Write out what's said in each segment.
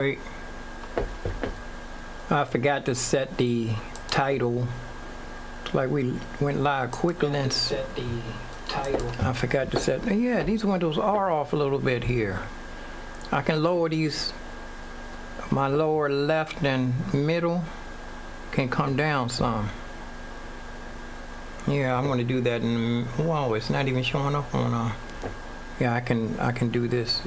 I forgot to set the title. It's like we went live quickly and set the title. I forgot to set. Yeah, these windows are off a little bit here. I can lower these. My lower left and middle can come down some. Yeah, I'm going to do that. Wow, it's not even showing up on. Yeah, I can do this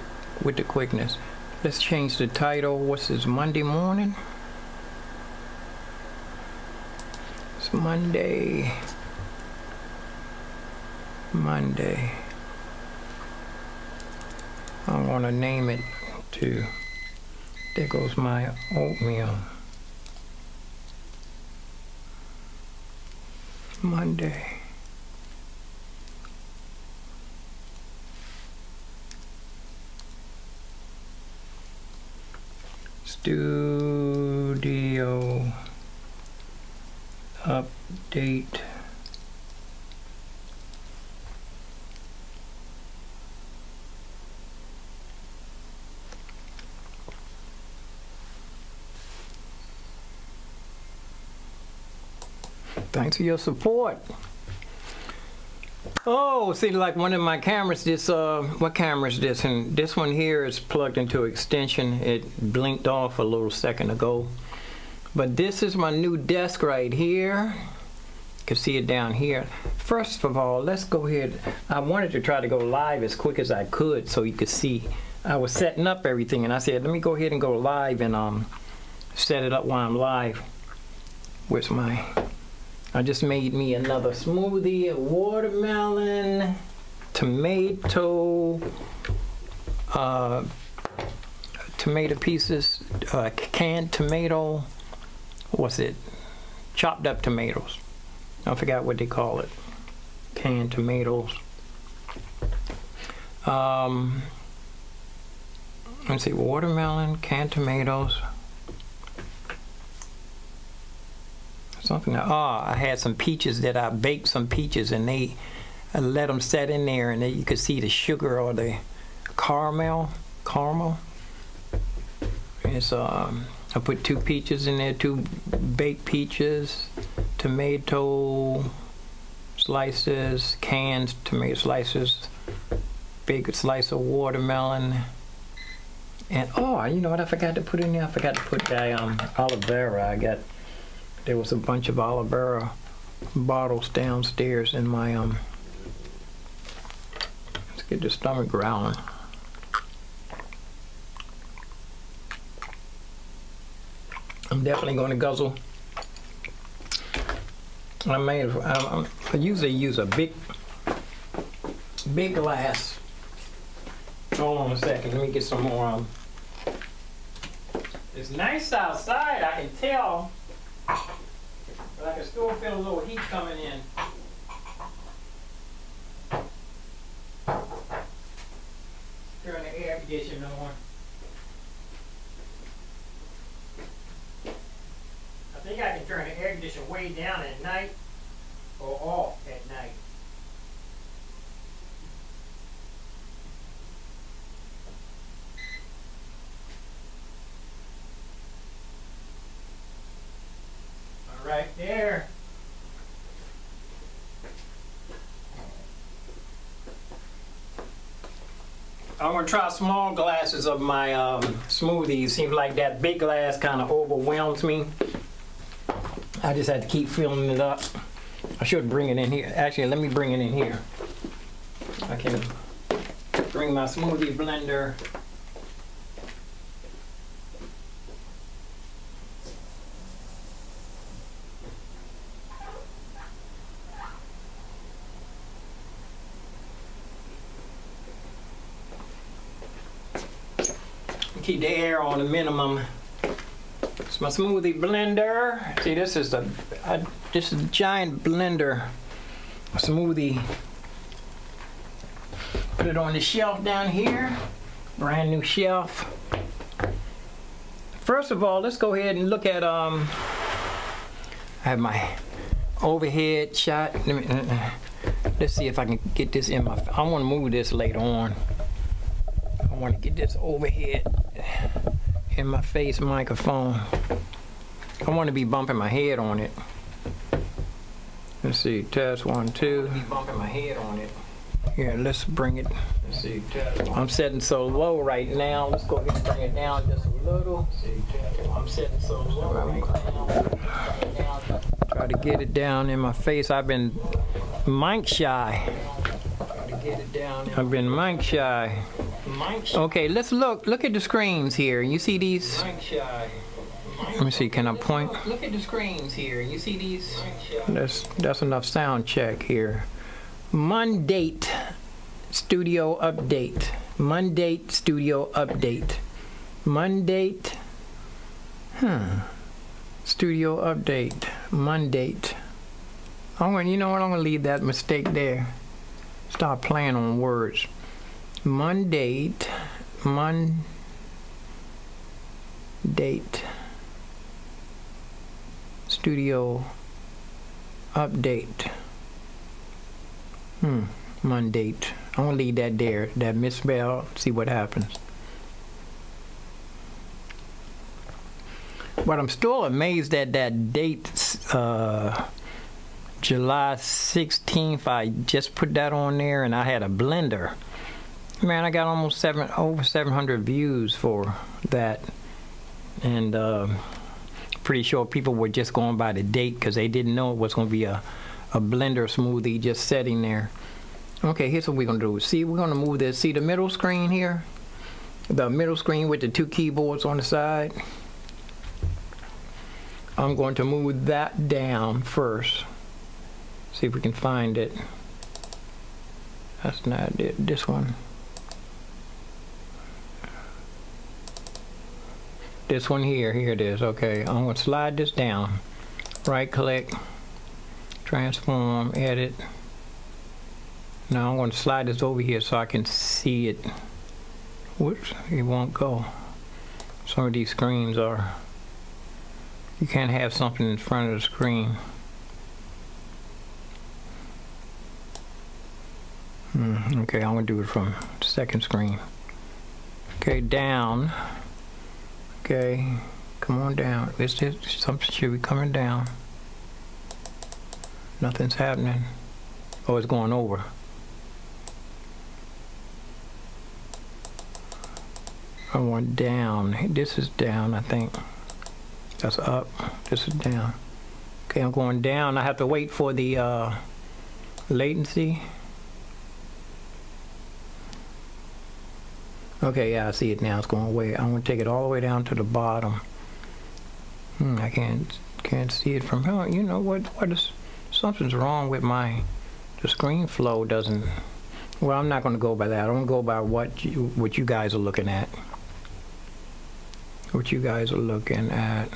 with the quickness. Let's change the title. What's this? Monday morning. It's Monday. Monday. I'm gonna name it to. There goes my oatmeal. Monday. Studio update. Thanks for your support. Oh, see, like one of my cameras, this, what camera is this? And this one here is plugged into extension. It blinked off a little second ago. But this is my new desk right here. You can see it down here. First of all, let's go ahead. I wanted to try to go live as quick as I could so you could see. I was setting up everything and I said, let me go ahead and go live and set it up while I'm live. Where's my... I just made me another smoothie, a watermelon, tomato, tomato pieces, canned tomato, what's it? Chopped up tomatoes. I forgot what they call it. Canned tomatoes. Let's see, watermelon, canned tomatoes. Something. I had some peaches that I baked some peaches, and I let them set in there, and you could see the sugar or the caramel. It's I put 2 peaches in there, 2 baked peaches, tomato slices, canned tomato slices, big slice of watermelon, and you know what I forgot to put in there? I forgot to put the olive vera. There was a bunch of aloe vera bottles downstairs in my let's get the stomach growling. I'm definitely going to guzzle. I usually use a big glass. Hold on a second, let me get some more. It's nice outside, I can tell. But I can still feel a little heat coming in. Turn the air conditioner on. I think I can turn the air conditioner way down at night or off at night. Right there. I'm gonna try small glasses of my smoothie. Seems like that big glass kind of overwhelms me. I just had to keep filling it up. I should bring it in here. Actually, let me bring it in here. I can bring my smoothie blender. Keep the air on a minimum. It's my smoothie blender. See, this is a giant blender smoothie. Put it on the shelf down here. Brand new shelf. First of all, let's go ahead and look at I have my overhead shot. Let's see if I can get this in my, I want to move this later on. I want to get this overhead in my face microphone. I want to be bumping my head on it. Let's see, test 1, 2. Be bumping my head on it. Here, let's bring it. Let's see, I'm setting so low right now. Let's go ahead and bring it down just a little. I'm setting so low right now. Try to get it down in my face. I've been mic shy. I've been mic shy. Okay, let's look at the screens here. You see these? Let me see, can I point? Look at the screens here. You see these? That's enough sound check here. Mondate studio update. Mondate studio update. Mondate. Studio update. Mondate. You know what? I'm gonna leave that mistake there. Stop playing on words. Mondate. Studio update. Mondate. I'm gonna leave that there. That misspell. See what happens. But I'm still amazed at that date. July 16th. I just put that on there, and I had a blender. Man, I got almost over 700 views for that, and pretty sure people were just going by the date because they didn't know it was going to be a blender smoothie just sitting there. Okay, here's what we're going to do. See, we're going to move this. See the middle screen here? The middle screen with the 2 keyboards on the side? I'm going to move that down first. See if we can find it. That's not it. This one. This one here. Here it is. Okay, I'm going to slide this down. Right click. Transform. Edit. Now I'm going to slide this over here so I can see it. Whoops, it won't go. Some of these screens are. You can't have something in front of the screen. Okay, I'm going to do it from the second screen. Okay, down. Okay, come on down. Something should be coming down. Nothing's happening. Oh, it's going over. I want down. This is down, I think. That's up. This is down. Okay, I'm going down. I have to wait for the latency. Okay, yeah, I see it now. It's going away. I'm going to take it all the way down to the bottom. I can't see it from here. You know what is something's wrong with the screen flow doesn't. Well, I'm not going to go by that. I'm going to go by what you guys are looking at. What you guys are looking at.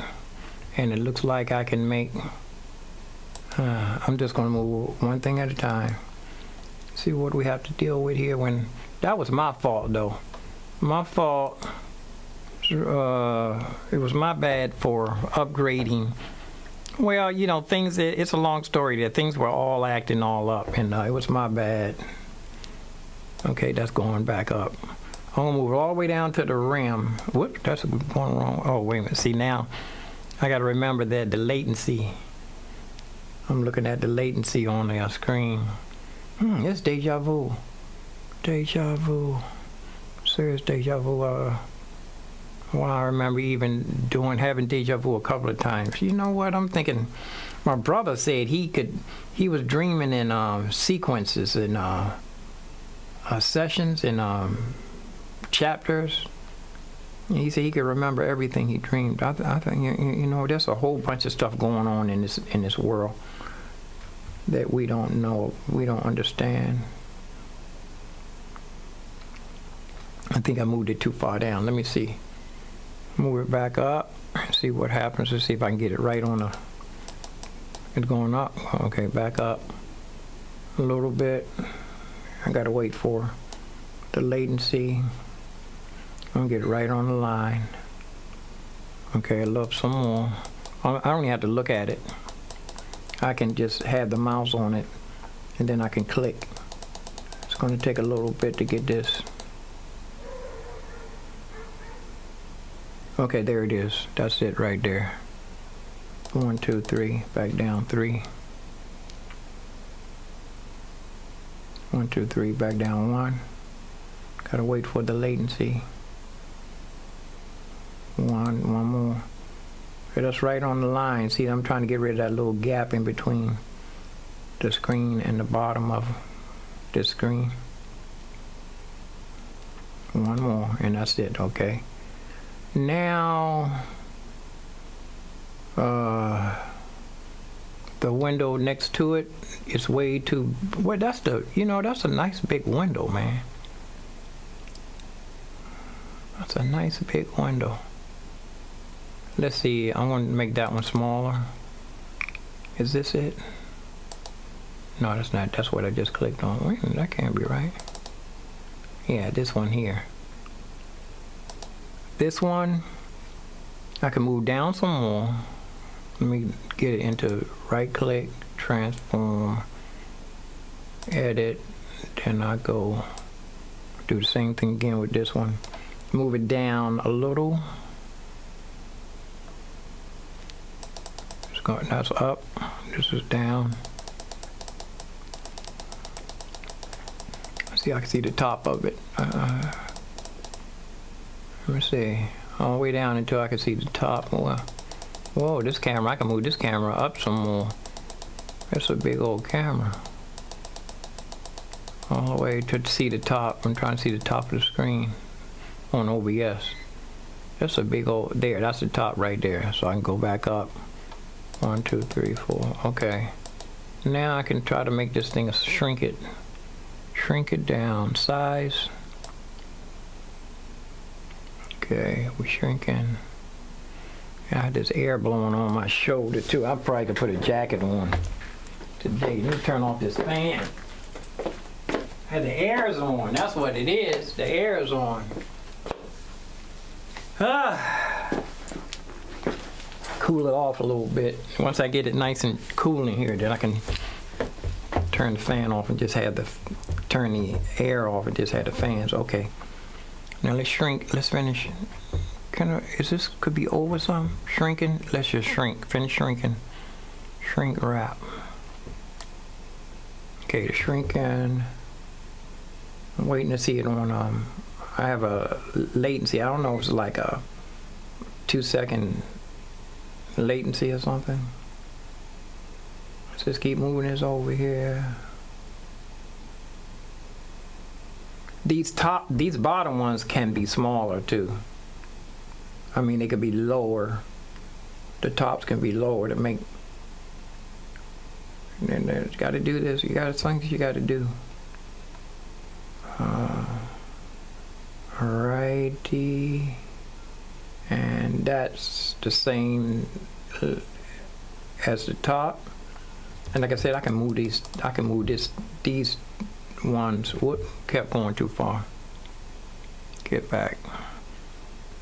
And it looks like I can make. I'm just going to move one thing at a time. See what we have to deal with here. When that was my fault, though. My fault. It was my bad for upgrading. Well, you know, things. It's a long story. That things were all acting all up, and it was my bad. Okay, that's going back up. I'm gonna move it all the way down to the rim. Whoop, that's going wrong. Oh, wait a minute. See, now I got to remember that the latency. I'm looking at the latency on the screen. It's deja vu. Deja vu. Serious deja vu. Well, I remember even having deja vu a couple of times. You know what? I'm thinking. My brother said he was dreaming in sequences and sessions and chapters. And he said he could remember everything he dreamed. I think you know there's a whole bunch of stuff going on in this world that we don't know, we don't understand. I think I moved it too far down. Let me see. Move it back up. See what happens. Let's see if I can get it right on the. It's going up. Okay, back up a little bit. I gotta wait for the latency. I'm gonna get it right on the line. Okay, I love some more. I don't even have to look at it. I can just have the mouse on it, and then I can click. It's gonna take a little bit to get this. Okay, there it is. That's it right there. 1, 2, 3. Back down 3. 1, 2, 3. Back down 1. Gotta wait for the latency. One more. Okay, that's right on the line. See, I'm trying to get rid of that little gap in between the screen and the bottom of this screen. One more, and that's it. Okay. Now, the window next to it is way too. Well, that's the. That's a nice big window, man. That's a nice big window. Let's see. I want to make that one smaller. Is this it? No, that's not. That's what I just clicked on. Wait, that can't be right. Yeah, this one here. This one, I can move down some more. Let me get it into right click, transform, edit. Then I go do the same thing again with this one. Move it down a little. That's up. This is down. See, I can see the top of it. Let me see. All the way down until I can see the top. Whoa, this camera, I can move this camera up some more. That's a big old camera. All the way to see the top. I'm trying to see the top of the screen on OBS. That's a big old, there, that's the top right there. So I can go back up. 1, 2, 3, 4. Okay. Now I can try to make this thing shrink it. Shrink it down. Size. Okay, we're shrinking. I had this air blowing on my shoulder too. I probably could put a jacket on today. Let me turn off this fan. The air is on. That's what it is. The air is on. Cool it off a little bit. Once I get it nice and cool in here, then I can turn the fan off and just have turn the air off and just have the fans. Okay. Now let's shrink. Let's finish. Is this could be over some? Shrinking? Let's just shrink. Finish shrinking. Shrink wrap. Okay, the shrinking. I'm waiting to see it on. I have a latency. I don't know if it's like a 2-second latency or something. Let's just keep moving this over here. These bottom ones can be smaller too. I mean, they could be lower. The tops can be lower to make. And then there's got to do this. You got things you got to do. Alrighty. And that's the same as the top. And like I said, I can move these. I can move these ones. Whoop, kept going too far. Get back.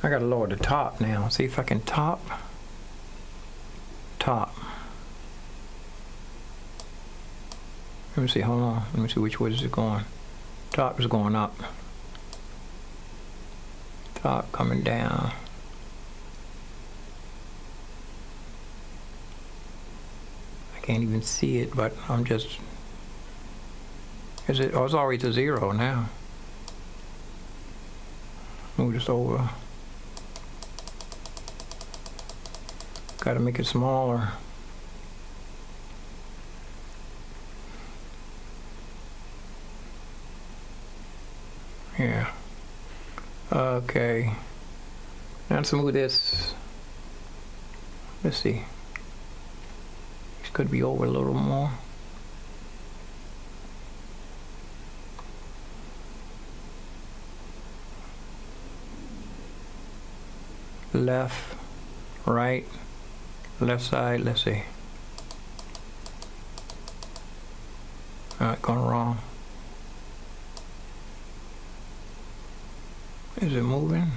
I gotta lower the top now. See if I can top. Let me see. Hold on. Let me see which way is it going. Top is going up. Top coming down. Can't even see it, but I'm just. Is it? Oh, it's already to 0 now. Move this over. Gotta make it smaller. Yeah. Okay. Now let's move this. Let's see. This could be over a little more. Left, right, left side, let's see. Alright, going wrong. Is it moving?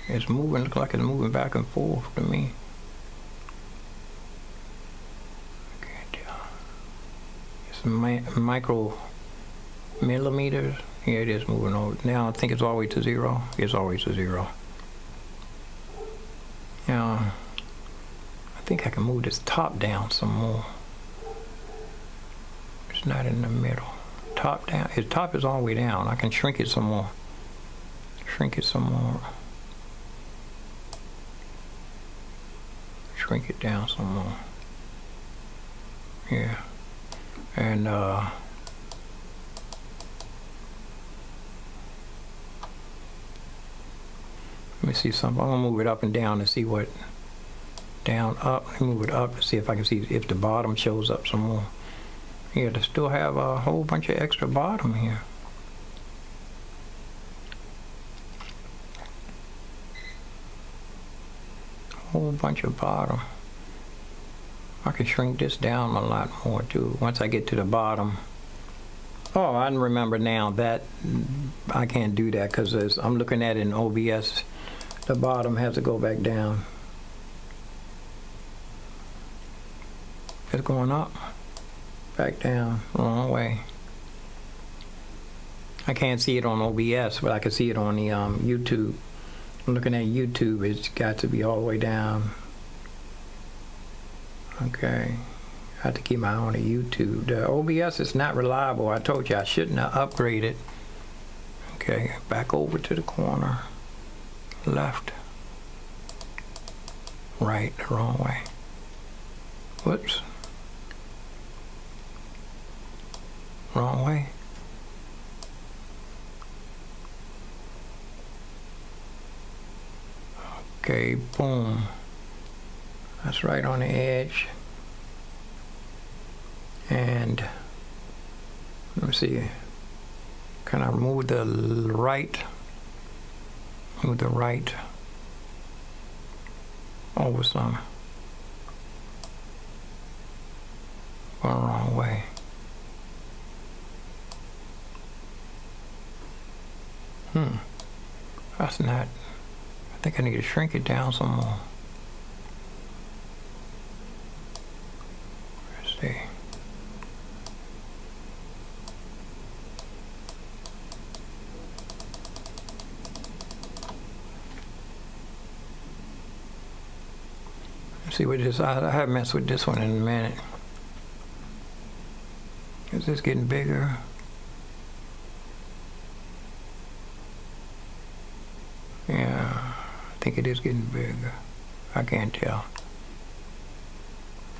It's moving, looks like it's moving back and forth to me. Can't tell. It's micro millimeters. Yeah, it is moving over. Now I think it's always to 0. It's always to 0. Now, I think I can move this top down some more. It's not in the middle. Top down. His top is all the way down. I can shrink it some more. Shrink it some more. Shrink it down some more. Yeah. And let me see something. I'm gonna move it up and down to see what down up. Let me move it up to see if I can see if the bottom shows up some more. Yeah, to still have a whole bunch of extra bottom here. Whole bunch of bottom. I can shrink this down a lot more too once I get to the bottom. Oh, I remember now that I can't do that because I'm looking at it in OBS. The bottom has to go back down. It's going up, back down, wrong way. I can't see it on OBS, but I can see it on the YouTube. I'm looking at YouTube, it's got to be all the way down. Okay, I have to keep my eye on the YouTube. The OBS is not reliable. I told you I shouldn't have upgraded. Okay, back over to the corner. Left. Right, the wrong way. Whoops. Wrong way. Okay, boom. That's right on the edge. And let me see. Can I move the right? Move the right over some. Going the wrong way. That's not. I think I need to shrink it down some more. Let's see. Let's see what this. I haven't messed with this one in a minute. Is this getting bigger? Yeah, I think it is getting bigger. I can't tell.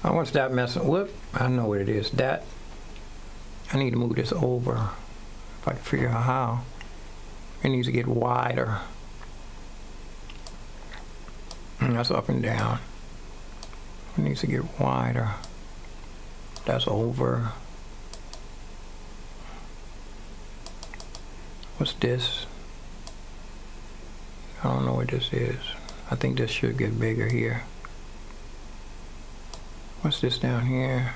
I want to stop messing. Whoop! I know what it is. That I need to move this over. If I can figure out how. It needs to get wider. That's up and down. It needs to get wider. That's over. What's this? I don't know what this is. I think this should get bigger here. What's this down here?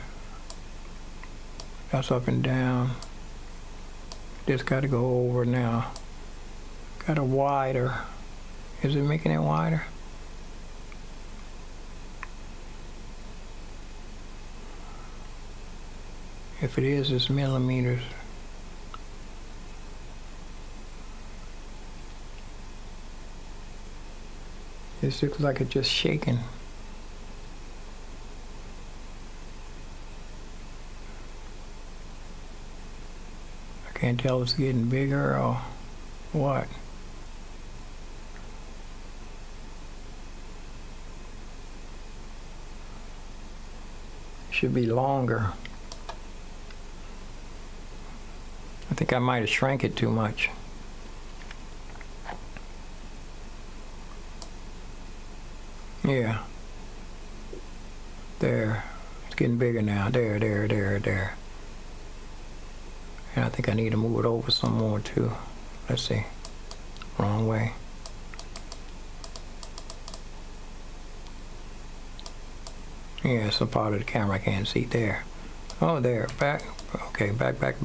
That's up and down. This got to go over now. Got a wider. Is it making it wider? If it is, it's millimeters. This looks like it's just shaking. I can't tell if it's getting bigger or what. Should be longer. I think I might have shrank it too much. Yeah. There. It's getting bigger now. There. And I think I need to move it over some more too. Let's see. Wrong way. Yeah, some part of the camera I can't see there. Oh, there. Back. Okay, back. Back,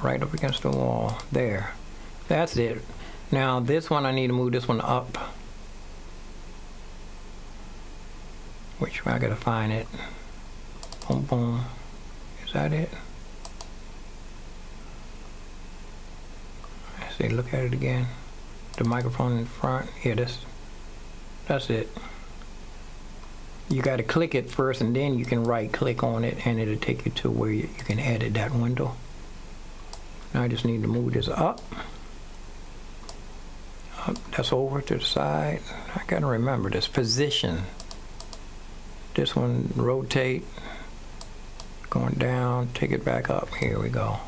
right up against the wall. There. That's it. Now this one I need to move this one up. Which I gotta find it. Boom, boom. Is that it? Let's see, look at it again. the microphone in front. Yeah, that's it. You got to click it first, and then you can right click on it, and it'll take you to where you can edit that window. Now I just need to move this up. That's over to the side. I gotta remember this position. This one, rotate, going down, take it back up. Here we go.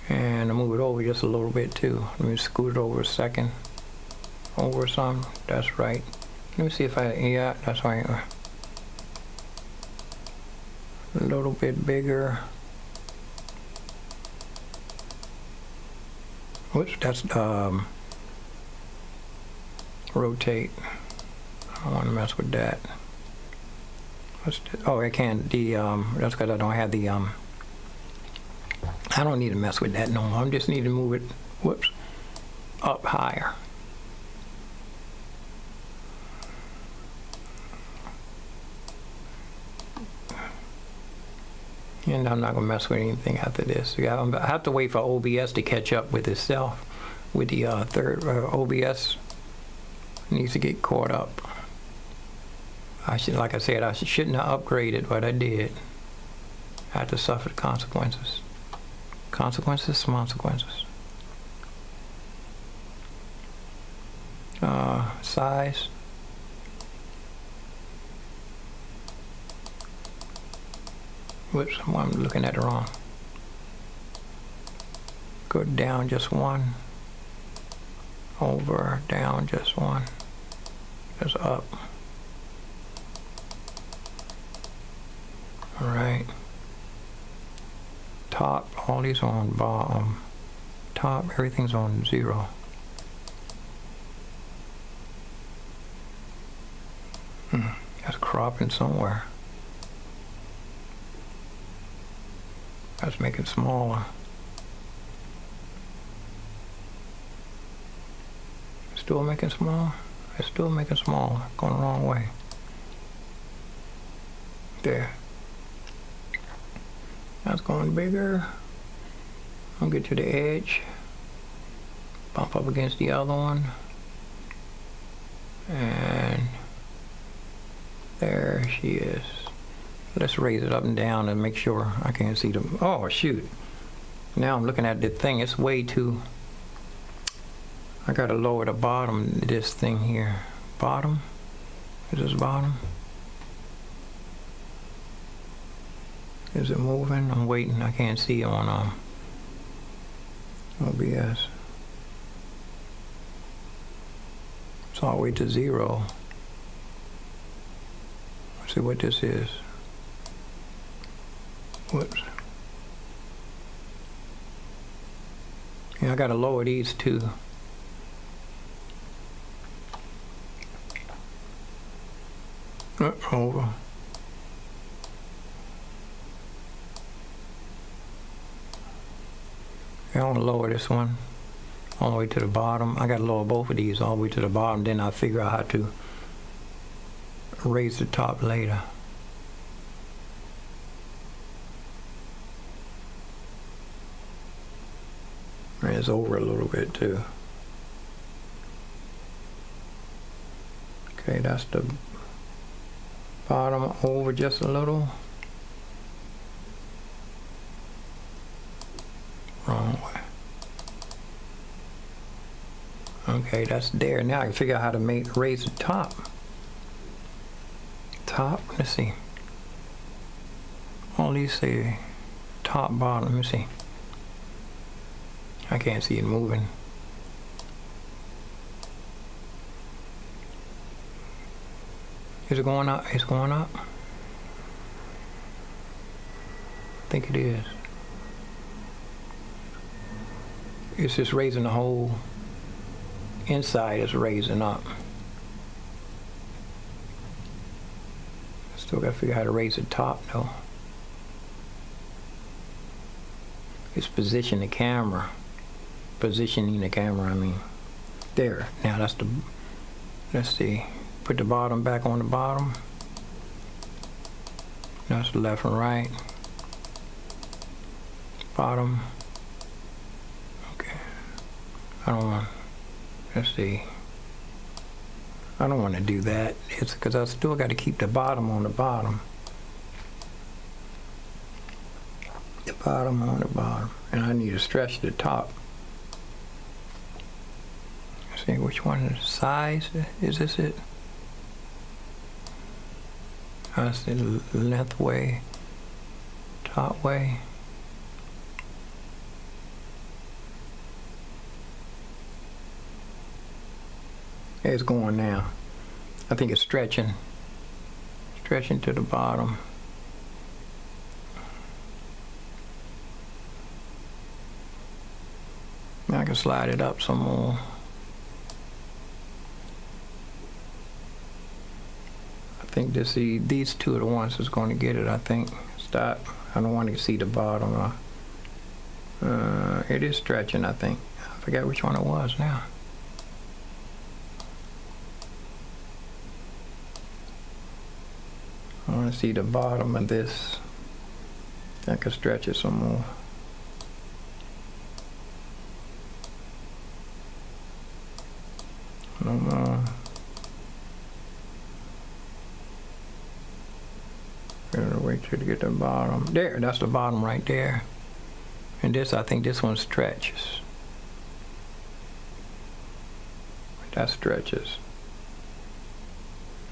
And I move it over just a little bit too. Let me scoot it over a second. Over some. That's right. Let me see if yeah, that's right. A little bit bigger. Whoops, that's rotate. I don't want to mess with that. Oh, I can't. That's because I don't have the I don't need to mess with that no more. I just need to move it, whoops, up higher. And I'm not going to mess with anything after this. I have to wait for OBS to catch up with itself. With the third OBS needs to get caught up. Like I said, I shouldn't have upgraded, but I did. I had to suffer the consequences. Consequences. Size. Whoops, I'm looking at it wrong. Go down just one. Over, down just one. Just up. All right. Top, all these on bottom. Top, everything's on 0. That's cropping somewhere. Let's make it smaller. Still making small? It's still making smaller. Going the wrong way. There. That's going bigger. I'll get to the edge. Bump up against the other one. And there she is. Let's raise it up and down and make sure I can't see them. Oh, shoot. Now I'm looking at the thing. It's way too... I gotta lower the bottom, this thing here. Bottom? Is this bottom? Is it moving? I'm waiting. I can't see on OBS. It's all the way to 0. Let's see what this is. Whoops. Yeah, I gotta lower these too. Over. I want to lower this one all the way to the bottom. I gotta lower both of these all the way to the bottom, then I'll figure out how to raise the top later. It's over a little bit too. Okay, that's the bottom, over just a little. Wrong way. Okay, that's there. Now I can figure out how to raise the top. Top, let's see. All these say top, bottom, let me see. I can't see it moving. Is it going up? It's going up? I think it is. It's just raising the whole inside is raising up. Still gotta figure out how to raise the top though. It's positioning the camera, I mean. There, now that's the, let's see, put the bottom back on the bottom. That's the left and right. Bottom, I don't want, let's see. I don't want to do that. It's because I still got to keep the bottom on the bottom. The bottom on the bottom. And I need to stretch the top. Let's see which one is size. Is this it? That's the length way, top way. It's going now. I think it's stretching. Stretching to the bottom. Now I can slide it up some more. I think these two are the ones that's going to get it, I think. Stop. I don't want to see the bottom. It is stretching, I think. I forgot which one it was now. I want to see the bottom of this. I can stretch it some more. No more. Gotta wait till to get the bottom. There, that's the bottom right there. And this, I think this one stretches. That stretches.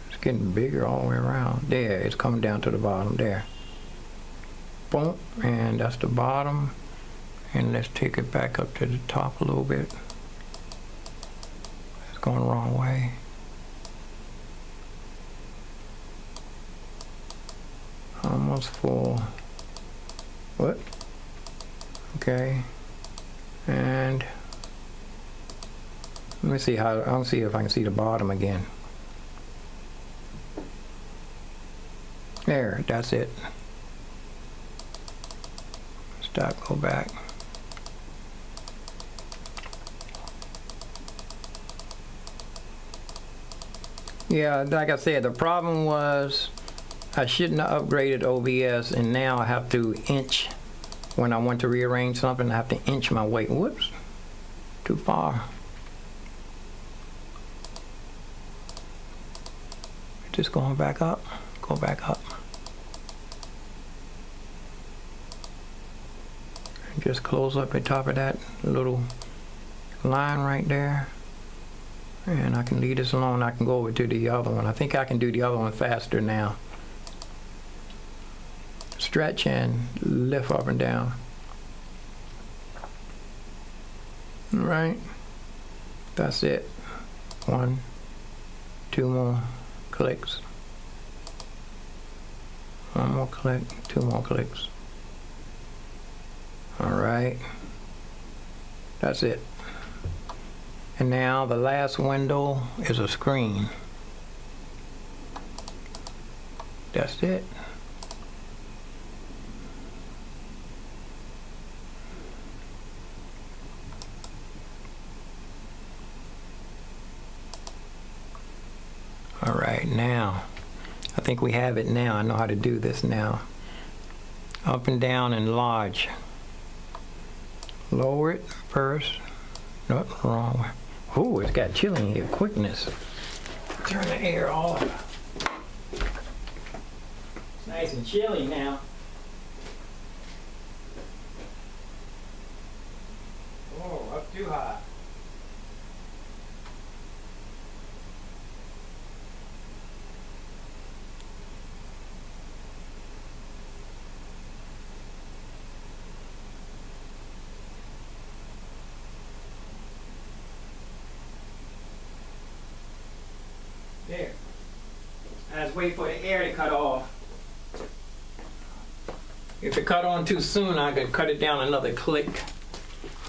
It's getting bigger all the way around. There, it's coming down to the bottom there. Boom, and that's the bottom. And let's take it back up to the top a little bit. It's going the wrong way. Almost full. What? Okay. And let me see how, I'll see if I can see the bottom again. There, that's it. Stop, go back. Yeah, like I said, the problem was I shouldn't have upgraded OBS, and now I have to inch. When I want to rearrange something, I have to inch my weight. Whoops, too far. Just going back up, go back up. And just close up the top of that little line right there. And I can leave this alone. I can go over to the other one. I think I can do the other one faster now. Stretch and lift up and down. All right, that's it. 1, 2 more clicks. 1 more click, 2 more clicks. All right, that's it. And now the last window is a screen. That's it. All right, now, I think we have it now. I know how to do this now. Up and down and large. Lower it first. Nope, wrong way. Oh, it's got chilling here, quickness. Turn the air off. It's nice and chilly now. Oh, up too high. There. I just wait for the air to cut off. If it cut on too soon, I could cut it down another click.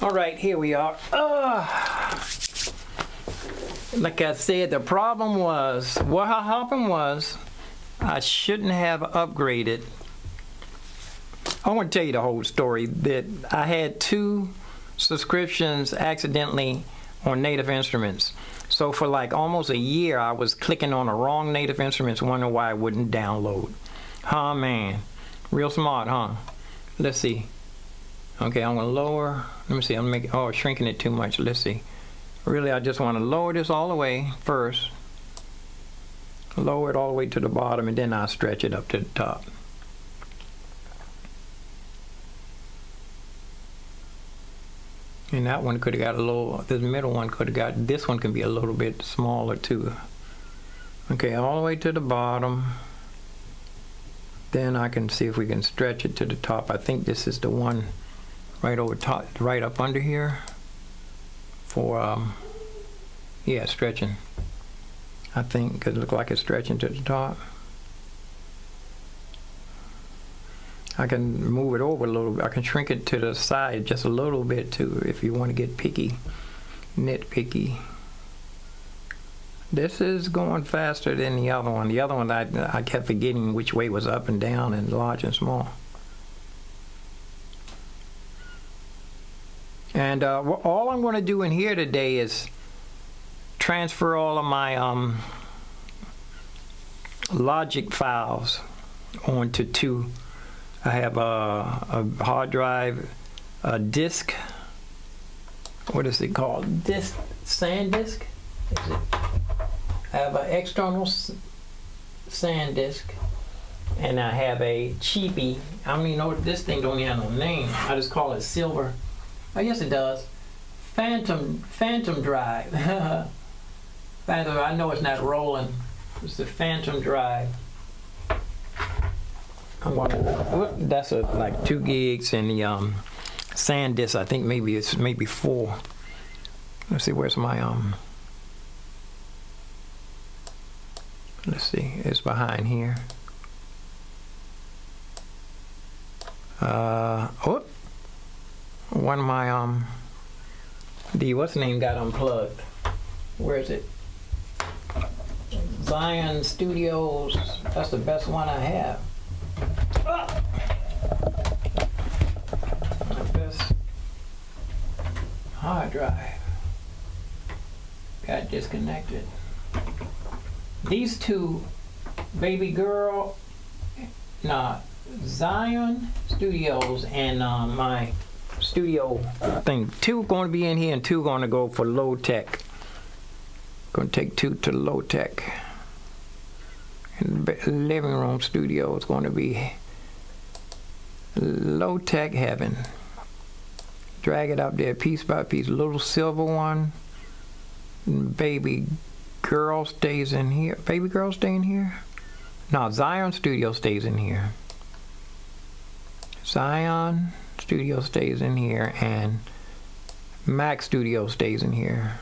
All right, here we are. Like I said, the problem was, what happened was, I shouldn't have upgraded. I want to tell you the whole story. That I had 2 subscriptions accidentally on Native Instruments. So for like almost a year, I was clicking on the wrong Native Instruments, wondering why it wouldn't download. Huh, man. Real smart, huh? Let's see. Okay, I'm gonna lower. Let me see. I'm making. Oh, shrinking it too much. Let's see. Really, I just want to lower this all the way first. Lower it all the way to the bottom, and then I'll stretch it up to the top. And that one could have got a little, this middle one could have got, this one can be a little bit smaller too. Okay, all the way to the bottom. Then I can see if we can stretch it to the top. I think this is the one right over top, right up under here for, yeah, stretching. I think, because it looks like it's stretching to the top. I can move it over a little bit. I can shrink it to the side just a little bit too if you want to get picky, nitpicky. This is going faster than the other one. The other one I kept forgetting which way was up and down and large and small. And all I'm going to do in here today is transfer all of my logic files onto two. I have a hard drive, a disk. What is it called? Disk, SanDisk? Is it? I have an external SanDisk, and I have a cheapie. I mean, this thing don't even have no name. I just call it silver. Oh, yes, it does. Phantom drive. Phantom. I know it's not rolling. It's the Phantom drive. I'm gonna. That's like 2 gigs, and the SanDisk. I think maybe it's 4. Let's see. Where's my Let's see. It's behind here. One of my what's the name got unplugged. Where is it? Zion Studios. That's the best one I have. My best hard drive got disconnected. These two, Zion Studios and my studio thing. 2 going to be in here and 2 going to go for low tech. Going to take 2 to low tech. And the living room studio is going to be low tech heaven. Drag it up there piece by piece. Little silver one. And baby girl stays in here. Baby girl stay in here? No, Zion Studio stays in here. Zion Studio stays in here, and Mac Studio stays in here.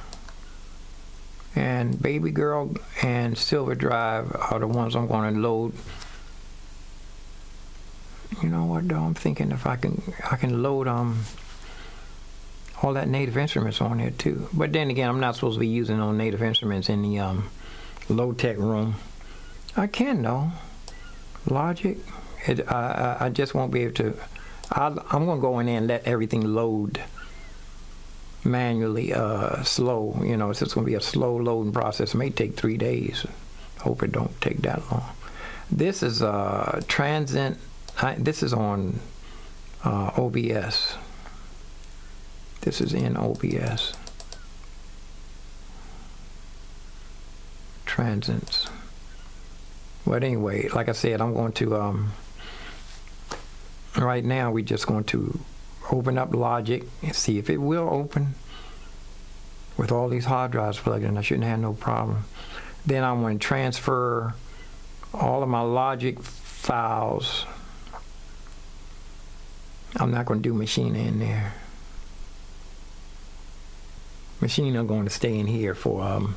And Baby Girl and Silver Drive are the ones I'm going to load. You know what though? I'm thinking if I can load all that Native Instruments on there too. But then again, I'm not supposed to be using no Native Instruments in the low tech room. I can though. Logic. I just won't be able to. I'm going to go in there and let everything load manually, slow. You know, it's just going to be a slow loading process. It may take 3 days. Hope it don't take that long. This is Transient. This is on OBS. This is in OBS. Transients. But anyway, like I said, I'm going to right now we're just going to open up Logic and see if it will open with all these hard drives plugged in. I shouldn't have no problem. Then I'm going to transfer all of my Logic files. I'm not going to do Machina in there. Machina going to stay in here for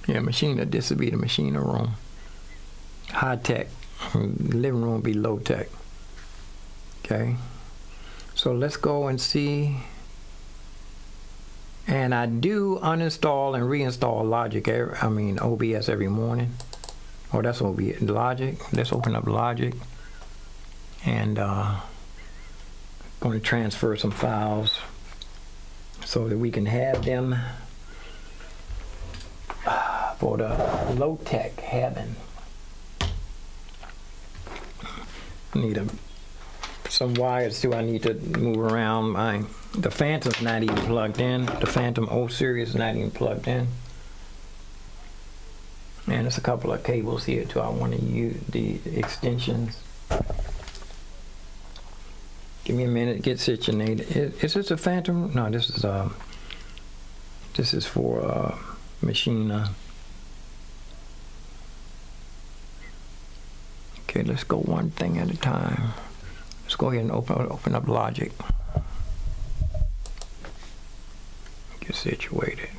Machina. This will be the Machina room. High tech. Living room will be low tech. Okay. So let's go and see. And I do uninstall and reinstall Logic. OBS every morning. Oh, that's going to be Logic. Let's open up Logic. And going to transfer some files so that we can have them for the low tech heaven. Need a some wires too I need to move around. The Phantom's not even plugged in. The Phantom O series is not even plugged in. And there's a couple of cables here too. I want to use the extensions. Give me a minute to get situated. Is this a Phantom? No, this is for machine. Okay, let's go one thing at a time. Let's go ahead and open up Logic. Get situated.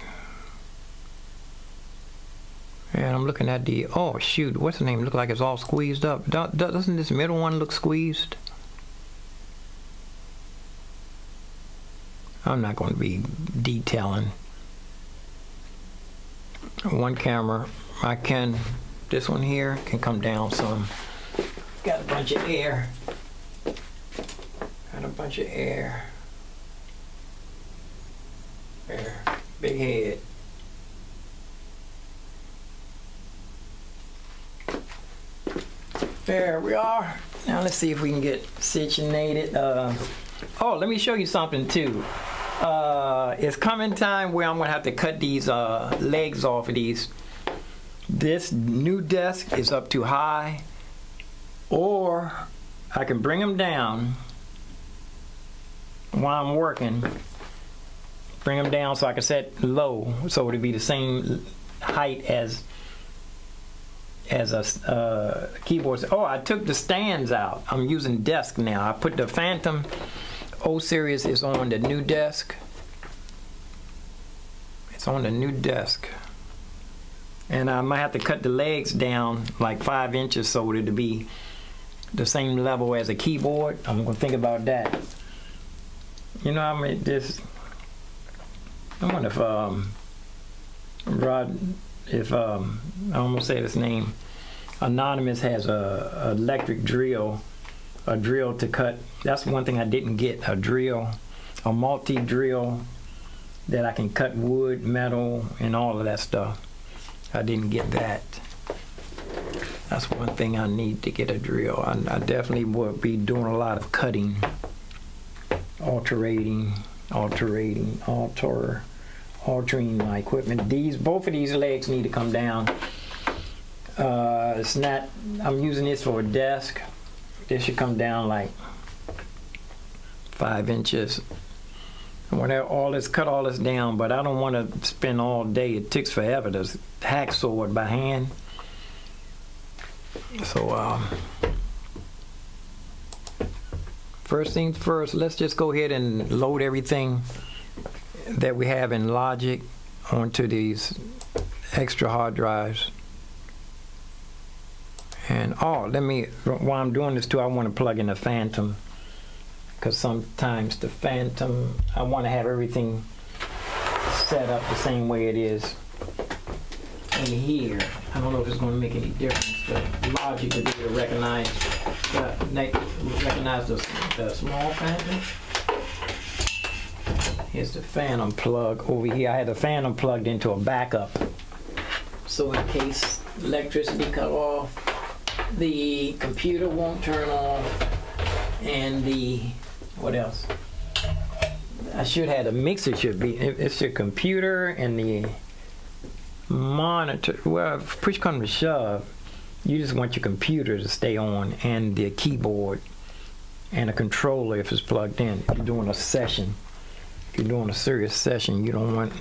And I'm looking at the, oh shoot, what's the name? Look like it's all squeezed up. Doesn't this middle one look squeezed? I'm not going to be detailing. One camera, this one here can come down some. Got a bunch of air. There, big head. There we are. Now let's see if we can get situated. Oh, let me show you something too. It's coming time where I'm gonna have to cut these legs off of these. This new desk is up too high, or I can bring them down while I'm working. Bring them down so I can set low, so it'll be the same height as a keyboard. Oh, I took the stands out. I'm using desk now. I put the Phantom O series is on the new desk. It's on the new desk. And I might have to cut the legs down like 5 inches so it'll be the same level as a keyboard. I'm gonna think about that. You know, I mean, I wonder if I almost said his name. Anonymous has a electric drill, a drill to cut. That's one thing I didn't get, a drill, a multi-drill that I can cut wood, metal, and all of that stuff. I didn't get that. That's one thing I need to get, a drill. I definitely will be doing a lot of cutting, altering my equipment. Both of these legs need to come down. It's not, I'm using this for a desk. This should come down like 5 inches. I want to cut all this down, but I don't want to spend all day. It takes forever to hacksaw it by hand. So first things first, let's just go ahead and load everything that we have in Logic onto these extra hard drives. And while I'm doing this too, I want to plug in the Phantom, because sometimes the Phantom, I want to have everything set up the same way it is in here. I don't know if it's going to make any difference, but Logic will be able to recognize the small Phantom. Here's the Phantom plug over here. I had the Phantom plugged into a backup, so in case electricity cut off, the computer won't turn off, and what else? I should have the mixer. It's your computer and the monitor. Well, if push comes to shove, you just want your computer to stay on, and the keyboard and a controller if it's plugged in. If you're doing a session, if you're doing a serious session, you don't want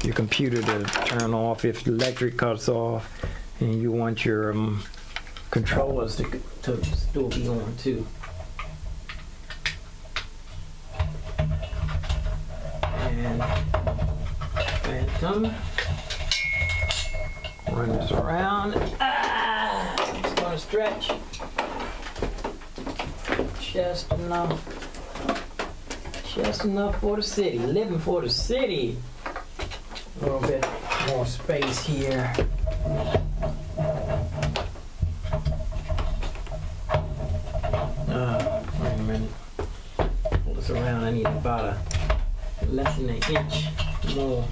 your computer to turn off if the electric cuts off, and you want your controllers to still be on too. And Phantom, run this around. It's gonna stretch just enough for the city. Living for the city. A little bit more space here. Wait a minute. Pull this around. I need about less than an inch more.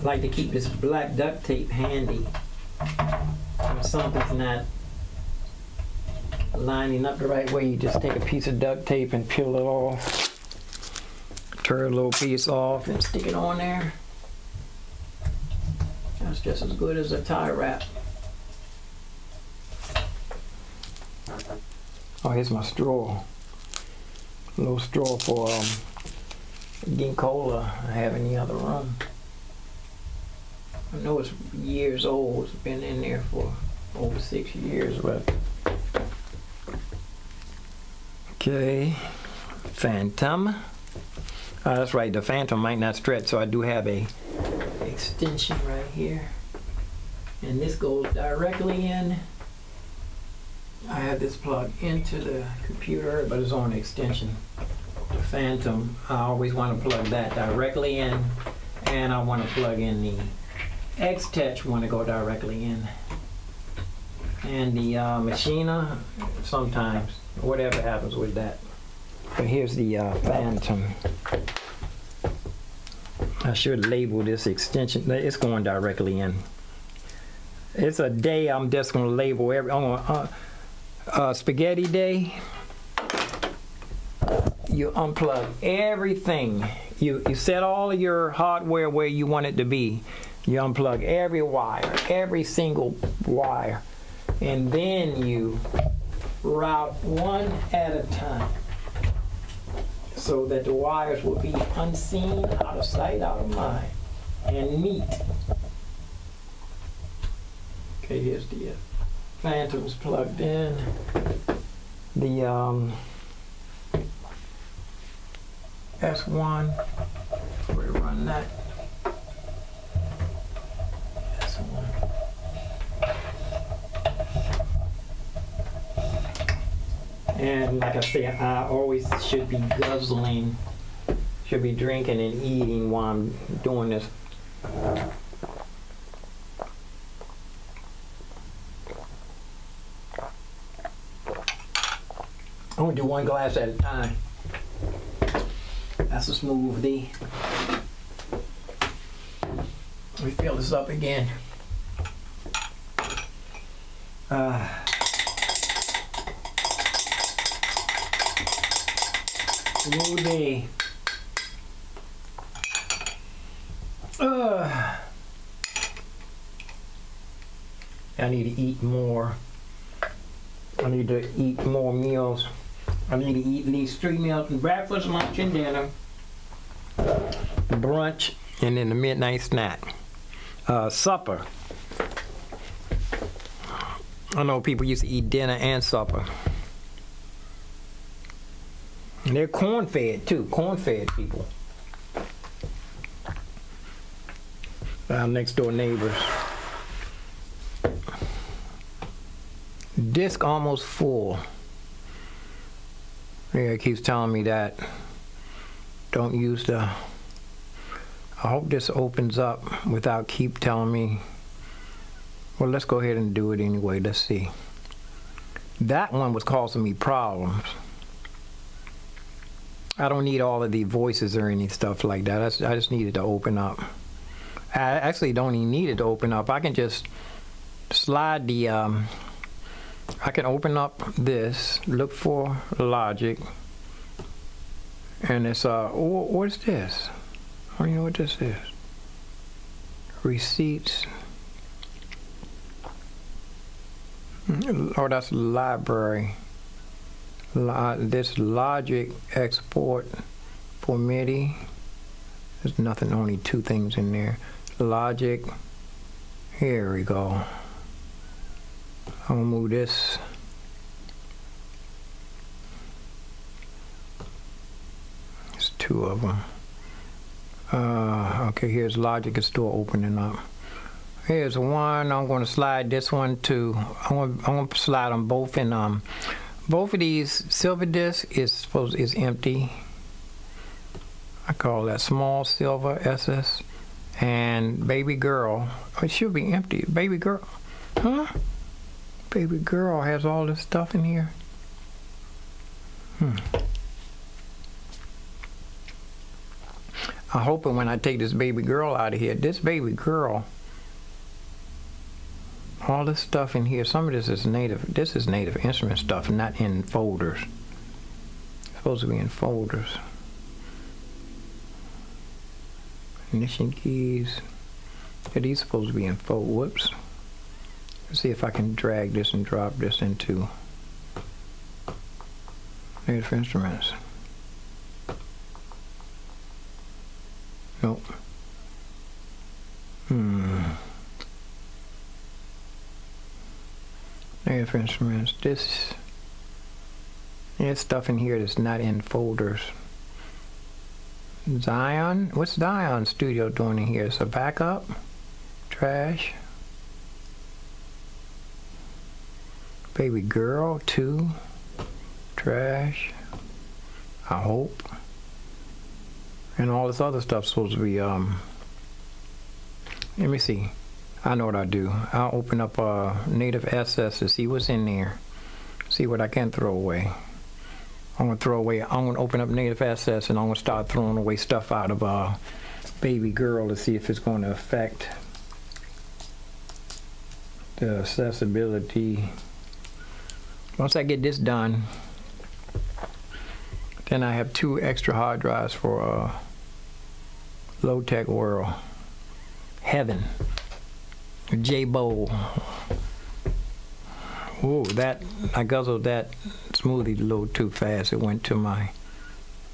I like to keep this black duct tape handy. If something's not lining up the right way, you just take a piece of duct tape and peel it off. Tear a little piece off and stick it on there. That's just as good as a tie wrap. Oh, here's my straw. A little straw for getting cola I have in the other room. I know it's years old. It's been in there for over 6 years, but okay. Phantom. Oh, that's right. The Phantom might not stretch, so I do have a extension right here, and this goes directly in. I have this plugged into the computer, but it's on extension. The Phantom, I always want to plug that directly in, and I want to plug in the X-Touch, want to go directly in, and the Machina sometimes, whatever happens with that. But here's the Phantom. I should label this extension. It's going directly in. It's a day I'm just going to label every. Spaghetti day. You unplug everything. You set all of your hardware where you want it to be. You unplug every wire, every single wire, and then you route one at a time so that the wires will be unseen, out of sight, out of mind, and neat. Okay, here's the Phantom's plugged in. The S1, we run that. S1. And like I say, I always should be guzzling, should be drinking and eating while I'm doing this. I'm gonna do one glass at a time. That's a smoothie. Let me fill this up again. Smoothie. I need to eat more. I need to eat more meals. I need to eat at least 3 meals: breakfast, lunch, and dinner, brunch, and then the midnight snack. Supper. I know people used to eat dinner and supper. And they're corn-fed too, corn-fed people. Our next door neighbors. Disc almost full. Yeah, it keeps telling me that. Don't use the. I hope this opens up without keep telling me. Well, let's go ahead and do it anyway. Let's see. That one was causing me problems. I don't need all of the voices or any stuff like that. I just need it to open up. I actually don't even need it to open up. I can just slide the. I can open up this, look for Logic, and it's what is this? I don't even know what this is. Receipts. Oh, that's library. This Logic export for MIDI. There's nothing, only 2 things in there. Logic. Here we go. I'm gonna move this. There's 2 of them. Okay, here's Logic is still opening up. Here's one. I'm gonna slide this one to. I'm gonna slide them both in. Both of these silver disc is empty. I call that small silver SS. And Baby Girl. It should be empty. Baby Girl. Huh? Baby Girl has all this stuff in here. I'm hoping when I take this baby girl out of here, this baby girl, all this stuff in here, some of this is native. This is native instrument stuff, not in folders. It's supposed to be in folders. Ignition keys. Yeah, these supposed to be in fold. Whoops. Let's see if I can drag this and drop this into native instruments. Nope. Native instruments. There's stuff in here that's not in folders. Zion? What's Zion Studio doing in here? It's a backup? Trash? Baby Girl 2? Trash? I hope. And all this other stuff's supposed to be, let me see. I know what I do. I'll open up Native SS to see what's in there. See what I can throw away. I'm gonna open up Native SS and I'm gonna start throwing away stuff out of Baby Girl to see if it's going to affect the accessibility. Once I get this done, then I have 2 extra hard drives for Low Tech World. Heaven. J-Bowl. Ooh, I guzzled that smoothie a little too fast. It went to my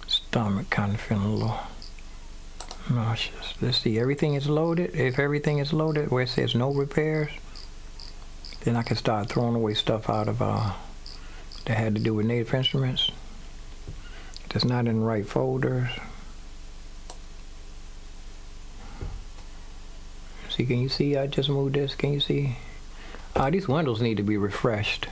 stomach, kind of feeling a little nauseous. Let's see, everything is loaded. If everything is loaded, where it says no repairs, then I can start throwing away stuff out of that had to do with native instruments. That's not in the right folders. See, can you see? I just moved this. Can you see? These windows need to be refreshed.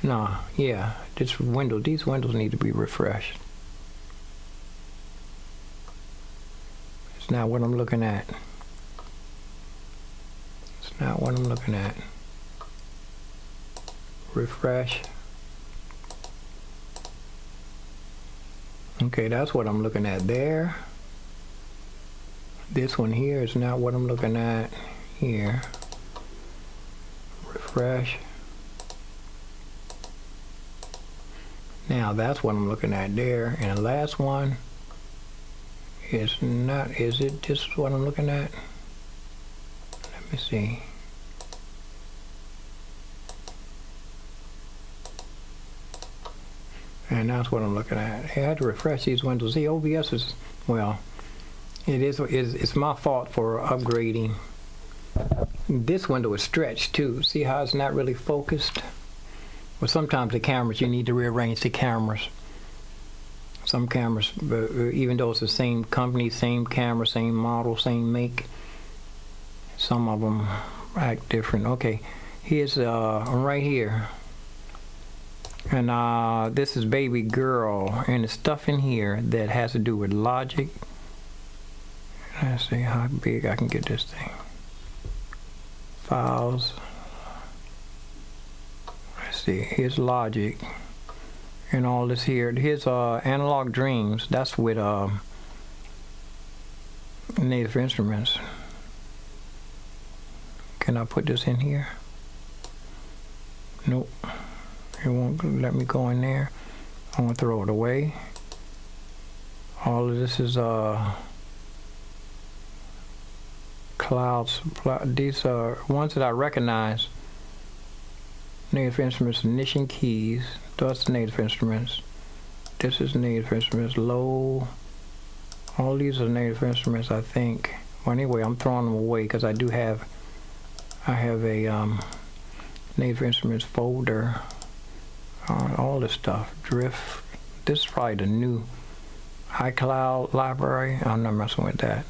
Nah, yeah, these windows need to be refreshed. It's not what I'm looking at. It's not what I'm looking at. Refresh. Okay, that's what I'm looking at there. This one here is not what I'm looking at here. Refresh. Now that's what I'm looking at there. And the last one is not, is it just what I'm looking at? Let me see. And that's what I'm looking at. I had to refresh these windows. See, OBS is, well, it's my fault for upgrading. This window is stretched too. See how it's not really focused? Well, sometimes the cameras, you need to rearrange the cameras. Some cameras, even though it's the same company, same camera, same model, same make, some of them act different. Okay, here's right here. And this is Baby Girl, and the stuff in here that has to do with logic. Let's see how big I can get this thing. Files. Let's see, here's logic. And all this here. Here's Analog Dreams. That's with Native Instruments. Can I put this in here? Nope. It won't let me go in there. I'm gonna throw it away. All of this is clouds. These are ones that I recognize. Native Instruments, ignition keys. That's Native Instruments. This is Native Instruments. Low. All these are Native Instruments, I think. Well, anyway, I'm throwing them away because I have a Native Instruments folder. All this stuff. Drift. This is probably the new iCloud library. I'm not messing with that.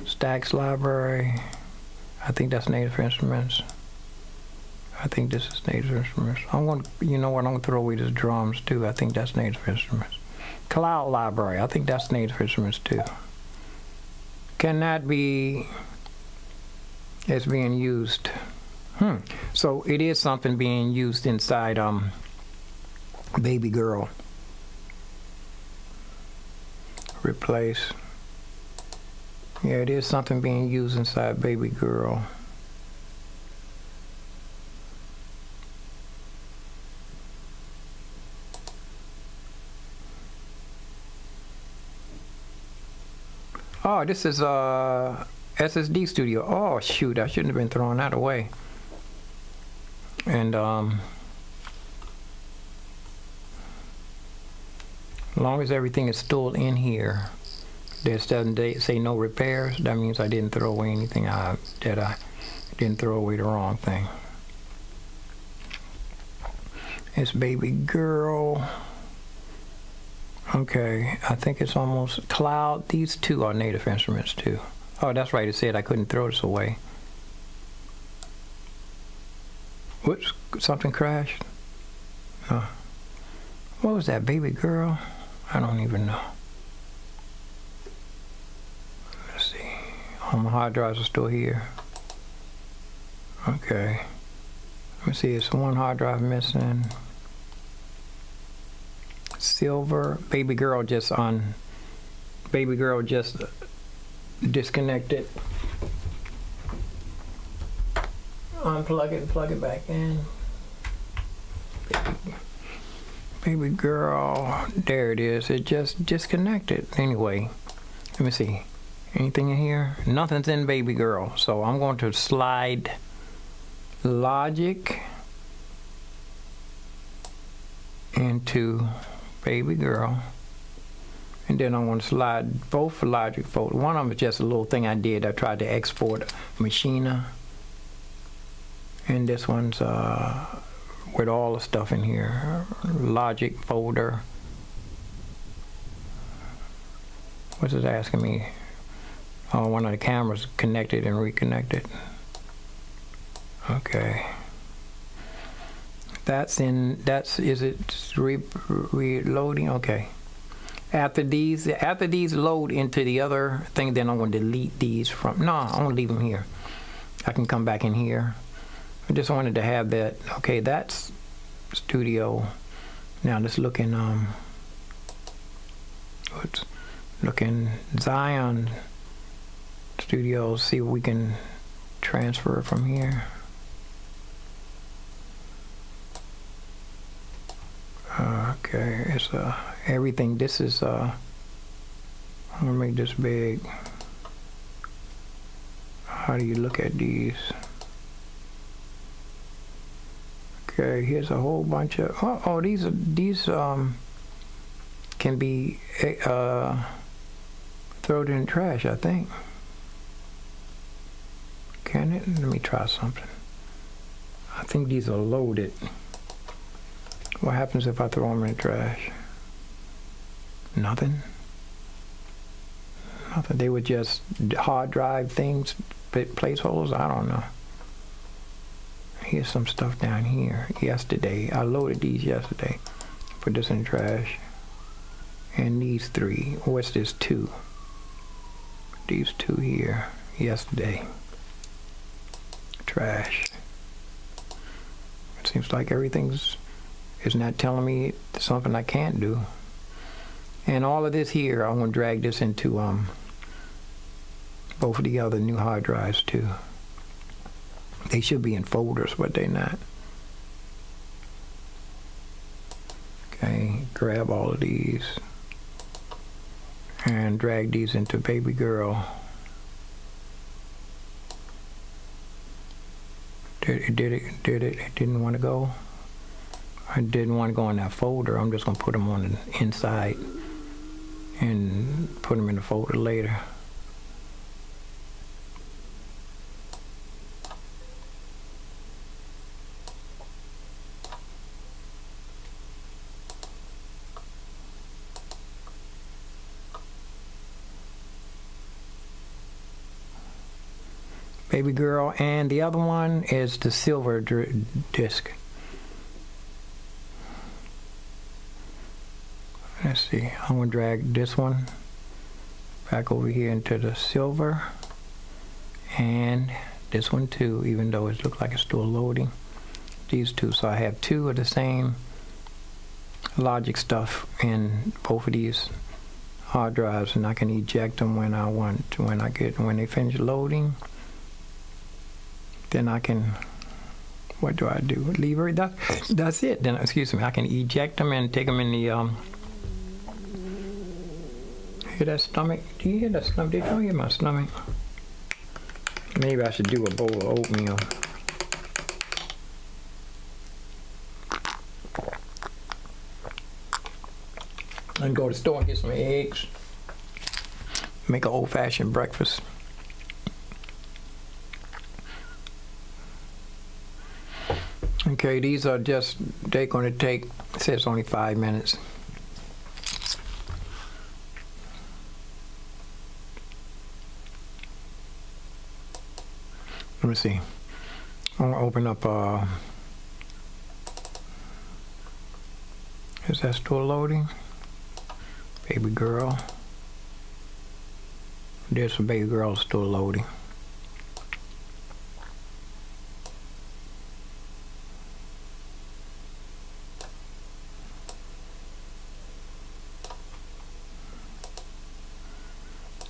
Stax library. I think that's Native Instruments. I think this is Native Instruments. You know what? I'm gonna throw away these drums too. I think that's Native Instruments. Cloud library. I think that's Native Instruments too. Cannot be. It's being used. So it is something being used inside Baby girl. Replace. Yeah, it is something being used inside baby girl. Oh, this is SSD Studio. Oh shoot, I shouldn't have been throwing that away. And as long as everything is still in here, this doesn't say no repairs. That means I didn't throw away anything. I didn't throw away the wrong thing. It's baby girl. Okay, I think it's almost cloud. These two are native instruments too. Oh, that's right. It said I couldn't throw this away. Whoops, something crashed. What was that, baby girl? I don't even know. Let's see. All my hard drives are still here. Okay. Let me see, it's one hard drive missing. Silver. Baby girl just disconnected. Unplug it and plug it back in. Baby girl, there it is. It just disconnected. Anyway, let me see. Anything in here? Nothing's in baby girl. So I'm going to slide Logic into baby girl. And then I'm going to slide both Logic folders. One of them is just a little thing I did. I tried to export Machina. And this one's with all the stuff in here. Logic folder. What's it asking me? Oh, one of the cameras connected and reconnected. Okay. Is it reloading? Okay. After these load into the other thing, then I'm going to delete these from, no, I'm going to leave them here. I can come back in here. I just wanted to have that. Okay, that's studio. Now let's look in Zion Studios, see if we can transfer from here. Okay, it's everything. This is I'm gonna make this big. How do you look at these? Okay, here's a whole bunch of these can be thrown in the trash, I think. Can it? Let me try something. I think these are loaded. What happens if I throw them in the trash? Nothing. Nothing. They were just hard drive things, placeholders. I don't know. Here's some stuff down here. Yesterday, I loaded these yesterday. Put this in the trash. And these three. What's this? Two. These two here. Yesterday. Trash. It seems like everything's is not telling me something I can't do. And all of this here, I'm going to drag this into both of the other new hard drives too. They should be in folders, but they're not. Okay, grab all of these and drag these into baby girl. Did it? It didn't want to go. I didn't want to go in that folder. I'm just going to put them on the inside and put them in the folder later. Baby girl, and the other one is the silver disc. Let's see, I'm going to drag this one back over here into the silver, and this one too, even though it looks like it's still loading. These two, so I have two of the same logic stuff in both of these hard drives, and I can eject them when I want to. When they finish loading, then I can, what do I do? Leave it. That's it. Then, excuse me, I can eject them and take them in the hear that stomach? Do you hear that stomach? Did you hear my stomach? Maybe I should do a bowl of oatmeal. And go to the store and get some eggs. Make an old-fashioned breakfast. Okay, these are just, they're going to take, it says only 5 minutes. Let me see. I'm gonna open up, is that still loading? Baby girl. There's some baby girls still loading.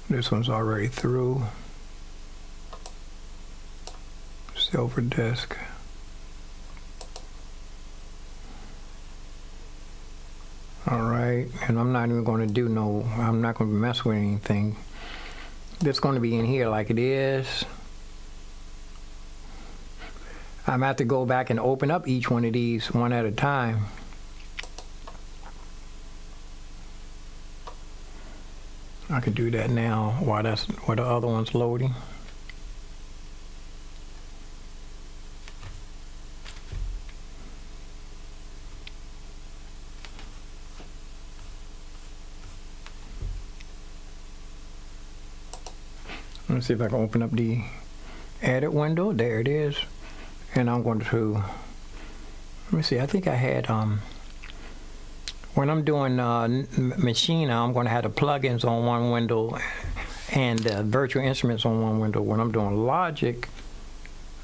This one's already through. Silver disc. All right, and I'm not even going to do I'm not going to mess with anything. This is going to be in here like it is. I'm going to have to go back and open up each one of these one at a time. I could do that now while the other one's loading. Let's see if I can open up the edit window. There it is. And I'm going to, let me see, I think I had, when I'm doing Machine, I'm going to have the plugins on one window and the virtual instruments on one window. When I'm doing Logic,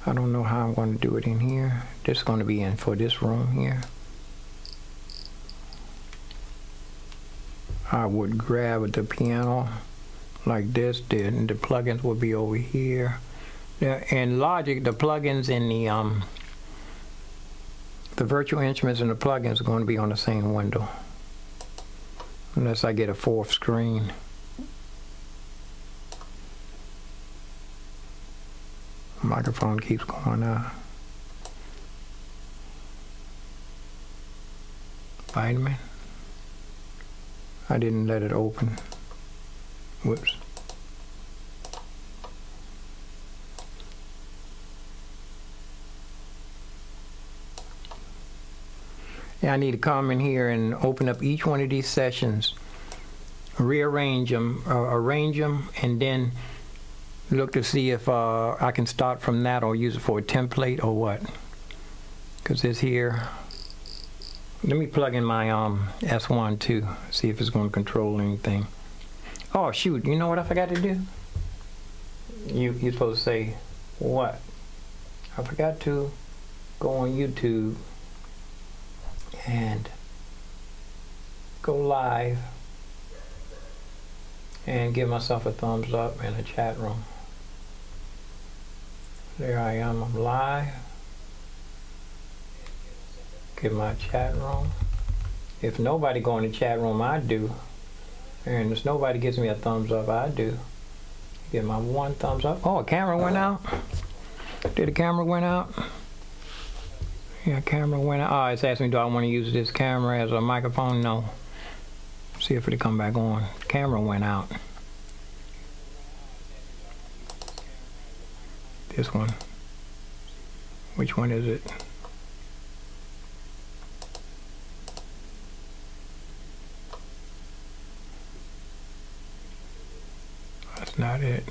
I don't know how I'm going to do it in here. This is going to be in for this room here. I would grab the piano like this did, and the plugins will be over here. In Logic, the plugins and the virtual instruments and the plugins are going to be on the same window, unless I get a fourth screen. Microphone keeps going out. Vitamin. I didn't let it open. Whoops. Yeah, I need to come in here and open up each one of these sessions, rearrange them, arrange them, and then look to see if I can start from that or use it for a template or what. Because it's here. Let me plug in my S1 too, see if it's going to control anything. Oh shoot, you know what I forgot to do? You're supposed to say, what? I forgot to go on YouTube and go live and give myself a thumbs up in a chat room. There I am, I'm live. Give my chat room. If nobody go in the chat room, I do. And if nobody gives me a thumbs up, I do. Give my one thumbs up. Oh, a camera went out. Did the camera went out? Yeah, camera went out. Oh, it's asking me, do I want to use this camera as a microphone? No. See if it'll come back on. Camera went out. This one. Which one is it? That's not it.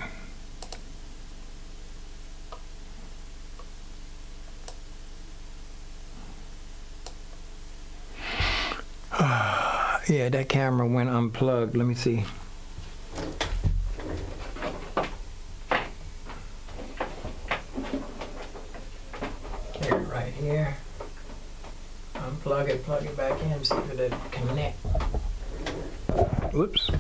Yeah, that camera went unplugged. Let me see. Here, right here. Unplug. plug it back in, see if it connect. Whoops.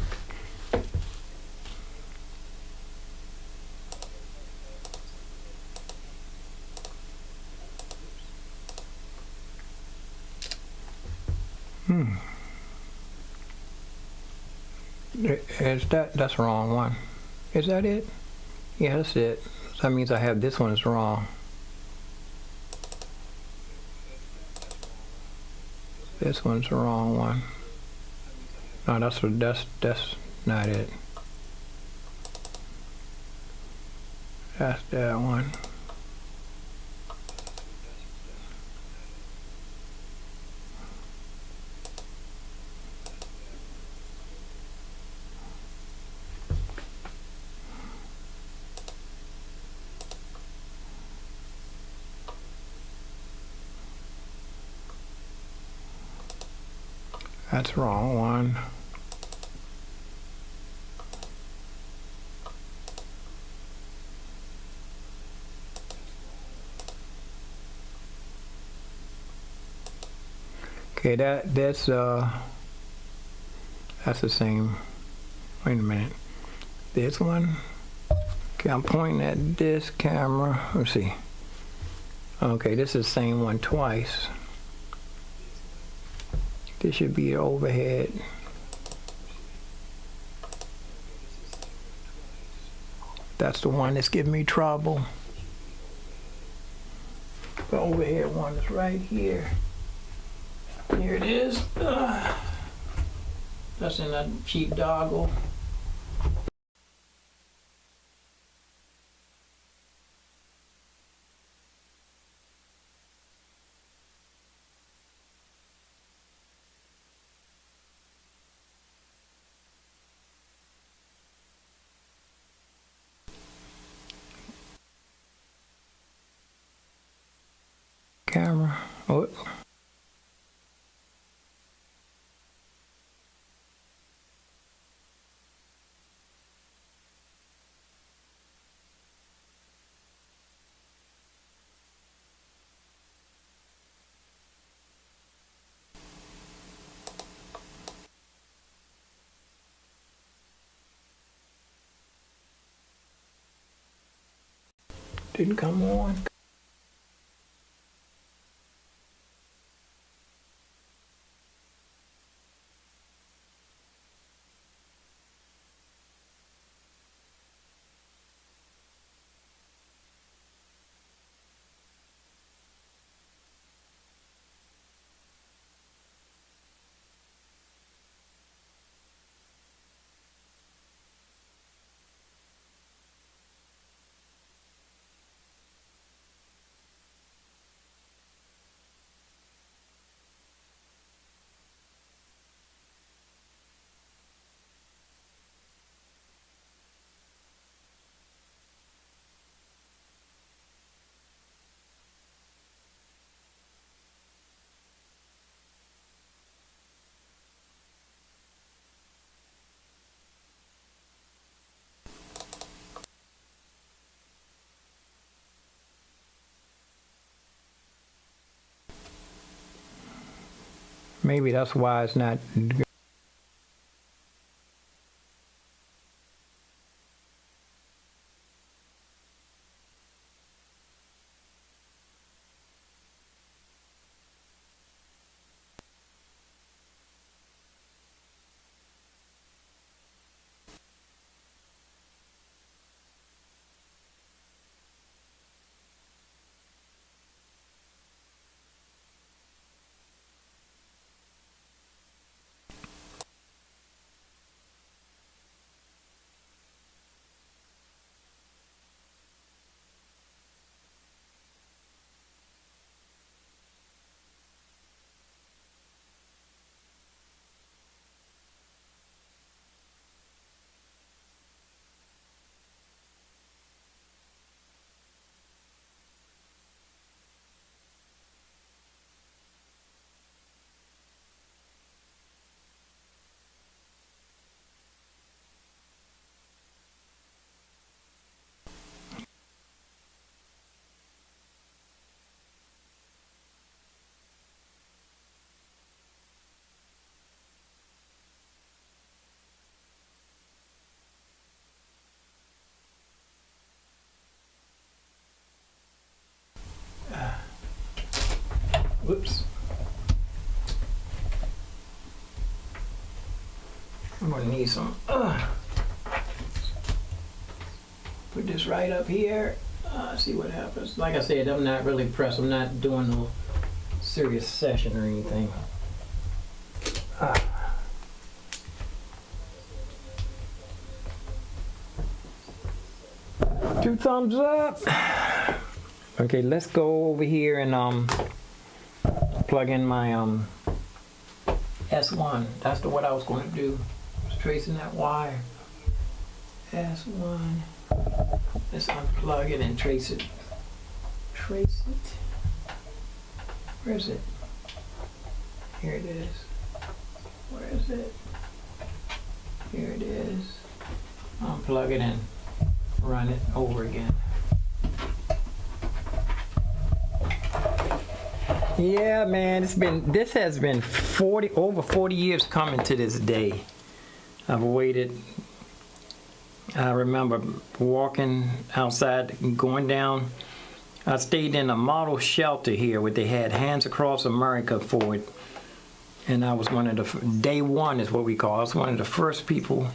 Is that's the wrong one. Is that it? Yeah, that's it. So that means I have this one is wrong. This one's the wrong one. No, that's not it. That's that one. That's the wrong one. Okay, that's the same. Wait a minute. This one. Okay, I'm pointing at this camera. Let's see. Okay, this is the same one twice. This should be the overhead. That's the one that's giving me trouble. The overhead one is right here. Here it is. That's in that cheap doggle. Camera. Oh. Didn't come on. Maybe that's why it's not. Whoops. I'm gonna need some, put this right up here, see what happens. Like I said, I'm not really pressed. I'm not doing no serious session or anything. 2 thumbs up. Okay, let's go over here and plug in my S1. That's what I was going to do. I was tracing that wire. S1. Let's unplug it and trace it. Trace it. Where is it? Here it is. Where is it? Here it is. Unplug it and run it over again. Yeah, man, this has been over 40 years coming to this day. I've waited. I remember walking outside, going down. I stayed in a model shelter here where they had Hands Across America for it. And I was one of the, day one is what we call it. I was one of the first people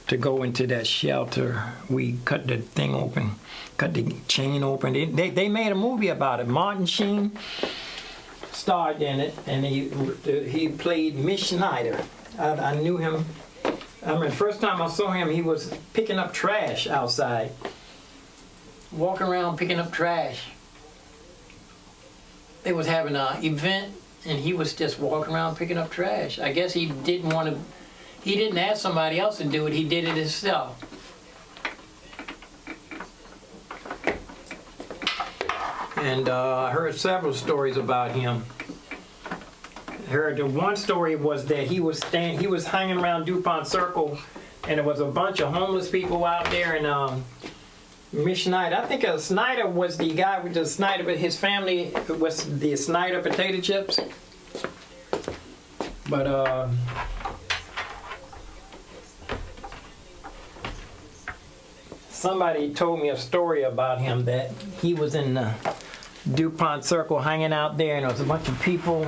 to go into that shelter. We cut the thing open, cut the chain open. They made a movie about it. Martin Sheen starred in it, and he played Mitch Schneider. I knew him. I mean, the first time I saw him, he was picking up trash outside. Walking around picking up trash. They was having an event, and he was just walking around picking up trash. I guess he didn't want to. He didn't ask somebody else to do it. He did it himself. And I heard several stories about him. I heard the one story was that he was hanging around DuPont Circle, and there was a bunch of homeless people out there, and Miss Schneider, I think Snyder was the guy with the Snyder, but his family was the Snyder potato chips. But somebody told me a story about him that he was in the DuPont Circle hanging out there, and there was a bunch of people,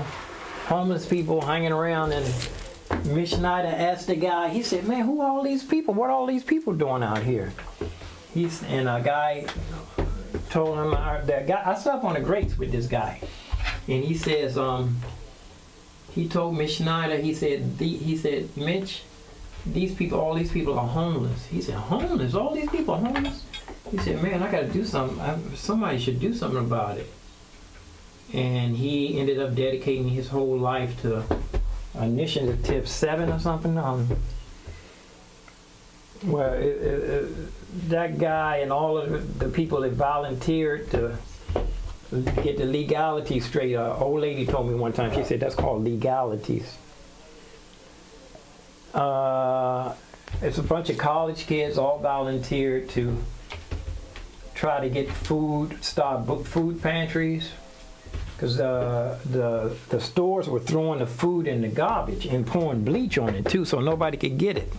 homeless people hanging around, and Miss Schneider asked the guy, he said, man, who are all these people? What are all these people doing out here? And a guy told him, I slept on the grates with this guy, and he says, he told Miss Schneider, he said, Mitch, all these people are homeless. He said, homeless? All these people are homeless? He said, man, I got to do something. Somebody should do something about it. And he ended up dedicating his whole life to Initiative 7 or something. That guy and all of the people that volunteered to get the legalities straight. An old lady told me one time, she said, that's called legalities. It's a bunch of college kids all volunteered to try to get food, start food pantries, because the stores were throwing the food in the garbage and pouring bleach on it too, so nobody could get it.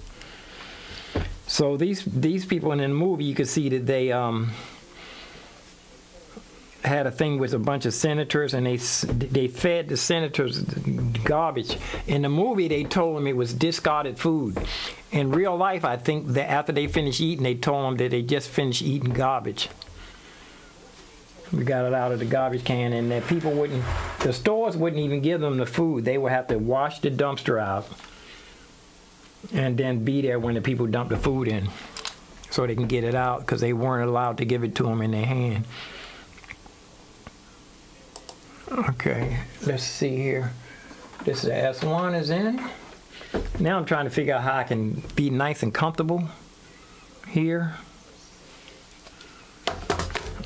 So these people in the movie, you could see that they had a thing with a bunch of senators, and they fed the senators garbage. In the movie, they told them it was discarded food. In real life, I think that after they finished eating, they told them that they just finished eating garbage. We got it out of the garbage can, and that the stores wouldn't even give them the food. They would have to wash the dumpster out and then be there when the people dump the food in so they can get it out, because they weren't allowed to give it to them in their hand. Okay, let's see here. This is S1 is in. Now I'm trying to figure out how I can be nice and comfortable here.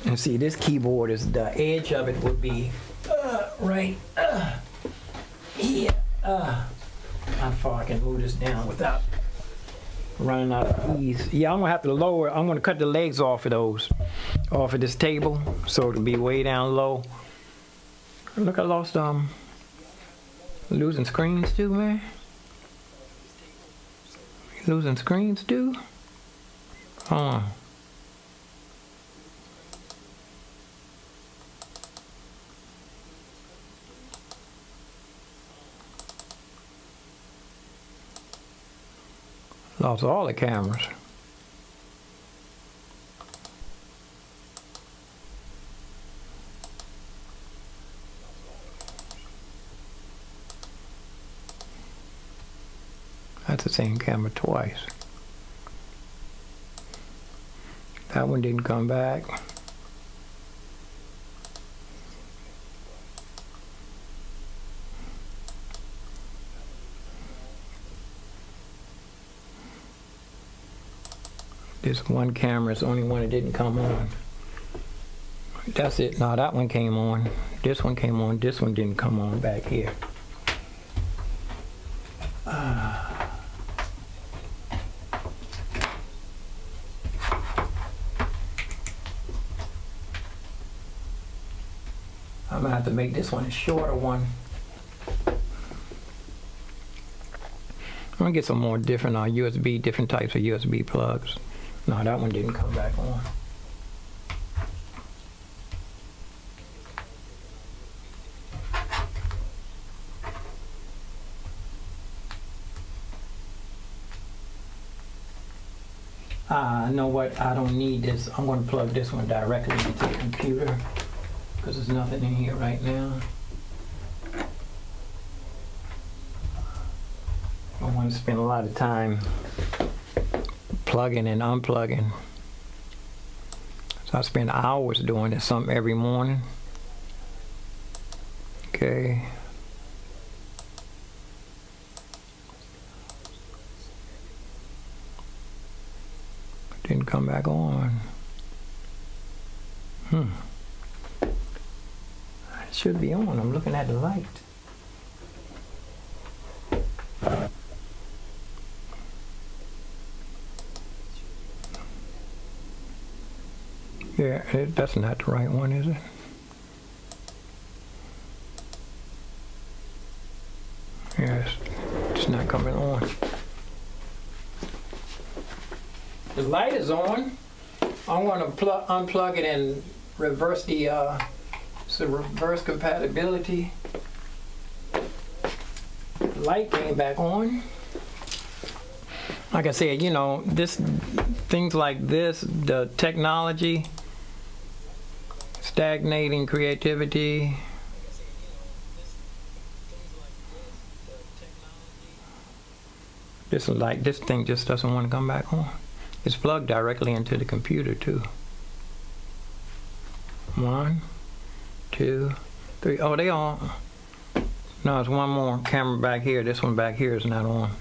And see, this keyboard is, the edge of it would be right here. How far I can move this down without running out of keys. Yeah, I'm gonna have to lower, I'm gonna cut the legs off of this table, so it'll be way down low. Look, I lost losing screens too, man. Losing screens too? Hold on. Lost all the cameras. That's the same camera twice. That one didn't come back. This one camera is the only one that didn't come on. That's it. No, that one came on. This one came on. This one didn't come on back here. I'm gonna have to make this one a shorter one. I'm gonna get some more different USB, different types of USB plugs. No, that one didn't come back on. You know what? I don't need this. I'm going to plug this one directly into the computer because there's nothing in here right now. I don't want to spend a lot of time plugging and unplugging. So I spend hours doing this, something every morning. Okay. Didn't come back on. It should be on. I'm looking at the light. Yeah, that's not the right one, is it? Yes, it's not coming on. The light is on. I want to unplug it and reverse the reverse compatibility. The light came back on. Like I said, you know, things like this, the technology, stagnating creativity. This thing just doesn't want to come back on. It's plugged directly into the computer too. 1, 2, 3. Oh, they all. No, there's one more camera back here. This one back here is not on.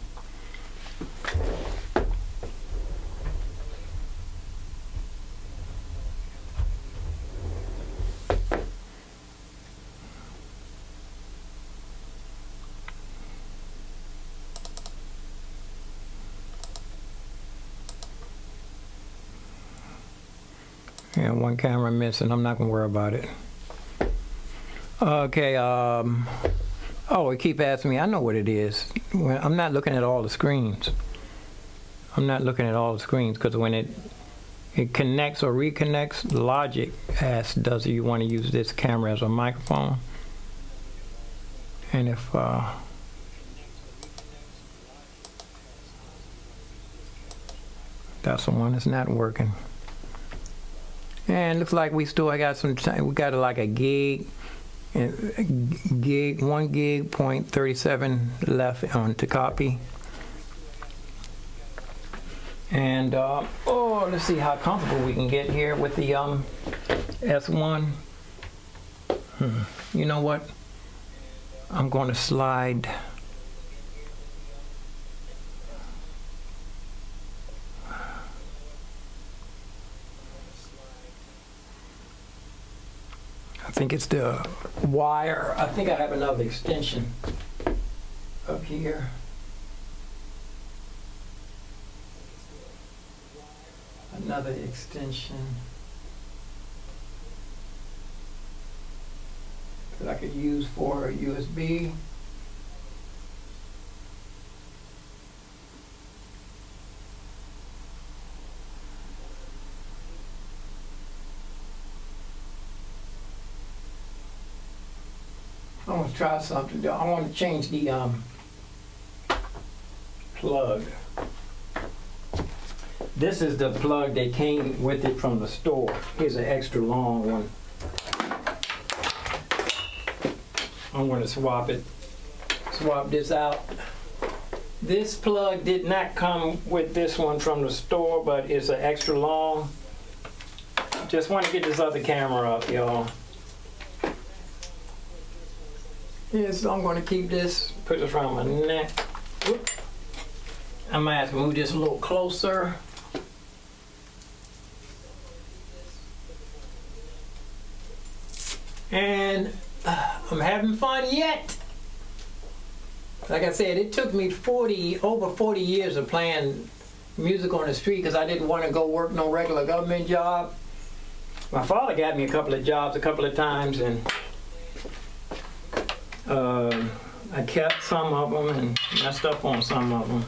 Yeah, one camera missing. I'm not gonna worry about it. Okay. Oh, it keep asking me. I know what it is. I'm not looking at all the screens. I'm not looking at all the screens because when it connects or reconnects, Logic asks, does you want to use this camera as a microphone? And if that's the one that's not working. And looks like we still got some time. We got like a gig, 1 gig, .37 left on to copy. And let's see how comfortable we can get here with the S1. You know what? I'm going to slide. I think it's the wire. I think I have another extension up here. Another extension that I could use for USB. I want to try something. I want to change the plug. This is the plug that came with it from the store. Here's an extra long one. I'm going to swap this out. This plug did not come with this one from the store, but it's an extra long. Just want to get this other camera up, y'all. Yes, I'm going to keep this, put this around my neck. Whoop. I'm going to have to move this a little closer. And I'm having fun yet. Like I said, it took me over 40 years of playing music on the street because I didn't want to go work no regular government job. My father got me a couple of jobs a couple of times, and I kept some of them and messed up on some of them.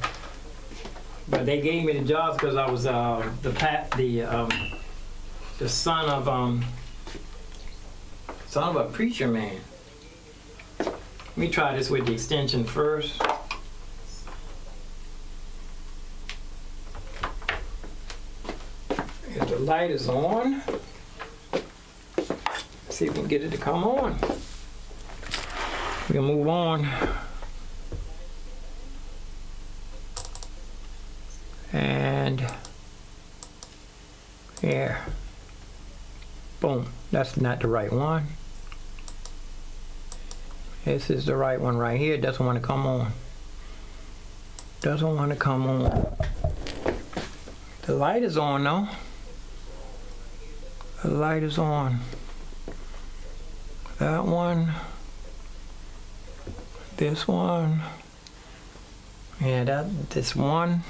But they gave me the jobs because I was the son of a preacher man. Let me try this with the extension first. If the light is on, let's see if we can get it to come on. We'll move on. And here. Boom. That's not the right one. This is the right one right here. It doesn't want to come on. Doesn't want to come on. The light is on though. The light is on. That one. This one. Yeah, this one.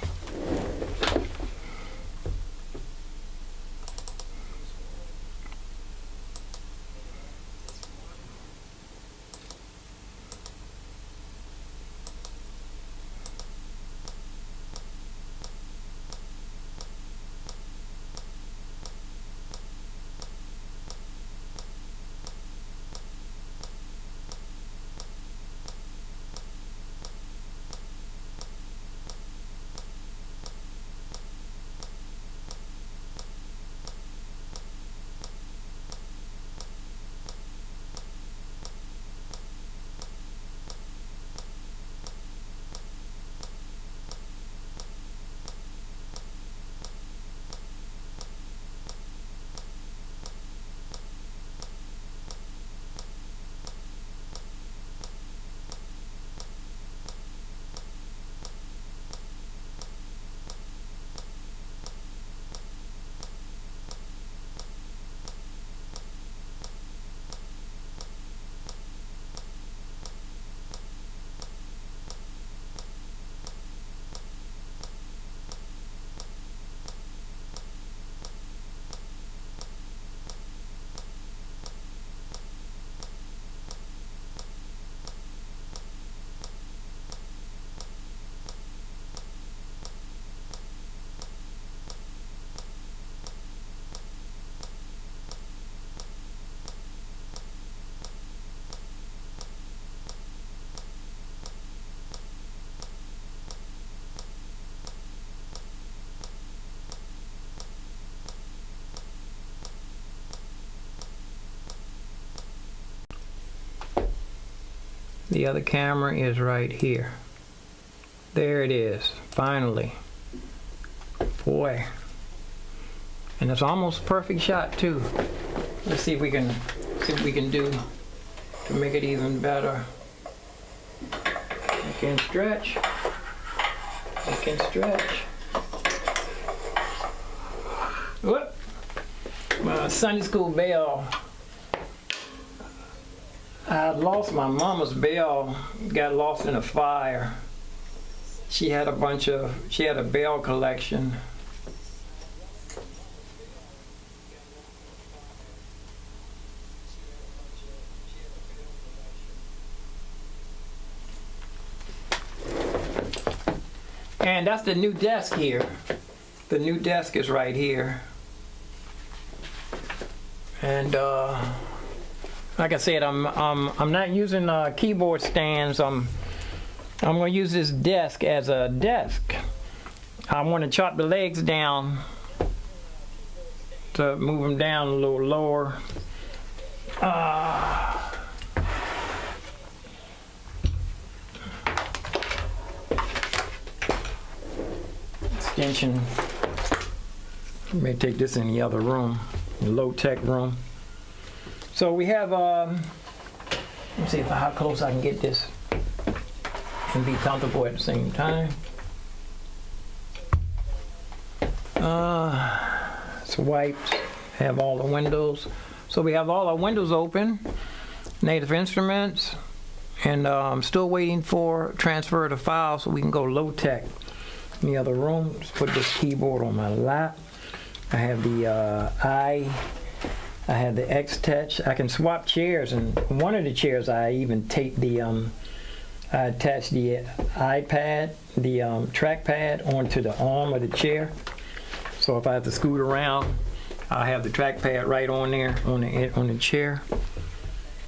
The other camera is right here. There it is, finally. Boy. And it's almost a perfect shot too. Let's see if we can do to make it even better. I can stretch. I can stretch. Whoop. My Sunday school bell. I lost my mama's bell, got lost in a fire. She had a bell collection. And that's the new desk here. The new desk is right here. And like I said, I'm not using keyboard stands. I'm going to use this desk as a desk. I want to chop the legs down to move them down a little lower. Extension. You may take this in the other room, the low-tech room. So we have, let me see how close I can get this and be comfortable at the same time. It's wiped, have all the windows. So we have all our windows open, Native Instruments, and I'm still waiting for transfer of the file so we can go low-tech in the other room. Just put this keyboard on my lap. I have the I have the X-Touch. I can swap chairs, and one of the chairs I even take the I attach the iPad, the trackpad onto the arm of the chair. So if I have to scoot around, I have the trackpad right on there on the chair.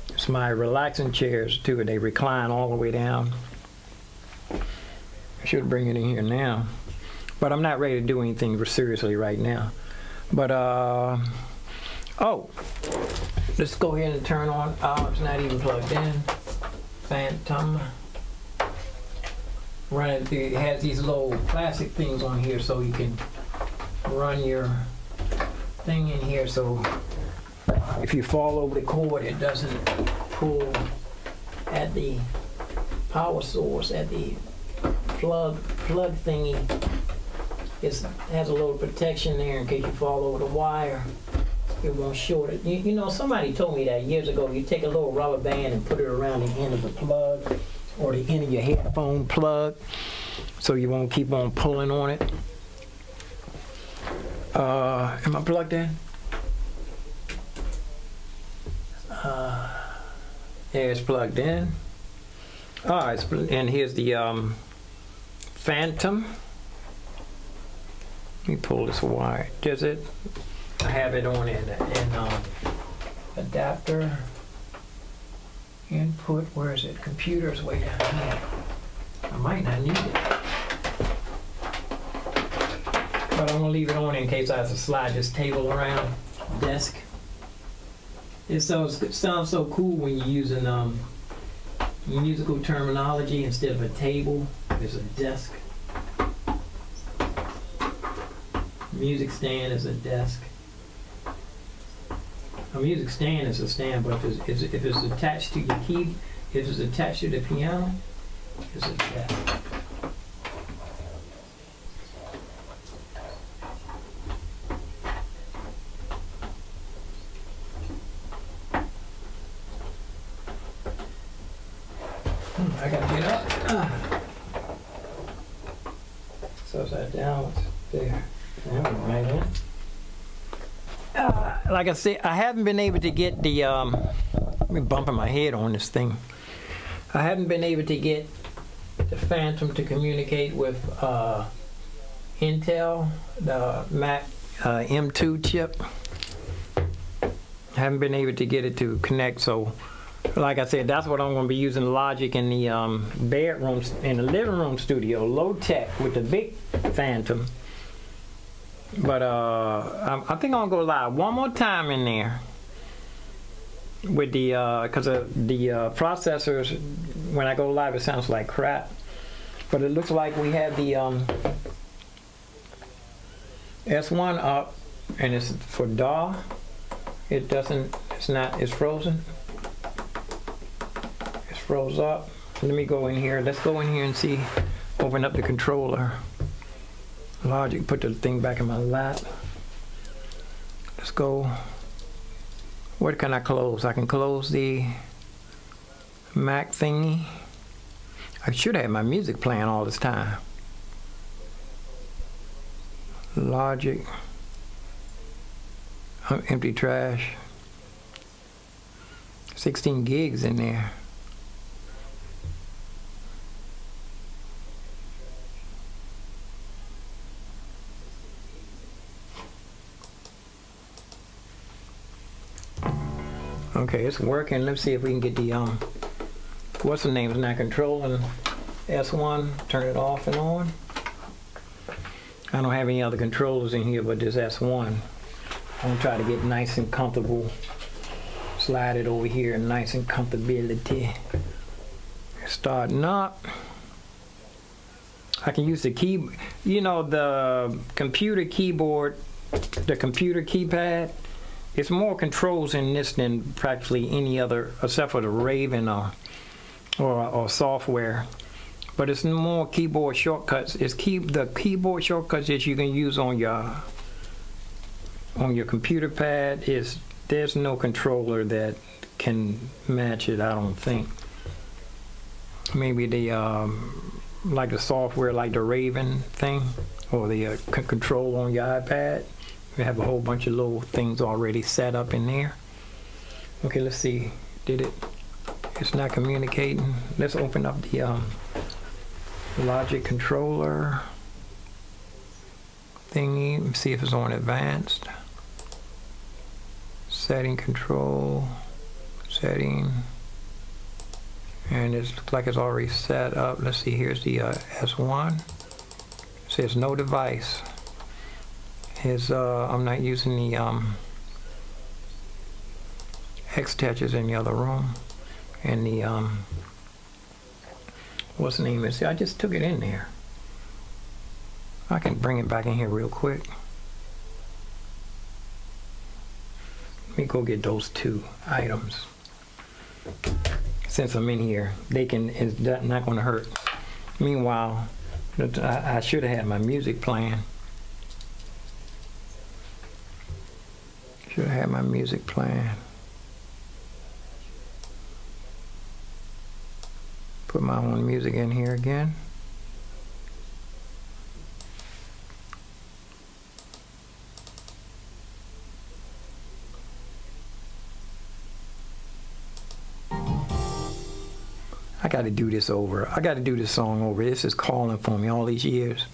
It's my relaxing chairs too. They recline all the way down. I should bring it in here now, but I'm not ready to do anything seriously right now. But oh, let's go ahead and turn on. Oh, it's not even plugged in. Phantom. Run it through. It has these little plastic things on here, so you can run your thing in here. So if you fall over the cord, it doesn't pull at the power source, at the plug thingy. It has a little protection there in case you fall over the wire. It won't short it. You know, somebody told me that years ago. You take a little rubber band and put it around the end of the plug or the end of your headphone plug so you won't keep on pulling on it. Am I plugged in? Yeah, it's plugged in. And here's the Phantom. Let me pull this wire. Does it? I have it on in adapter. Input. Where is it? Computer's way down here. I might not need it. But I'm gonna leave it on in case I have to slide this table around desk. It sounds so cool when you're using musical terminology. Instead of a table, there's a desk. Music stand is a desk. A music stand is a stand, but if it's attached to your key, if it's attached to the piano, it's a desk. I gotta get up. So upside down, there. Right in. Like I said, I haven't been able to get the, let me bumping my head on this thing. I haven't been able to get the Phantom to communicate with Intel, the Mac M2 chip. I haven't been able to get it to connect, so like I said, that's what I'm going to be using Logic in the bedroom, in the living room studio, low tech with the big Phantom. But I think I'll go live one more time in there with the because the processors. When I go live, it sounds like crap. But it looks like we have the S1 up, and it's for DAW. It doesn't. It's not. It's frozen. It's froze up. Let me go in here. Let's go in here and see. Open up the controller. Logic, put the thing back in my lap. Let's go. What can I close? I can close the Mac thingy. I should have my music playing all this time. Logic. Empty trash. 16 gigs in there. Okay, it's working. Let's see if we can get the what's the name is not controlling S1. Turn it off and on. I don't have any other controllers in here but this S1. I'm gonna try to get nice and comfortable. Slide it over here, nice and comfortability. Starting up. I can use the key, you know, the computer keyboard, the computer keypad. It's more controls in this than practically any other, except for the Raven or software. But it's more keyboard shortcuts. The keyboard shortcuts that you can use on your computer pad there's no controller that can match it, I don't think. Maybe the like the software, like the Raven thing, or the control on your iPad. We have a whole bunch of little things already set up in there. Okay, let's see. Did it? It's not communicating. Let's open up the Logic controller thingy and see if it's on advanced. Setting control, setting, and it looks like it's already set up. Let's see, here's the S1. It says no device. I'm not using the X-Touches in the other room. And the, what's the name is? I just took it in there. I can bring it back in here real quick. Let me go get those two items. Since I'm in here, it's not going to hurt. Meanwhile, I should have had my music playing. Should have had my music playing. Put my own music in here again. I got to do this over. I got to do this song over. This is calling for me all these years.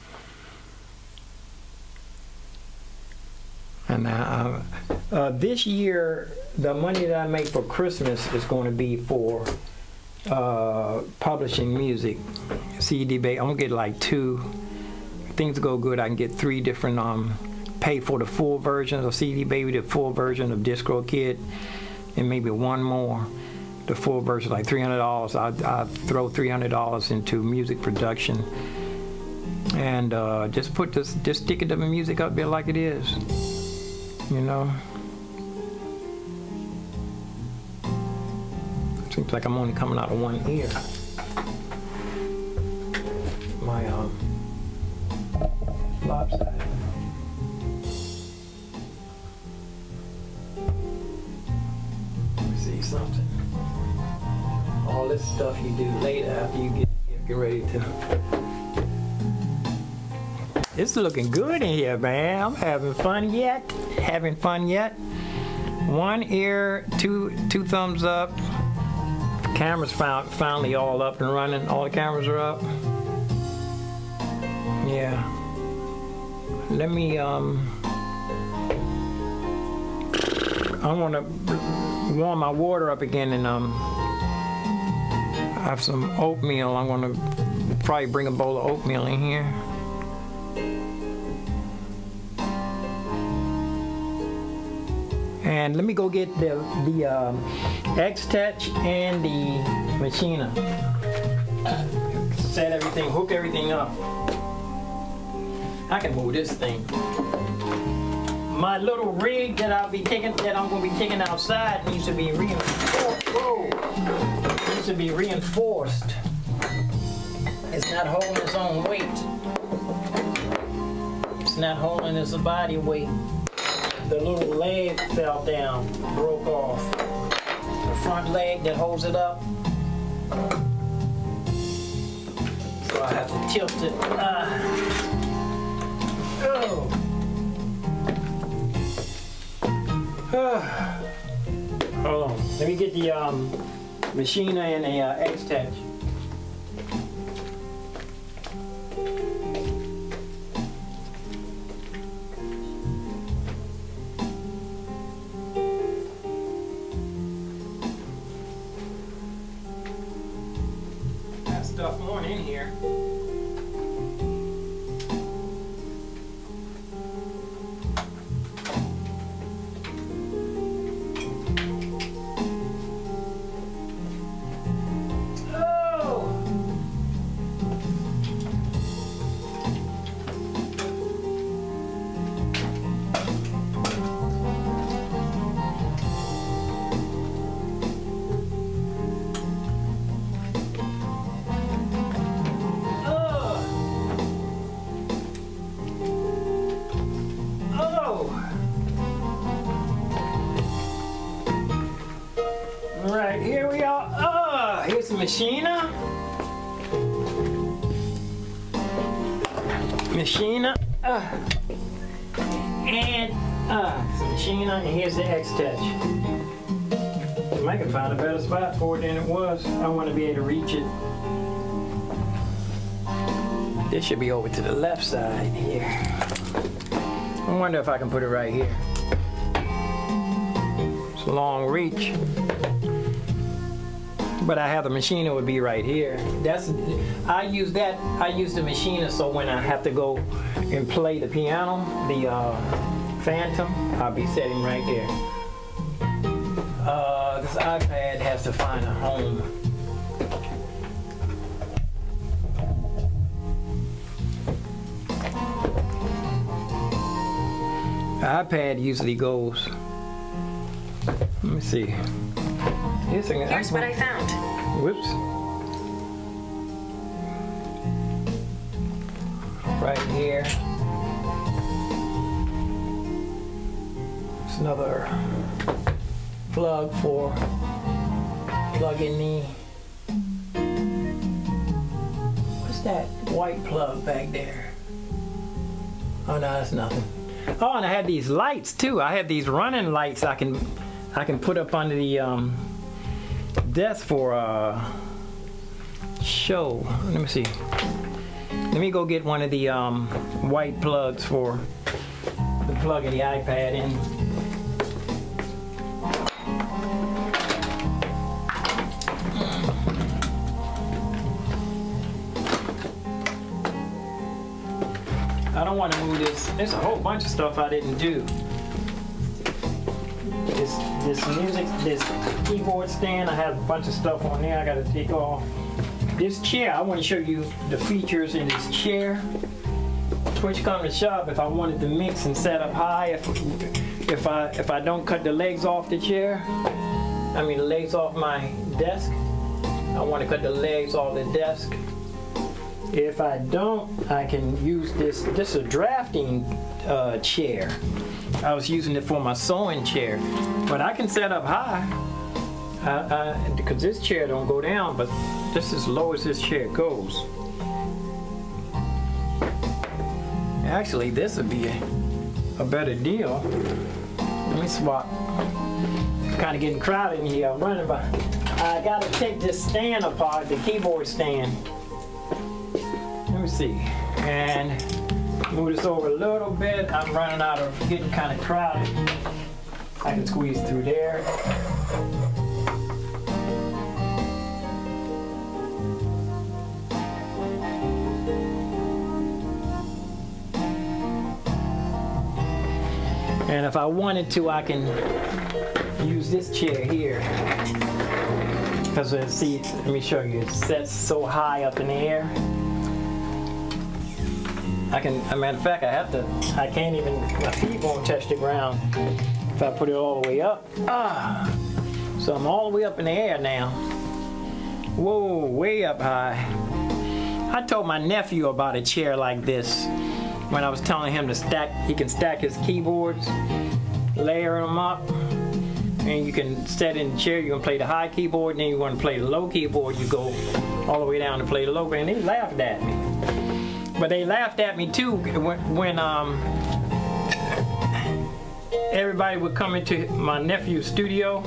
And this year, the money that I make for Christmas is going to be for publishing music. CD Baby. I'm going to get like 2. If things go good, I can get 3 different, pay for the full version of CD Baby, the full version of DistroKid, and maybe 1 more. The full version, like $300. I'll throw $300 into music production, and just stick it to the music up there like it is, you know. Seems like I'm only coming out of one ear. My lopsided. Let me see something. All this stuff you do later after you get ready to. It's looking good in here, man. I'm having fun yet. Having fun yet. 1 ear, 2 thumbs up. Cameras finally all up and running. All the cameras are up. Yeah. Let me I want to warm my water up again and I have some oatmeal. I'm going to probably bring a bowl of oatmeal in here. And let me go get the X-Touch and the Machina. Set everything, hook everything up. I can move this thing. My little rig that I'm going to be taking outside needs to be reinforced. Needs to be reinforced. It's not holding its own weight. It's not holding its body weight. The little leg fell down, broke off. The front leg that holds it up. So I have to tilt it. Hold on. Let me get the Machina and the X-Touch. Got stuff on in here. All right, here we are. Here's the machina. Machina. And machina, and here's the X-Touch. I can find a better spot for it than it was. I want to be able to reach it. This should be over to the left side here. I wonder if I can put it right here. It's a long reach. But I have the machina would be right here. I use the machina so when I have to go and play the piano, the Phantom, I'll be sitting right there. This iPad has to find a home. The iPad usually goes. Let me see. Here's what I found. Whoops. Right here. It's another plug for plugging the. What's that white plug back there? Oh no, that's nothing. Oh, and I have these lights too. I have these running lights I can put up under the desk for show. Let me see. Let me go get one of the white plugs for the plug in the iPad in. I don't want to move this. There's a whole bunch of stuff I didn't do. This keyboard stand, I have a bunch of stuff on there I got to take off. This chair, I want to show you the features in this chair. Which come to shove, if I wanted to mix and set up high, if I don't cut the legs off the chair, I mean the legs off my desk, I want to cut the legs off the desk. If I don't, I can use this. This is a drafting chair. I was using it for my sewing chair, but I can set up high because this chair don't go down, but this is as low as this chair goes. Actually, this would be a better deal. Let me swap. It's kind of getting crowded in here. I'm running by. I gotta take this stand apart, the keyboard stand. Let me see. And move this over a little bit. I'm running out of getting kind of crowded. I can squeeze through there. And if I wanted to, I can use this chair here. Because see, let me show you, it sets so high up in the air. As a matter of fact, I can't even, my feet won't touch the ground if I put it all the way up. So I'm all the way up in the air now. Whoa, way up high. I told my nephew about a chair like this when I was telling him to he can stack his keyboards, layer them up, and you can set in the chair, you can play the high keyboard, and then you want to play the low keyboard, you go all the way down to play the low, and he laughed at me. But they laughed at me too when everybody would come into my nephew's studio.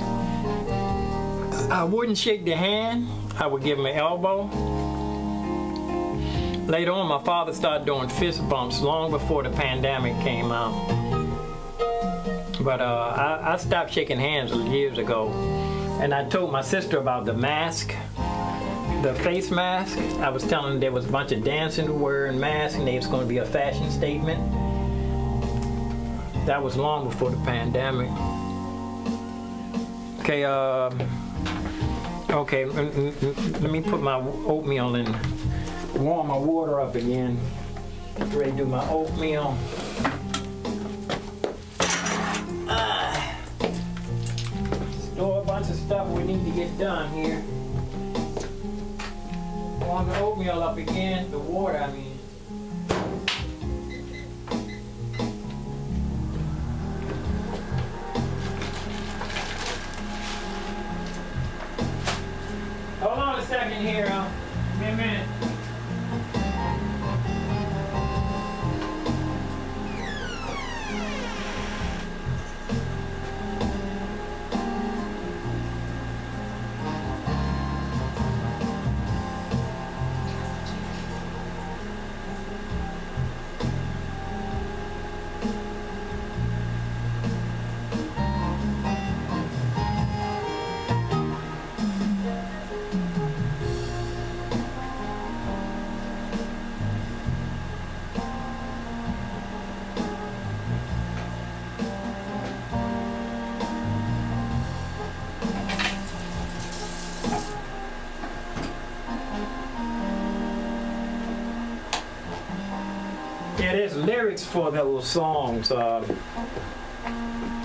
I wouldn't shake their hand. I would give them an elbow. Later on, my father started doing fist bumps long before the pandemic came out. But I stopped shaking hands years ago. And I told my sister about the mask. The face mask. I was telling them there was a bunch of dancing wearing masks and it was going to be a fashion statement. That was long before the pandemic. Okay, let me put my oatmeal in, warm my water up again. Get ready to do my oatmeal. Store a bunch of stuff we need to get done here. Warm the oatmeal up again, the water I mean. in here. Give me a minute. Yeah, there's lyrics for those songs. Let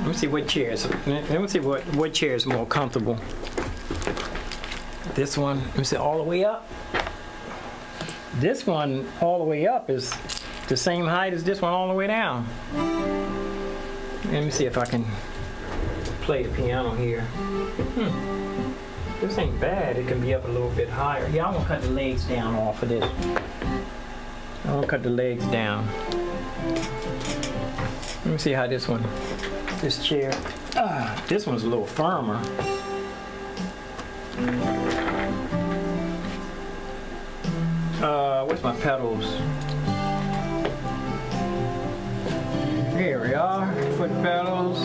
me see what chairs. Let me see what chair is more comfortable. This one. Let me see all the way up. This one all the way up is the same height as this one all the way down. Let me see if I can play the piano here. This ain't bad. It can be up a little bit higher. Yeah, I'm gonna cut the legs down off of this. I'm gonna cut the legs down. Let me see how this chair, this one's a little firmer. Where's my pedals? Here we are, foot pedals.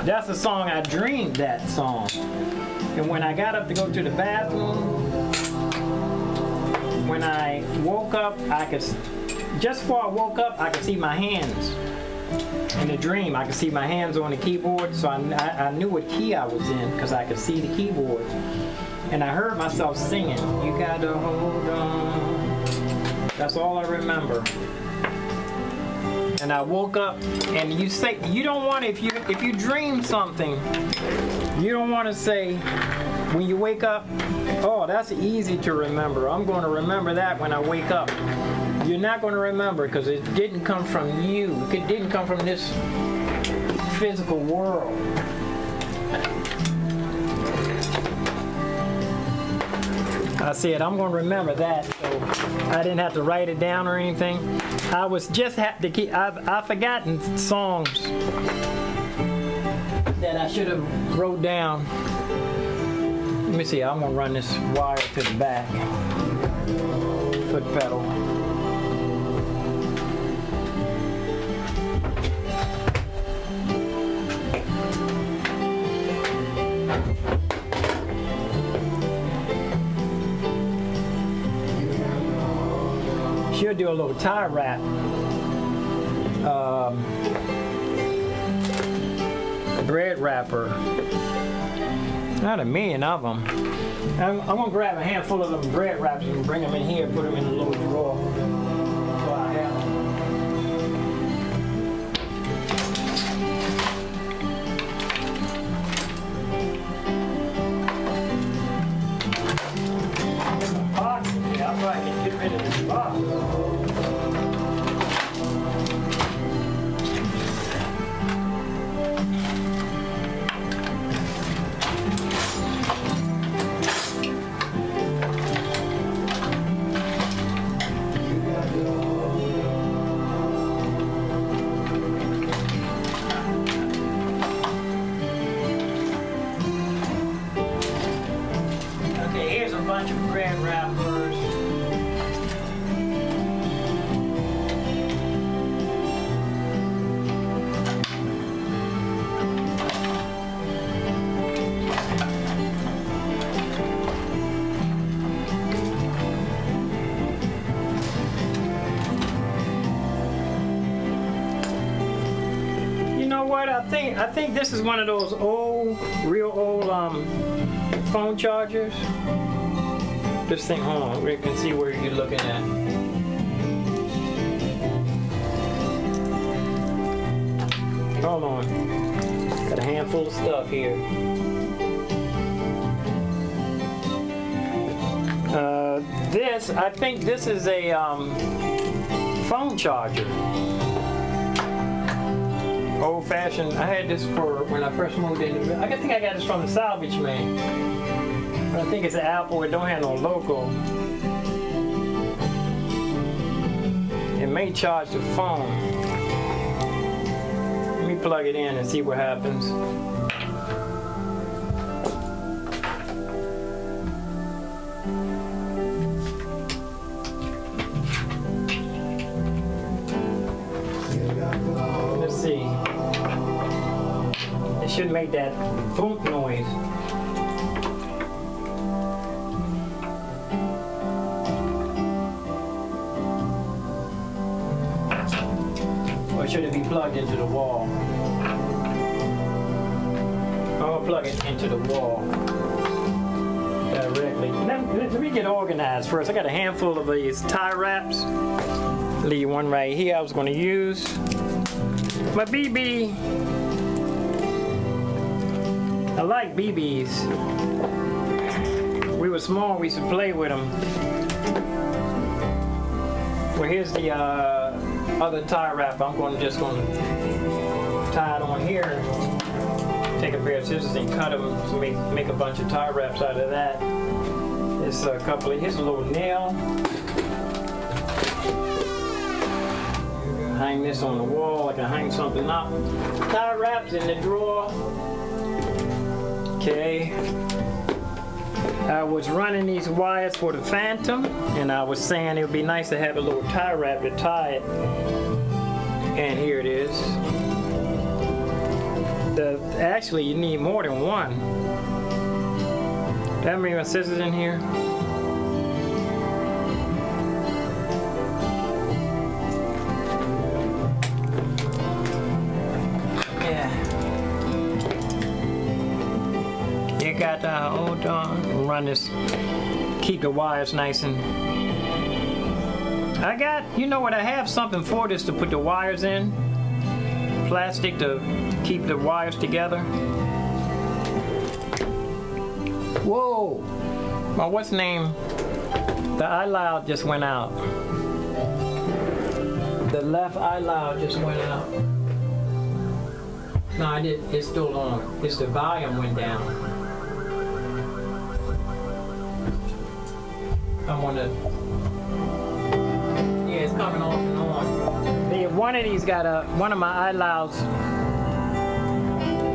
That's a song, I dreamed that song. And when I got up to go to the bathroom, when I woke up, just before I woke up, I could see my hands. In the dream, I could see my hands on the keyboard, so I knew what key I was in because I could see the keyboard. And I heard myself singing, "You gotta hold on." That's all I remember. And I woke up, and you say you don't want to, if you dream something, you don't want to say when you wake up, "Oh, that's easy to remember. I'm going to remember that when I wake up." You're not going to remember because it didn't come from you. It didn't come from this physical world. I said, I'm going to remember that, so I didn't have to write it down or anything. I was just I've forgotten songs that I should have wrote down. Let me see, I'm going to run this wire to the back. Foot pedal. She'll do a little tie wrap. Bread wrapper. Not a million of them. I'm gonna grab a handful of them bread wraps and bring them in here, put them in a little drawer. So I have them. Yeah, I'm going to get rid of this box. Okay, here's a bunch of bread wrappers. You know what? I think this is one of those real old phone chargers. This thing, hold on, we can see where you're looking at. Hold on, got a handful of stuff here. I think this is a phone charger. Old fashioned. I had this for when I first moved in. I think I got this from the salvage man. But I think it's an Apple. It don't have no logo. It may charge the phone. Let me plug it in and see what happens. Let's see. It should make that boom noise. Or should it be plugged into the wall? I'm gonna plug it into the wall directly. Let me get organized first. I got a handful of these tie wraps. Leave one right here I was gonna use. My BB. I like BBs. We were small, we used to play with them. Well, here's the other tie wrap. I'm just gonna tie it on here. Take a pair of scissors and cut them to make a bunch of tie wraps out of that. Here's a little nail. Hang this on the wall. I can hang something up. Tie wraps in the drawer. Okay. I was running these wires for the Phantom, and I was saying it would be nice to have a little tie wrap to tie it. And here it is. Actually, you need more than one. That many scissors in here. Got to hold on, run this, keep the wires nice and. You know what? I have something for this to put the wires in. Plastic to keep the wires together. Whoa! My what's name? The eye loud just went out. The left eye loud just went out. No, I did. It's still on. It's the volume went down. I want to. Yeah, it's coming off and on. One of these got one of my iLouds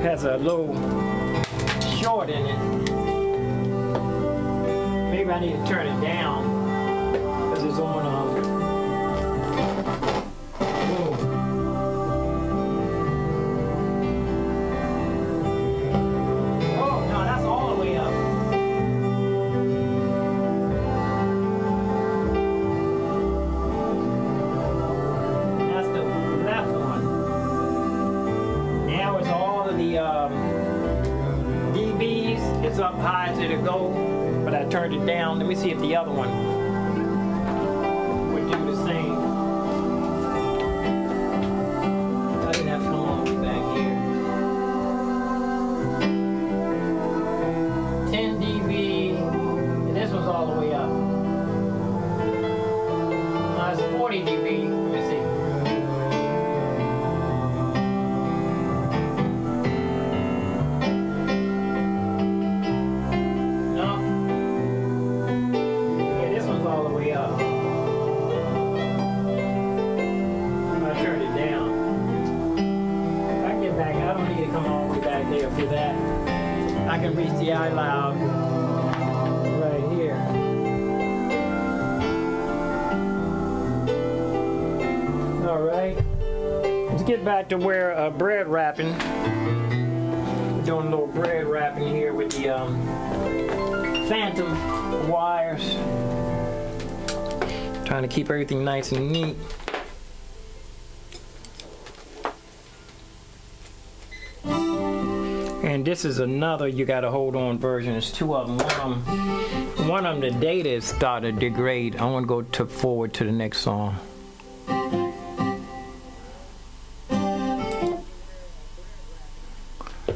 has a little short in it. Maybe I need to turn it down because it's on. Up high as it'll go, but I turned it down. Let me see if the other one would do the same. I didn't have to come all the way back here. 10 dB, and this one's all the way up. Now it's 40 dB. Let me see. For that, I can reach the eye loud right here. All right, let's get back to where bread wrapping. We're doing a little bread wrapping here with the Phantom wires. Trying to keep everything nice and neat. And this is another you gotta hold on version. There's two of them. One of them the data is started to degrade. I want to go forward to the next song.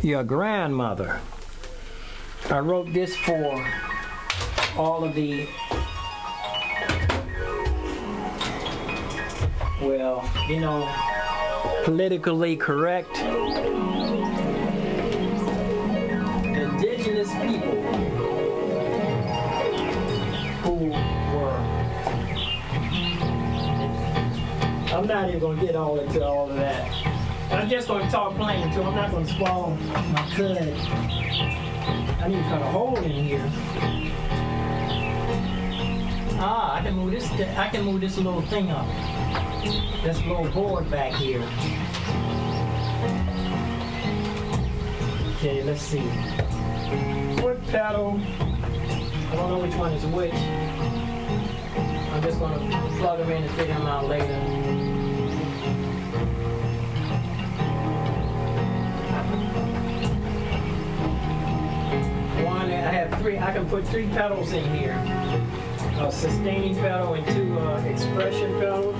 Your grandmother. I wrote this for all of the, well, you know, politically correct indigenous people who were. I'm not even going to get all into all of that. I'm just going to talk plain, so I'm not going to swallow my cud. I need to cut a hole in here. I can move this. I can move this little thing up. This little board back here. Okay, let's see. Foot pedal. I don't know which one is which. I'm just going to plug them in and figure them out later. One, I have three. I can put 3 pedals in here. A sustaining pedal and 2 expression pedals.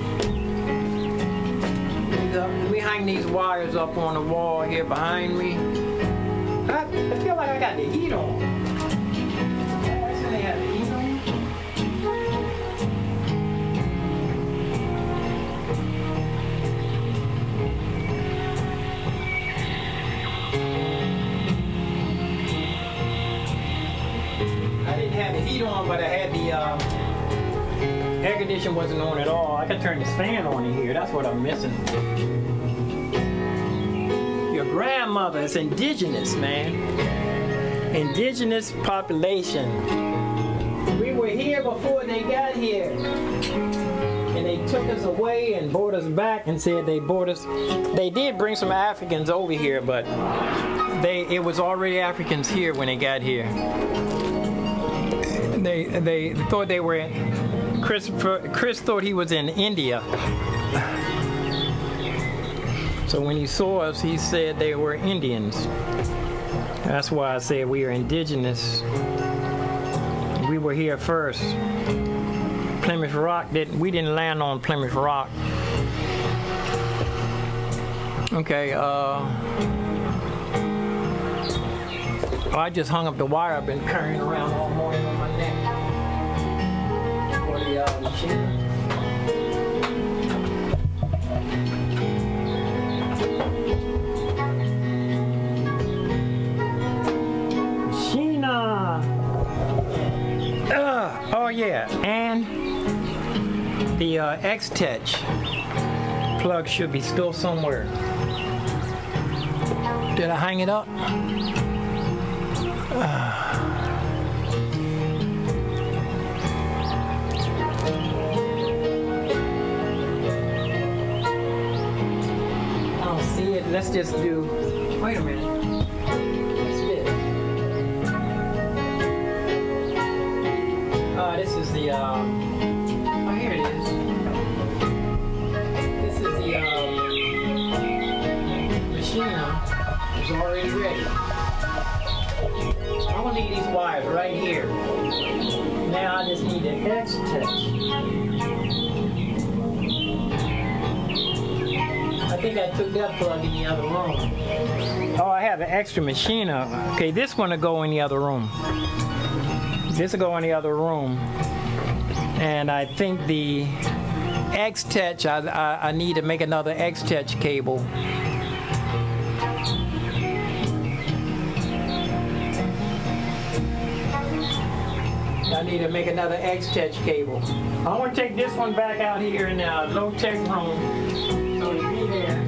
Let me hang these wires up on the wall here behind me. I feel like I got the heat on. Actually, they have the heat on. I didn't have the heat on, but I had the air conditioning wasn't on at all. I could turn this fan on in here. That's what I'm missing. Your grandmother is indigenous, man. Indigenous population. We were here before they got here. And they took us away and brought us back and said they brought us. They did bring some Africans over here, but it was already Africans here when they got here. They thought they were Chris thought he was in India. So when he saw us, he said they were Indians. That's why I said we are indigenous. We were here first. Plymouth Rock we didn't land on Plymouth Rock. Okay, I just hung up the wire I've been carrying around all morning on my neck. For the machine. Oh yeah, and the X-Tech plug should be still somewhere. Did I hang it up? I don't see it. Let's just do. Wait a minute. This is the, oh, here it is. This is the machine. It's already ready. I'm gonna need these wires right here. Now I just need the X-Tech. I think I took that plug in the other room. Oh, I have an extra machine. Okay, this one will go in the other room. This will go in the other room. And I think the X-Tech, I need to make another X-Tech cable. I need to make another X-Tech cable. I want to take this one back out here in the low-tech room so it'll be there.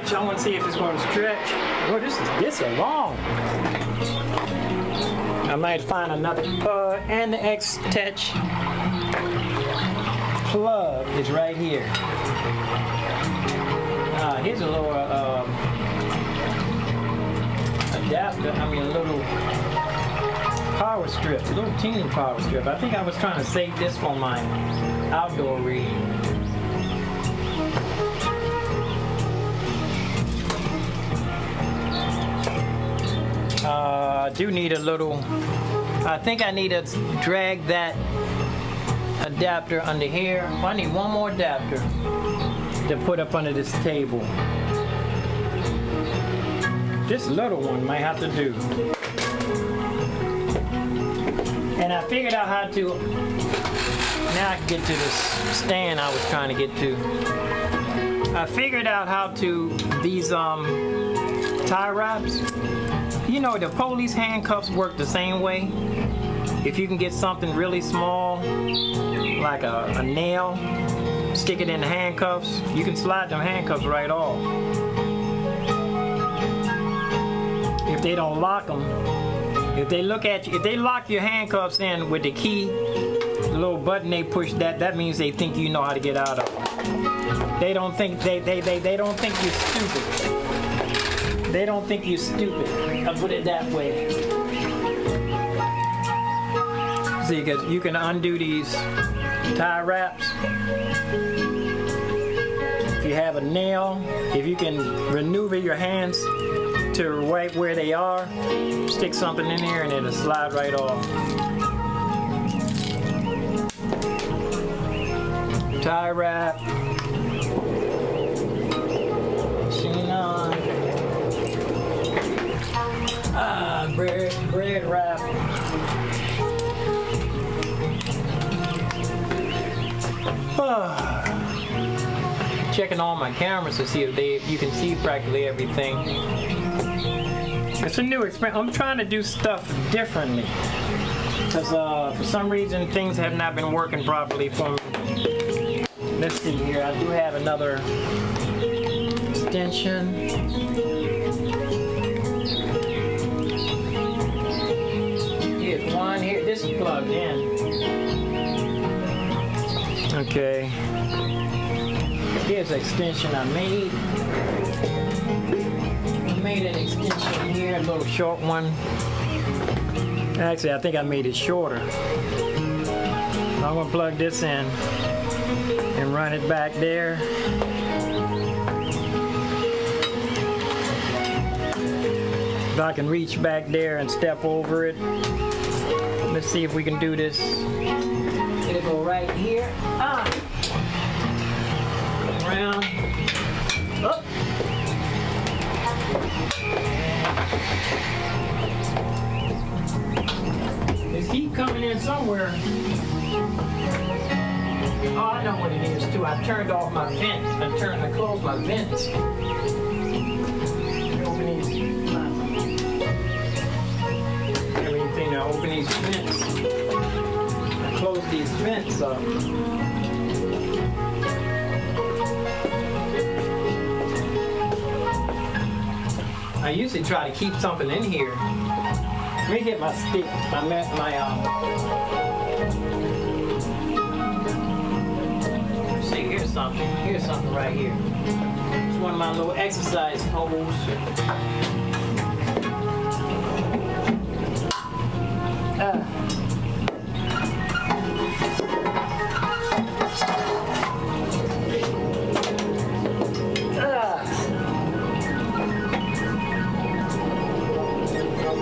I want to see if it's going to stretch. Oh, this is long. I might find another. And the X-Touch plug is right here. Here's a little adapter. I mean, a little power strip, a little teeny power strip. I think I was trying to save this for my outdoor reading. I do need a little, I think I need to drag that adapter under here. I need one more adapter to put up under this table. This little one might have to do. And I figured out how to, now I can get to the stand I was trying to get to. I figured out how to, these tie wraps, you know, the police handcuffs work the same way. If you can get something really small, like a nail, stick it in the handcuffs, you can slide them handcuffs right off. If they don't lock them, if they look at you, if they lock your handcuffs in with the key, the little button they push, that means they think you know how to get out of them. They don't think they don't think you're stupid. They don't think you're stupid. I'll put it that way. See, because you can undo these tie wraps. If you have a nail, if you can maneuver your hands to right where they are, stick something in here and it'll slide right off. Tie wrap. Machine on. Bread wrap. Checking all my cameras to see if you can see practically everything. It's a new experience. I'm trying to do stuff differently because for some reason things have not been working properly for me. Let's see here. I do have another extension. Here's one here. This is plugged in. Okay. Here's an extension I made. I made an extension here, a little short one. Actually, I think I made it shorter. I'm gonna plug this in and run it back there. If I can reach back there and step over it. Let's see if we can do this. It'll go right here. Around. Up. It's heat coming in somewhere. Oh, I know what it is too. I turned off my vents. I closed my vents. Everything to open these vents. I closed these vents up. I usually try to keep something in here. Let me get my stick. See, here's something. Here's something right here. It's one of my little exercise poles.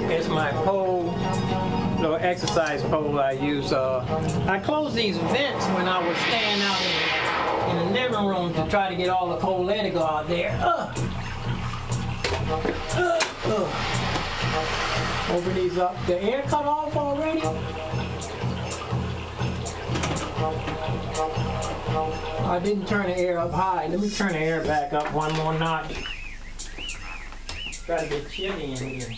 It's my pole, little exercise pole I use. I closed these vents when I was staying out in the living room to try to get all the cold air to go out there. Open these up. The air cut off already? I didn't turn the air up high. Let me turn the air back up one more notch. Try to get chilly in here.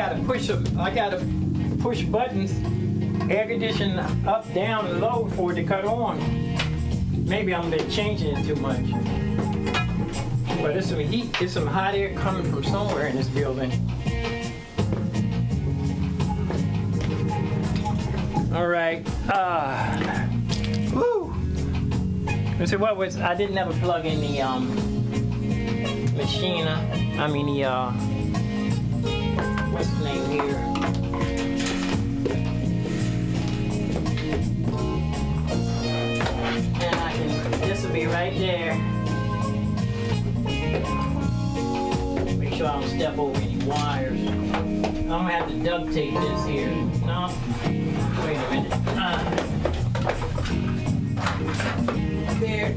gotta push buttons, air condition up, down, and low for it to cut on. Maybe I'm been changing it too much. But there's some heat, there's some hot air coming from somewhere in this building. All right. Woo. Let's see what was. I didn't ever plug in the machine. I mean the what's the name here? And I can. This will be right there. Make sure I don't step over any wires. I'm gonna have to duct tape this here. No. Wait a minute. There.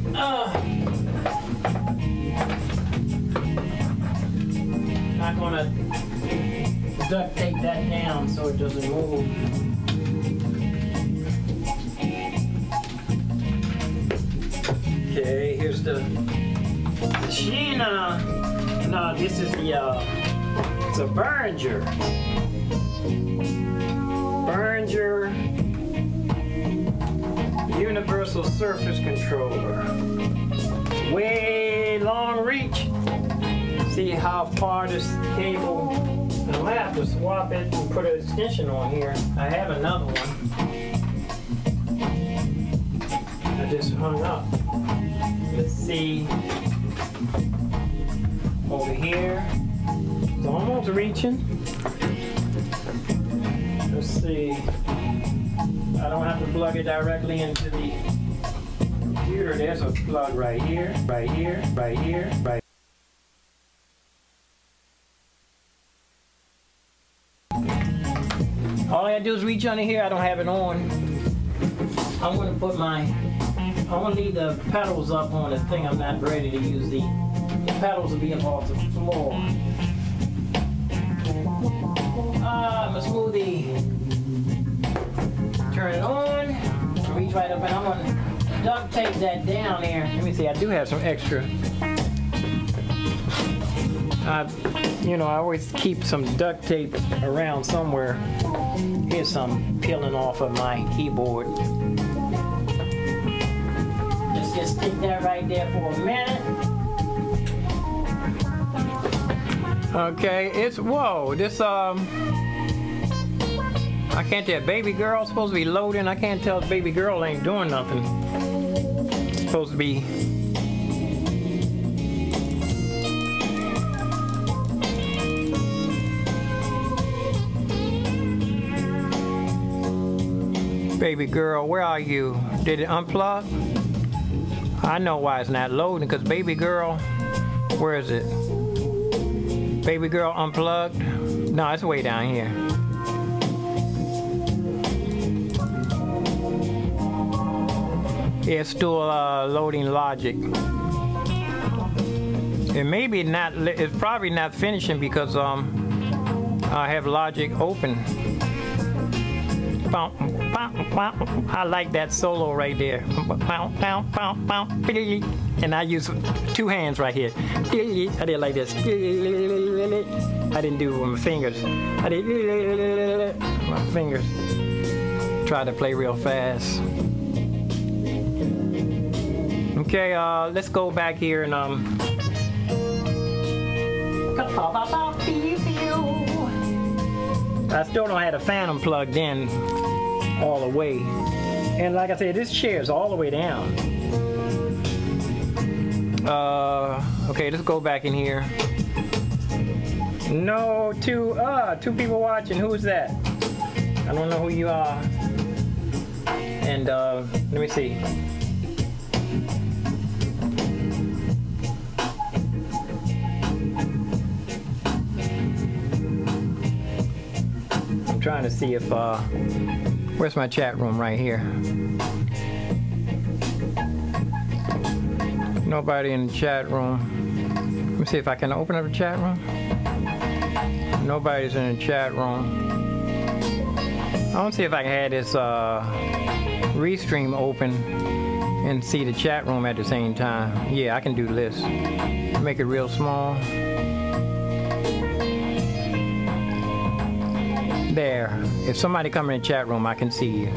I'm gonna duct tape that down so it doesn't move. Okay, here's the machine. No, this is the it's a Behringer. Behringer Universal Surface Controller. Way long reach. See how far this cable. I'm gonna have to swap it and put an extension on here. I have another one. I just hung up. Let's see. Over here. It's almost reaching. Let's see. I don't have to plug it directly into the computer. There's a plug right here, right here, right here, right. All I gotta do is reach under here. I don't have it on. I'm gonna leave the pedals up on the thing. I'm not ready to use the pedals will be up off the floor. My smoothie. Turn it on. Reach right up, and I'm gonna duct tape that down there. Let me see. I do have some extra. I always keep some duct tape around somewhere. Here's some peeling off of my keyboard. Let's just stick that right there for a minute. Okay, this I can't tell. Baby girl supposed to be loading. I can't tell if baby girl ain't doing nothing. It's supposed to be. Baby girl, where are you? Did it unplug? I know why it's not loading, because baby girl, where is it? Baby girl unplugged? No, it's way down here. It's still loading logic. It may be not, it's probably not finishing because I have logic open. I like that solo right there. And I use two hands right here. I did like this. I didn't do it with my fingers. I did my fingers. Try to play real fast. Okay, let's go back here and I still don't have the fan plugged in all the way. And like I said, this chair is all the way down. Okay, let's go back in here. No, two people watching. Who's that? I don't know who you are. And let me see. I'm trying to see if where's my chat room? Right here. Nobody in the chat room. Let me see if I can open up the chat room. Nobody's in the chat room. I don't see if I can have this restream open and see the chat room at the same time. Yeah, I can do this. Make it real small. There. If somebody come in the chat room, I can see you.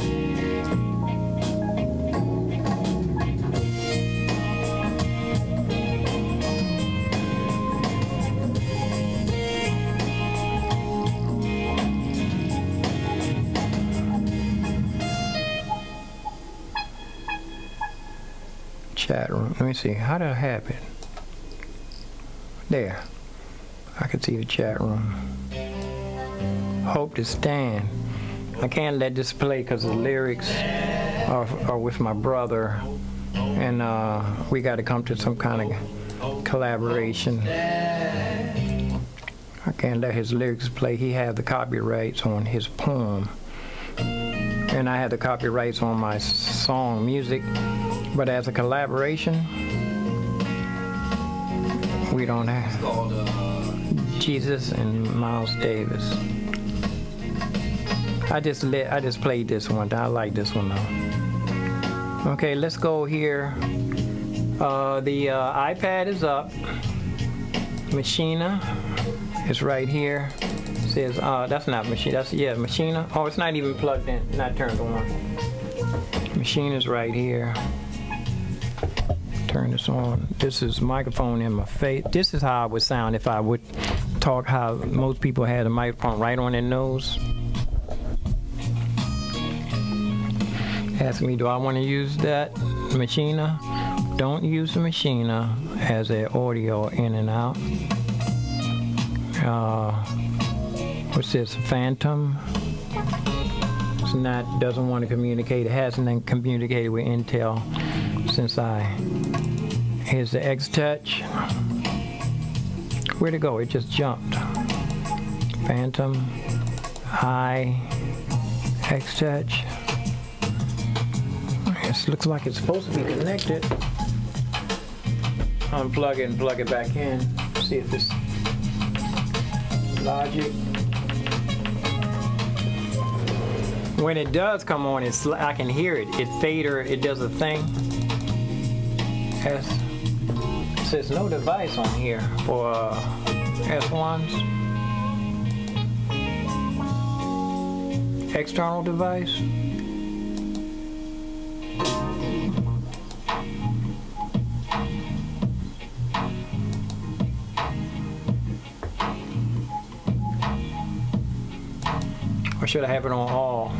Chat room. Let me see. How did I happen? There. I can see the chat room. Hope to stand. I can't let this play because the lyrics are with my brother, and we got to come to some kind of collaboration. I can't let his lyrics play. He had the copyrights on his poem, and I had the copyrights on my song music. But as a collaboration, we don't have Jesus and Miles Davis. I just played this one. I like this one though. Okay, let's go here. The iPad is up. Machina is right here. It says that's not Machina. That's Machina. Oh, it's not even plugged in. Not turned on. Machine is right here. Turn this on. This is microphone in my face. This is how I would sound if I would talk how most people had a microphone right on their nose. Ask me, do I want to use that Machina? Don't use the Machina as an audio in and out. What's this? Phantom. It's not. Doesn't want to communicate. It hasn't been communicated with Intel since Here's the X-Touch. Where'd it go? It just jumped. Phantom, X-Touch. This looks like it's supposed to be connected. Unplug it and plug it back in. See if it's logic. When it does come on, I can hear it. It does a thing. It says no device on here for S1s. External device. Or should I have it on all?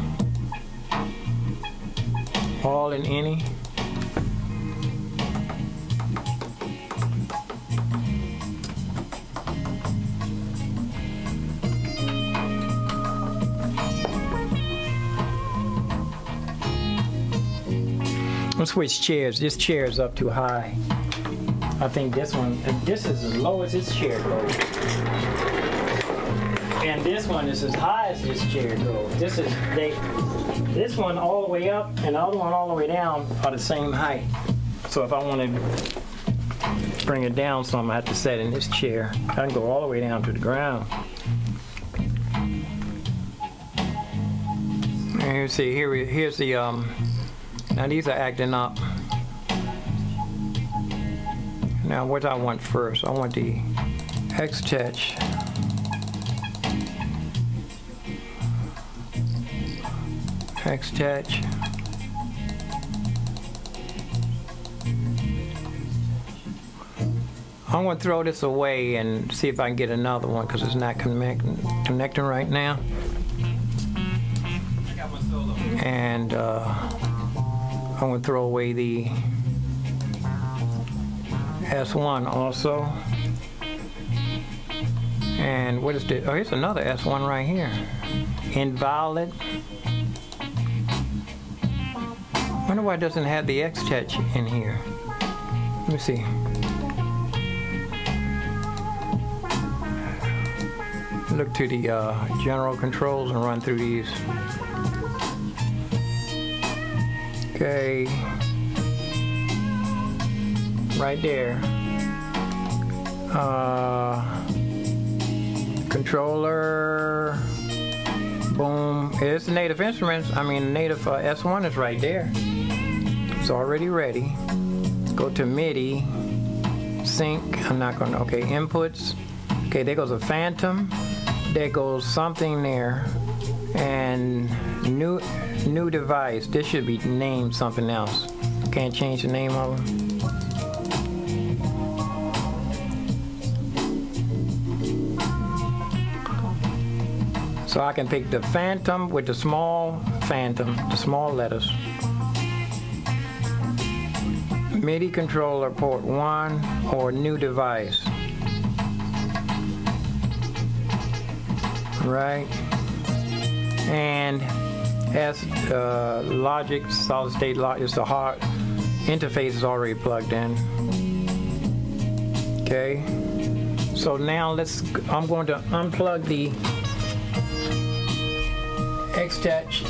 All and any? Let's switch chairs. This chair is up too high. I think this one, and this is as low as this chair goes. And this one is as high as this chair goes. This one all the way up and the other one all the way down are the same height. So if I want to bring it down some, I have to set in this chair. I can go all the way down to the ground. And you see, here's the, now these are acting up. Now what do I want first? I want the X-Touch. X-Touch. I'm going to throw this away and see if I can get another one because it's not connecting right now. And I'm going to throw away the S1 also. And what is this? Oh, here's another S1 right here. Invalid. I wonder why it doesn't have the X-Touch in here. Let me see. Look to the general controls and run through these. Okay. Right there. Controller. Boom. It's the native instruments. I mean, native S1 is right there. It's already ready. Go to MIDI. Sync. I'm not going to. Okay, inputs. Okay, there goes a Phantom. there goes something there, and new device. This should be named something else. Can't change the name of it. So I can pick the Phantom with the small Phantom, the small letters. MIDI controller port 1 or new device. Right. And as logic, solid state logic, it's the hard interface is already plugged in. Okay. So now I'm going to unplug the X-Touch,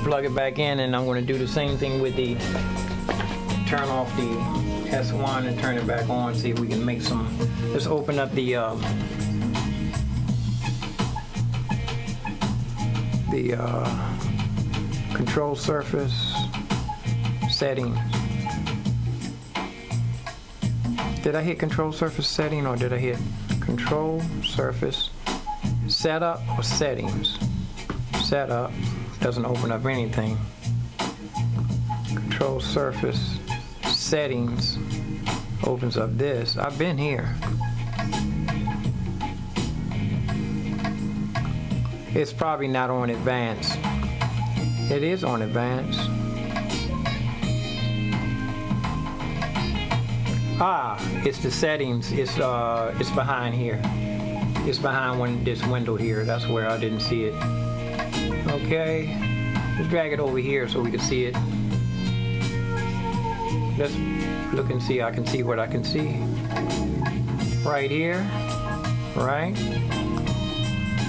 plug it back in, and I'm going to do the same thing with the turn off the S1 and turn it back on, see if we can make some. Let's open up the control surface setting. Did I hit control surface setting, or did I hit control surface setup or settings? Setup doesn't open up anything. Control surface settings opens up this. I've been here. It's probably not on advanced. It is on advanced. It's the settings. It's behind here. It's behind this window here. That's where I didn't see it. Okay, let's drag it over here so we can see it. Let's look and see. I can see what I can see. Right here, right?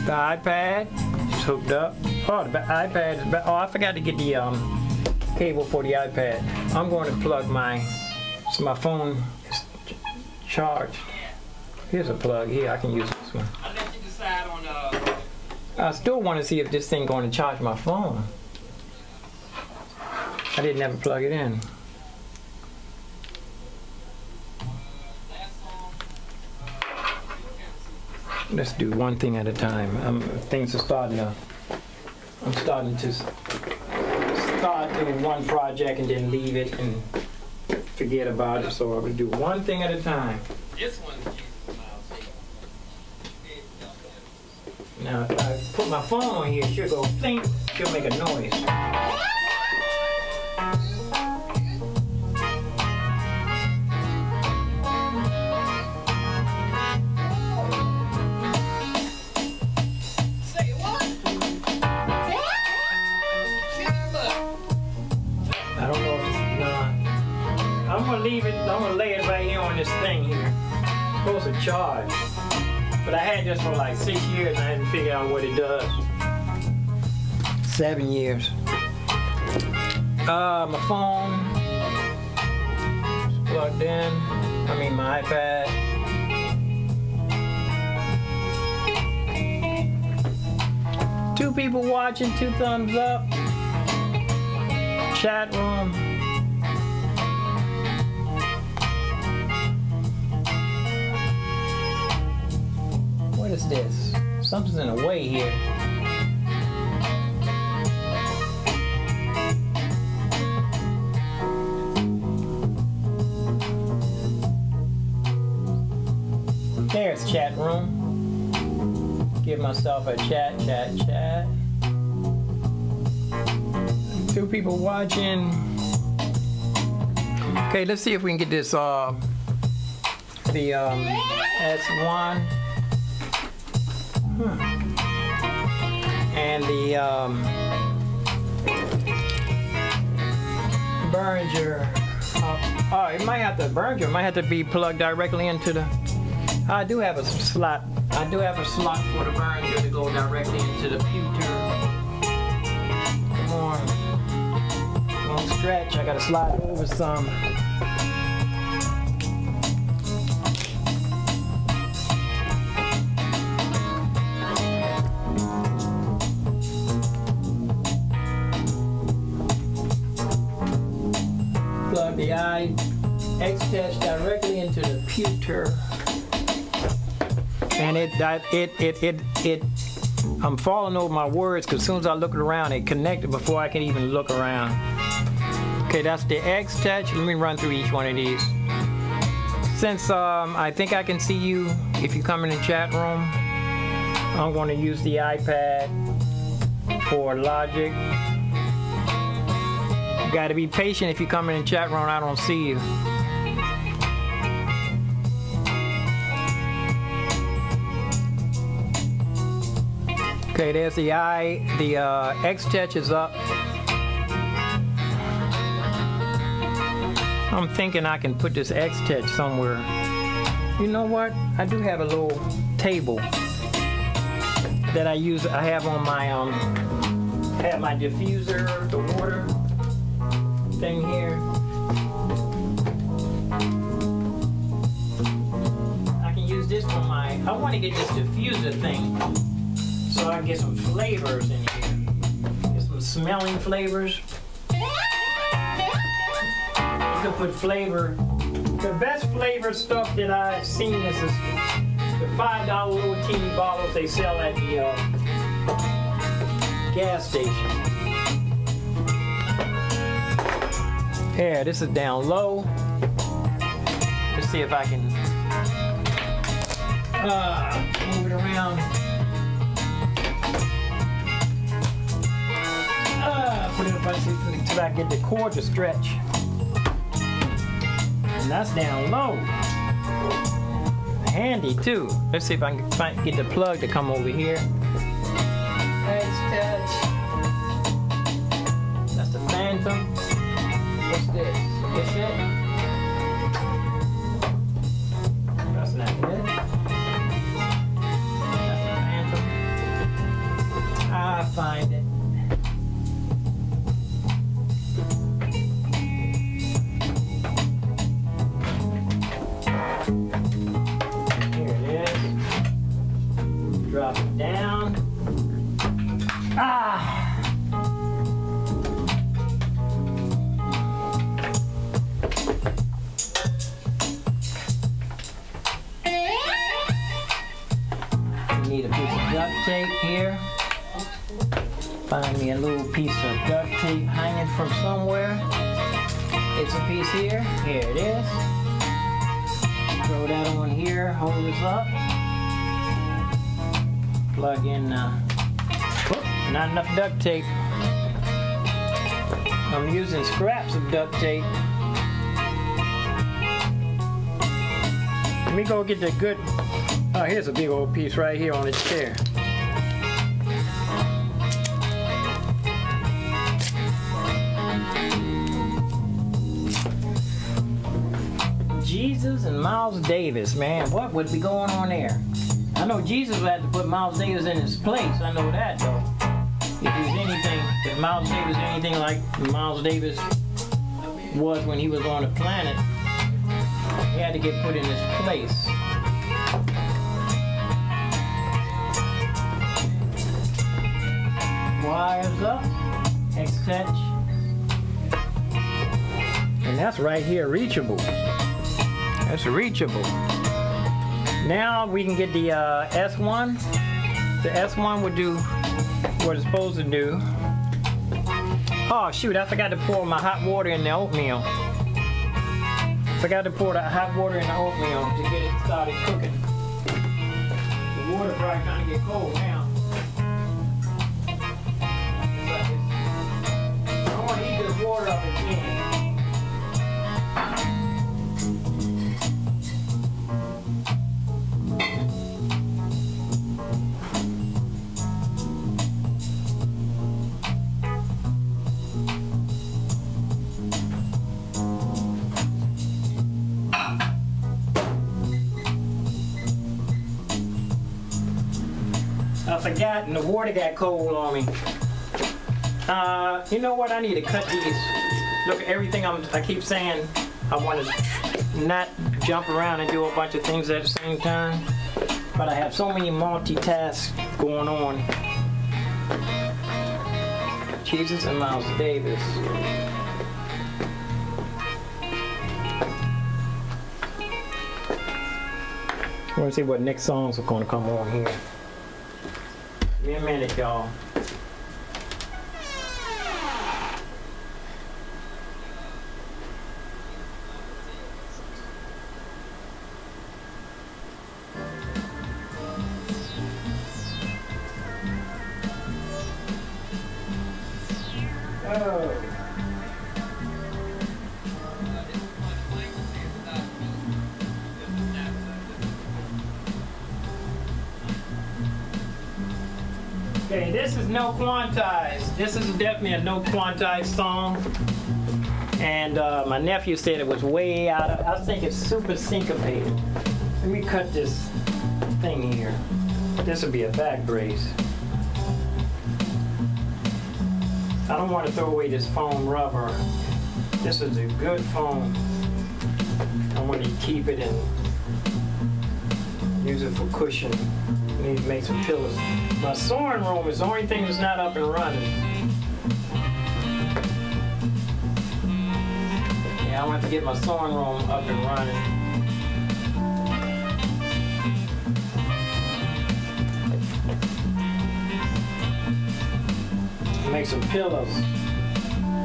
The iPad is hooked up. Oh, the iPad is back. Oh, I forgot to get the cable for the iPad. I'm going to plug my phone is charged. Here's a plug here. I can use this one. I'll let you decide on I still want to see if this thing going to charge my phone. I didn't ever plug it in. Let's do one thing at a time. I'm starting to start doing one project and then leave it and forget about it. So I'm going to do one thing at a time. this one. Now, if I put my phone on here, she'll go think, she'll make a noise. Say what? I don't know if it's not. I'm gonna leave it, I'm gonna lay it right here on this thing here. It's supposed to charge. But I had this for like 6 years and I hadn't figured out what it does. 7 years. My phone is plugged in. I mean my iPad. Two people watching, 2 thumbs up. Chat room. What is this? Something's in the way here. There's chat room. Give myself a chat. 2 people watching. Okay, let's see if we can get this the S1. And the Behringer. It might have to Behringer might have to be plugged directly into the. I do have a slot. I do have a slot for the Behringer to go directly into the computer. Come on, don't stretch. I gotta slide over some. Plug the X-Touch directly into the computer. And I'm falling over my words because as soon as I look around, it connected before I can even look around. Okay, that's the X touch. Let me run through each one of these. Since I think I can see you if you come in the chat room, I'm going to use the iPad for logic. You got to be patient if you come in the chat room and I don't see you. Okay, there's the X touch is up. I'm thinking I can put this X touch somewhere. You know what? I do have a little table that I use. I have on my have my diffuser, the water thing here. I can use this for my. I want to get this diffuser thing so I can get some flavors in here. Get some smelling flavors. You can put flavor. The best flavor stuff that I've seen is the $5 little teeny bottles they sell at the gas station. Yeah, this is down low. Let's see if I can move it around. Put it up until I get the cord to stretch. And that's down low. Handy too. Let's see if I can get the plug to come over here. Nice touch. That's the Phantom. What's this? This it? That's not it. That's the Phantom. I'll find it. Drop it down. You need a piece of duct tape here. Find me a little piece of duct tape hanging from somewhere. It's a piece here. Here it is. Throw that on here. Hold this up. Plug in, not enough duct tape. I'm using scraps of duct tape. Let me go get the good, here's a big old piece right here on the chair. Jesus and Miles Davis, man, what would be going on there? I know Jesus would have to put Miles Davis in his place. I know that though. If Miles Davis is anything like Miles Davis was when he was on the planet, he had to get put in his place. Wires up, X touch, and that's right here, reachable. That's reachable. Now we can get the S1. The S1 would do what it's supposed to do. Oh shoot, I forgot to pour my hot water in the oatmeal. Forgot to pour the hot water in the oatmeal to get it started cooking. The water probably trying to get cold now. I want to heat this water up again. I forgot and the water got cold on me. You know what? I need to cut these. Look, everything I keep saying, I want to not jump around and do a bunch of things at the same time. But I have so many multitasks going on. Jesus and Miles Davis. want to see what next songs are going to come on here. Give me a minute, y'all. Oh. Okay, this is no quantized. This is definitely a no quantized song. And my nephew said it was way out of, I think it's super syncopated. Let me cut this thing here. This would be a back brace. I don't want to throw away this foam rubber. This is a good foam. I want to keep it and use it for cushion. I need to make some pillows. My sewing room is the only thing that's not up and running. Yeah, I want to get my sewing room up and running. Make some pillows.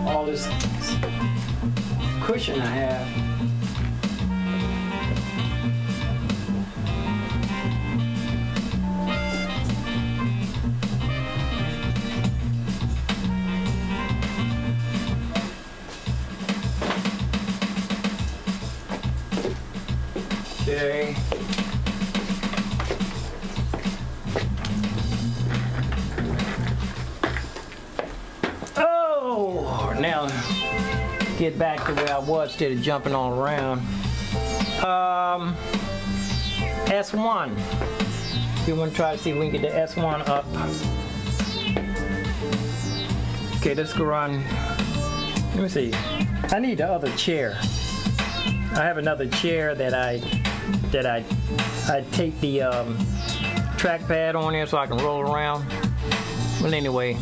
All this cushion I have. Okay. Oh, now get back to where I was instead of jumping all around. S1. We want to try to see if we can get the S1 up. Okay, let's go around. Let me see. I need the other chair. I have another chair that I take the trackpad on there so I can roll around. Well, anyway,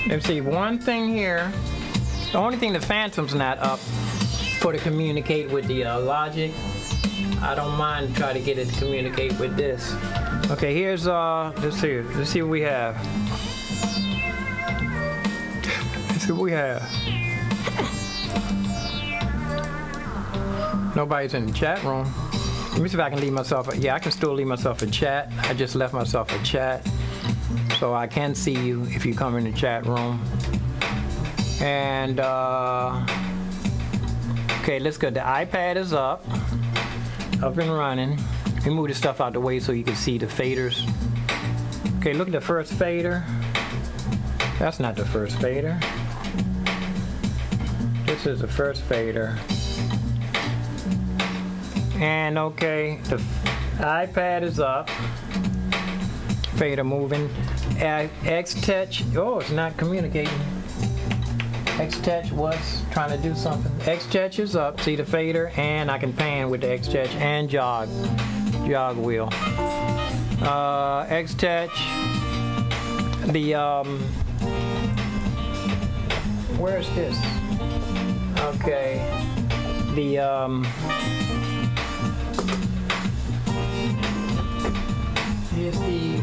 let's see. One thing here. The only thing the Phantom's not up for to communicate with the Logic. I don't mind try to get it to communicate with this. Okay, here's let's see what we have. Let's see what we have. Nobody's in the chat room. Let me see if I can leave myself yeah, I can still leave myself a chat. I just left myself a chat. So I can see you if you come in the chat room. And okay, let's go. The iPad is up and running. Let me move this stuff out the way so you can see the faders. Okay, look at the first fader. That's not the first fader. This is the first fader. And okay, the iPad is up. Fader moving. X-Touch, oh, it's not communicating. X-Touch was trying to do something. X-Touch is up, see the fader, and I can pan with the X-Touch and jog wheel. X-Touch, the, where's this? Okay, the, here's the,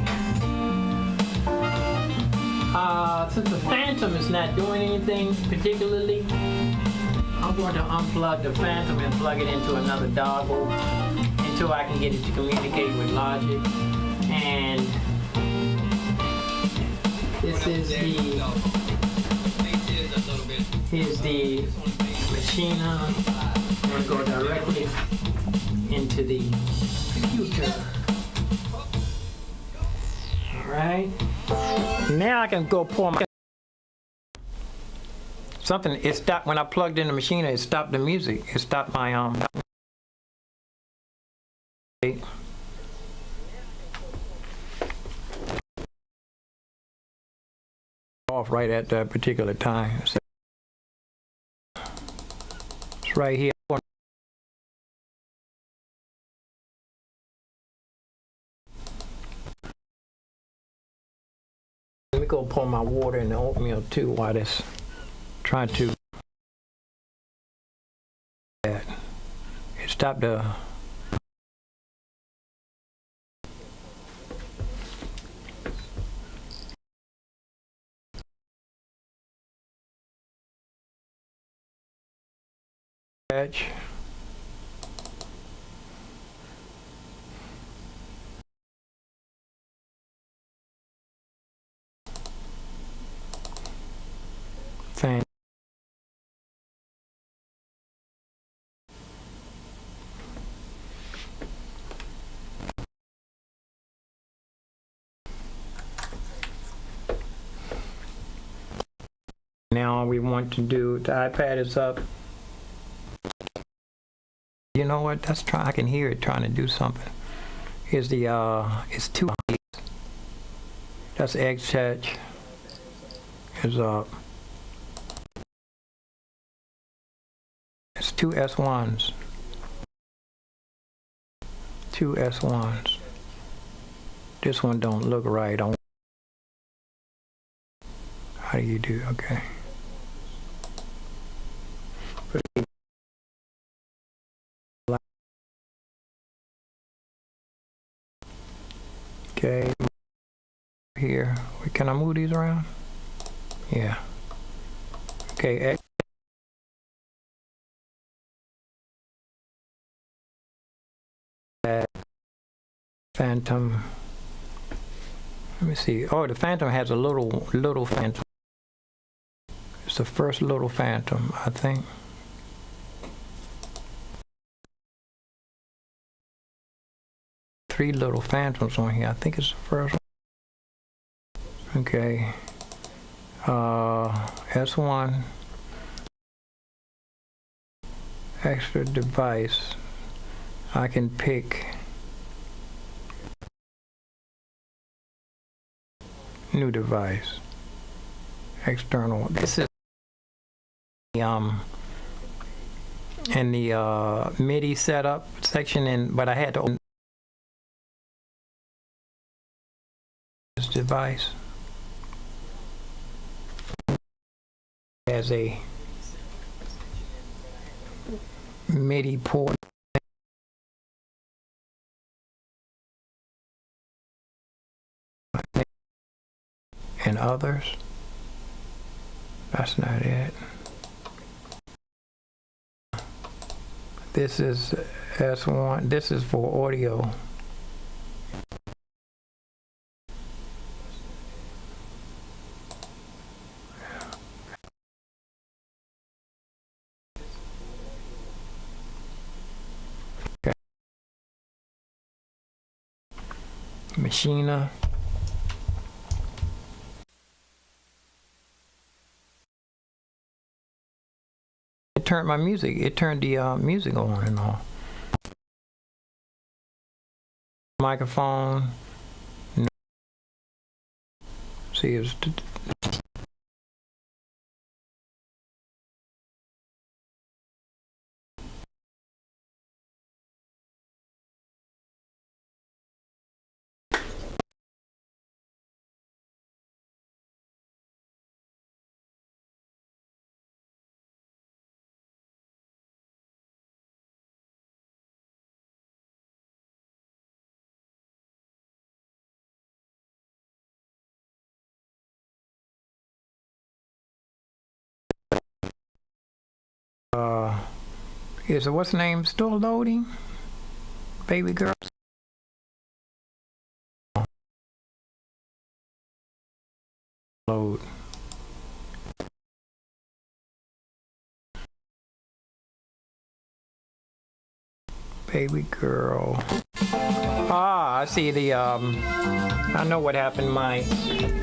since the Phantom is not doing anything particularly, I'm going to unplug the Phantom and plug it into another dongle until I can get it to communicate with Logic. And this is the, here's the Mrpianno. I'm going to go directly into the computer. All right. Now I can go pour my something. It stopped when I plugged in the machine. It stopped the music. It stopped my off right at that particular time. So it's right here. Let me go pour my water in the oatmeal too while this trying to stop the catch. Fan. Now we want to do, the iPad is up. You know what, that's trying, I can hear it trying to do something. Is the, it's two, that's X touch is up. It's two S1s. Two S1s. This one don't look right. How do you do? Okay. Okay. Here. Can I move these around? Yeah. Okay. Phantom. Let me see. Oh, the Phantom has a little Phantom. It's the first little Phantom, I think. Three little Phantoms on here. I think it's the first one. Okay. S1. Extra device. I can pick new device. External. This is in the MIDI setup section, but I had to open this device as a MIDI port. And others. That's not it. This is S1. This is for audio. Okay. Machina. Turned my music. It turned the music on and off. Microphone. No. See, it's is what's the name still loading? Baby girl. Load. Baby girl. Ah, I see the I know what happened.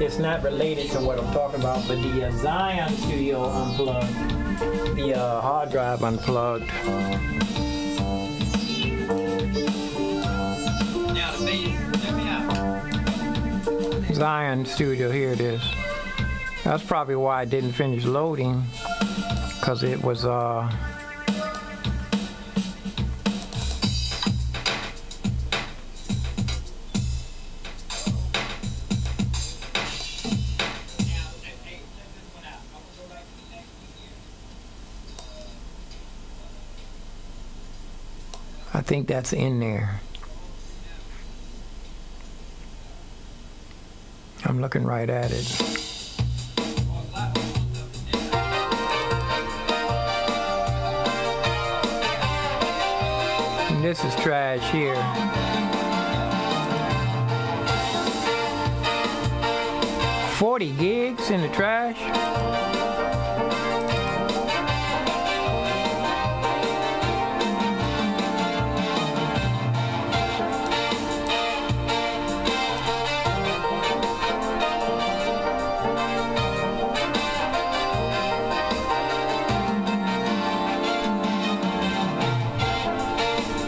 It's not related to what I'm talking about, but the Zion Studio unplugged. The hard drive unplugged. Zion Studio, here it is. That's probably why I didn't finish loading, because it was think that's in there. I'm looking right at it. And this is trash here. $40 gigs in the trash?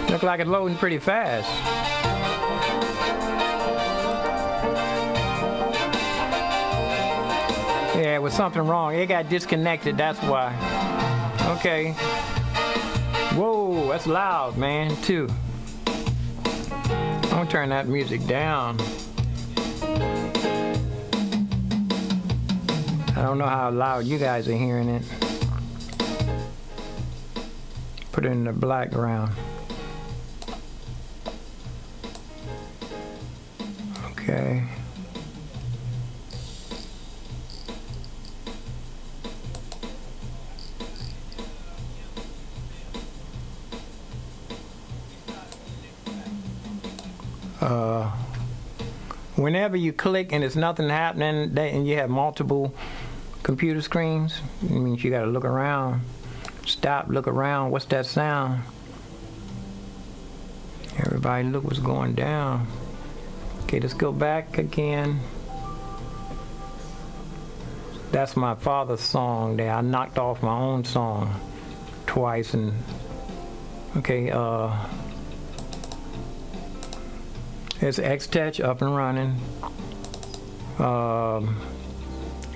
Look like it's loading pretty fast. Yeah, it was something wrong. It got disconnected, that's why. Okay. Whoa, that's loud, man, too. I'm gonna turn that music down. I don't know how loud you guys are hearing it. Put it in the background. Okay. Whenever you click and there's nothing happening, and you have multiple computer screens, it means you gotta look around. Stop, look around. What's that sound? Everybody look what's going down. Okay, let's go back again. That's my father's song there. I knocked off my own song twice, and okay, it's X-Touch up and running.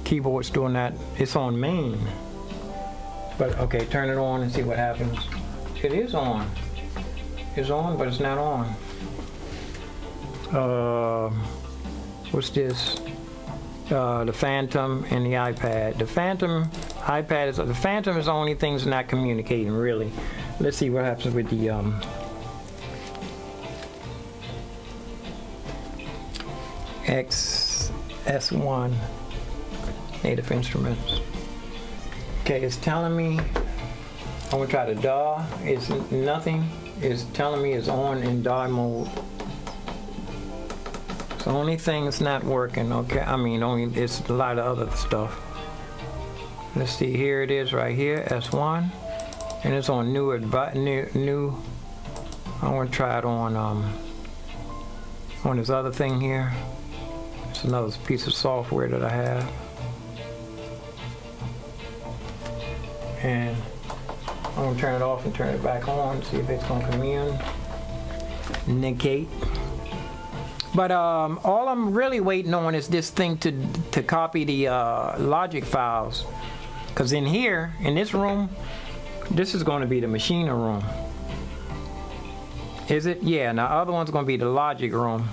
Keyboard's doing that. It's on main. But okay, turn it on and see what happens. It is on. It's on, but it's not on. What's this? The Phantom and the iPad. The Phantom is the only thing that's not communicating really. Let's see what happens with the XS1 Native Instruments. Okay, it's telling me I'm gonna try the DAW. It's nothing. It's telling me it's on in DAW mode. It's the only thing that's not working. Okay, I mean it's a lot of other stuff. Let's see. Here it is right here, S1, and it's on new. I want to try it on this other thing here. It's another piece of software that I have. And I'm going to turn it off and turn it back on, see if it's going to communicate. But all I'm really waiting on is this thing to copy the logic files. Because in here, in this room, this is going to be the machinery room. Is it? Yeah, now the other one's going to be the logic room.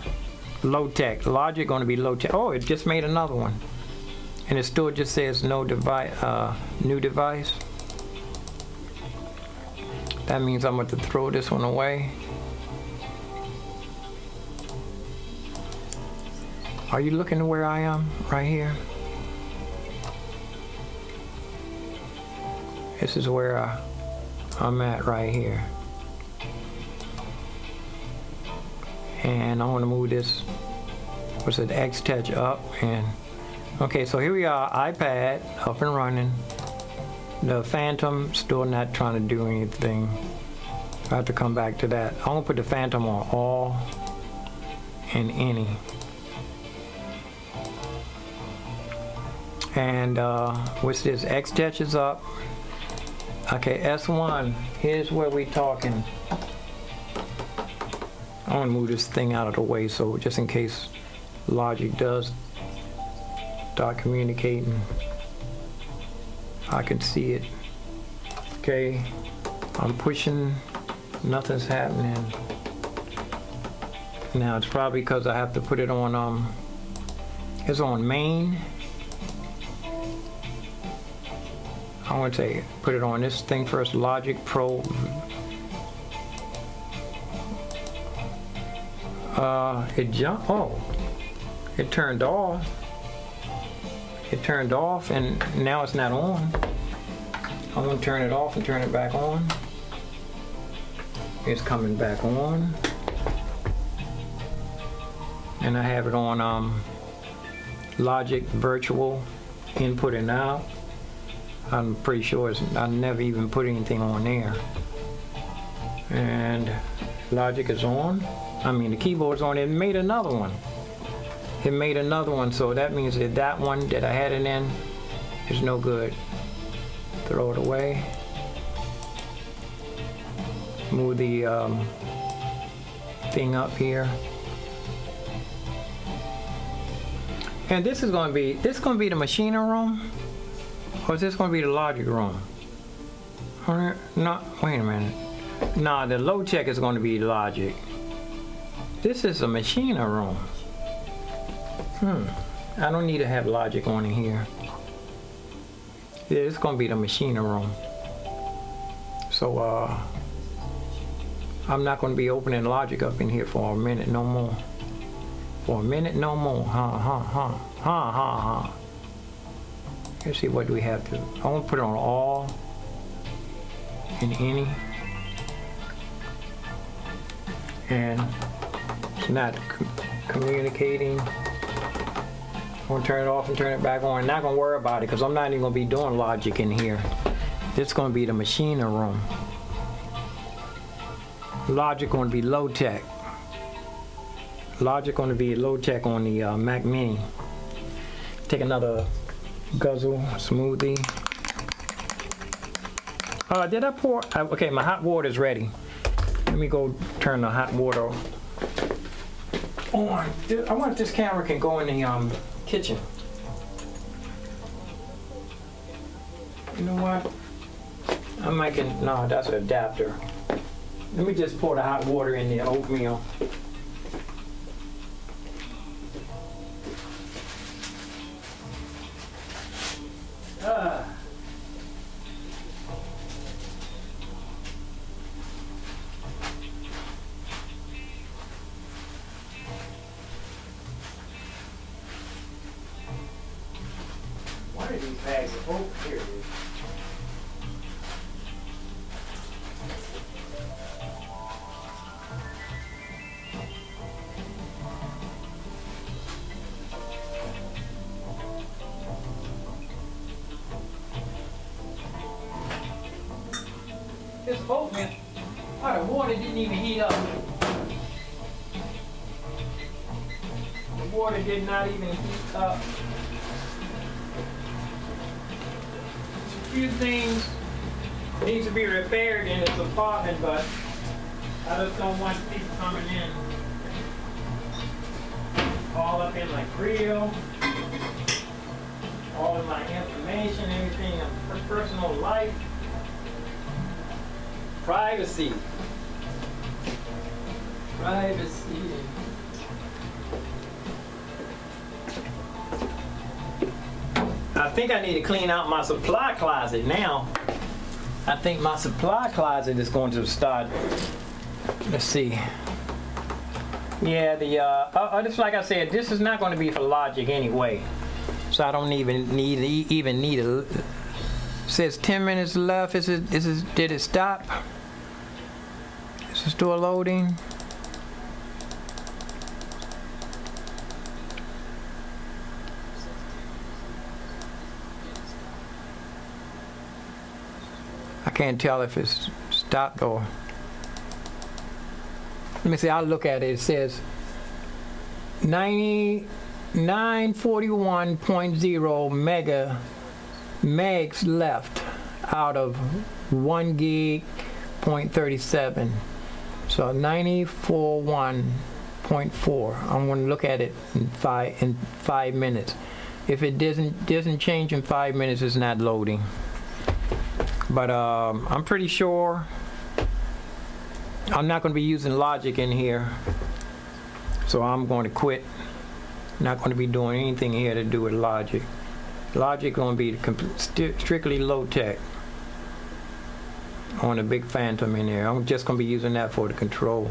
Low tech. Logic going to be low tech. Oh, it just made another one. And it still just says no device, new device. That means I'm going to throw this one away. Are you looking to where I am? Right here. This is where I'm at right here. And I want to move this, what's it, X-Touch up. And okay, so here we are, iPad up and running. The Phantom still not trying to do anything. I have to come back to that. I'm gonna put the Phantom on all and any. And what's this? X-Touch is up. Okay, S1. Here's where we talking. I want to move this thing out of the way, so just in case Logic does start communicating, I can see it. Okay, I'm pushing, nothing's happening. Now it's probably because I have to put it on, it's on main. I want to put it on this thing first, Logic Pro It jumped. Oh, it turned off. It turned off, and now it's not on. I'm gonna turn it off and turn it back on. It's coming back on, and I have it on Logic Virtual Input and Out. I'm pretty sure I never even put anything on there. And Logic is on. I mean, the keyboard's on. It made another one. It made another one, so that means that that one that I had it in is no good. Throw it away. Move the thing up here. And this is going to be the machining room, or is this going to be the Logic room? No, wait a minute. No, the low tech is going to be Logic. This is a machining room. I don't need to have Logic on in here. Yeah, it's going to be the machining room. So I'm not going to be opening Logic up in here for a minute no more. For a minute no more. Let's see, what do we have to. I want to put it on all and any. And it's not communicating. I'm going to turn it off and turn it back on. I'm not going to worry about it because I'm not even going to be doing Logic in here. This is going to be the machining room. Logic going to be low tech. Logic going to be low tech on the Mac Mini. Take another guzzle smoothie. Did I pour? Okay, my hot water is ready. Let me go turn the hot water on. I wonder if this camera can go in the kitchen. You know what? I might can. No, that's an adapter. Let me just pour the hot water in the oatmeal. One of these bags of oat, here it is. This oatmeal, the water didn't even heat up. The water did not even heat up. A few things need to be repaired in this apartment, but I just don't want people coming in all up in my grill, all of my information, everything of personal life. Privacy. Privacy. I think I need to clean out my supply closet now. I think my supply closet is going to start. Let's see. Yeah, just like I said, this is not going to be for Logic anyway, so I don't even need a. It says 10 minutes left. Did it stop? Is it still loading? I can't tell if it's stopped or. Let me see. I'll look at it. It says 941.0 megs left out of 1 gig .37. So 941.4. I'm going to look at it in 5 minutes. If it doesn't change in 5 minutes, it's not loading. But I'm pretty sure I'm not going to be using Logic in here, so I'm going to quit. Not going to be doing anything here to do with Logic. Logic going to be strictly low tech on a big Phantom in there. I'm just going to be using that for the control.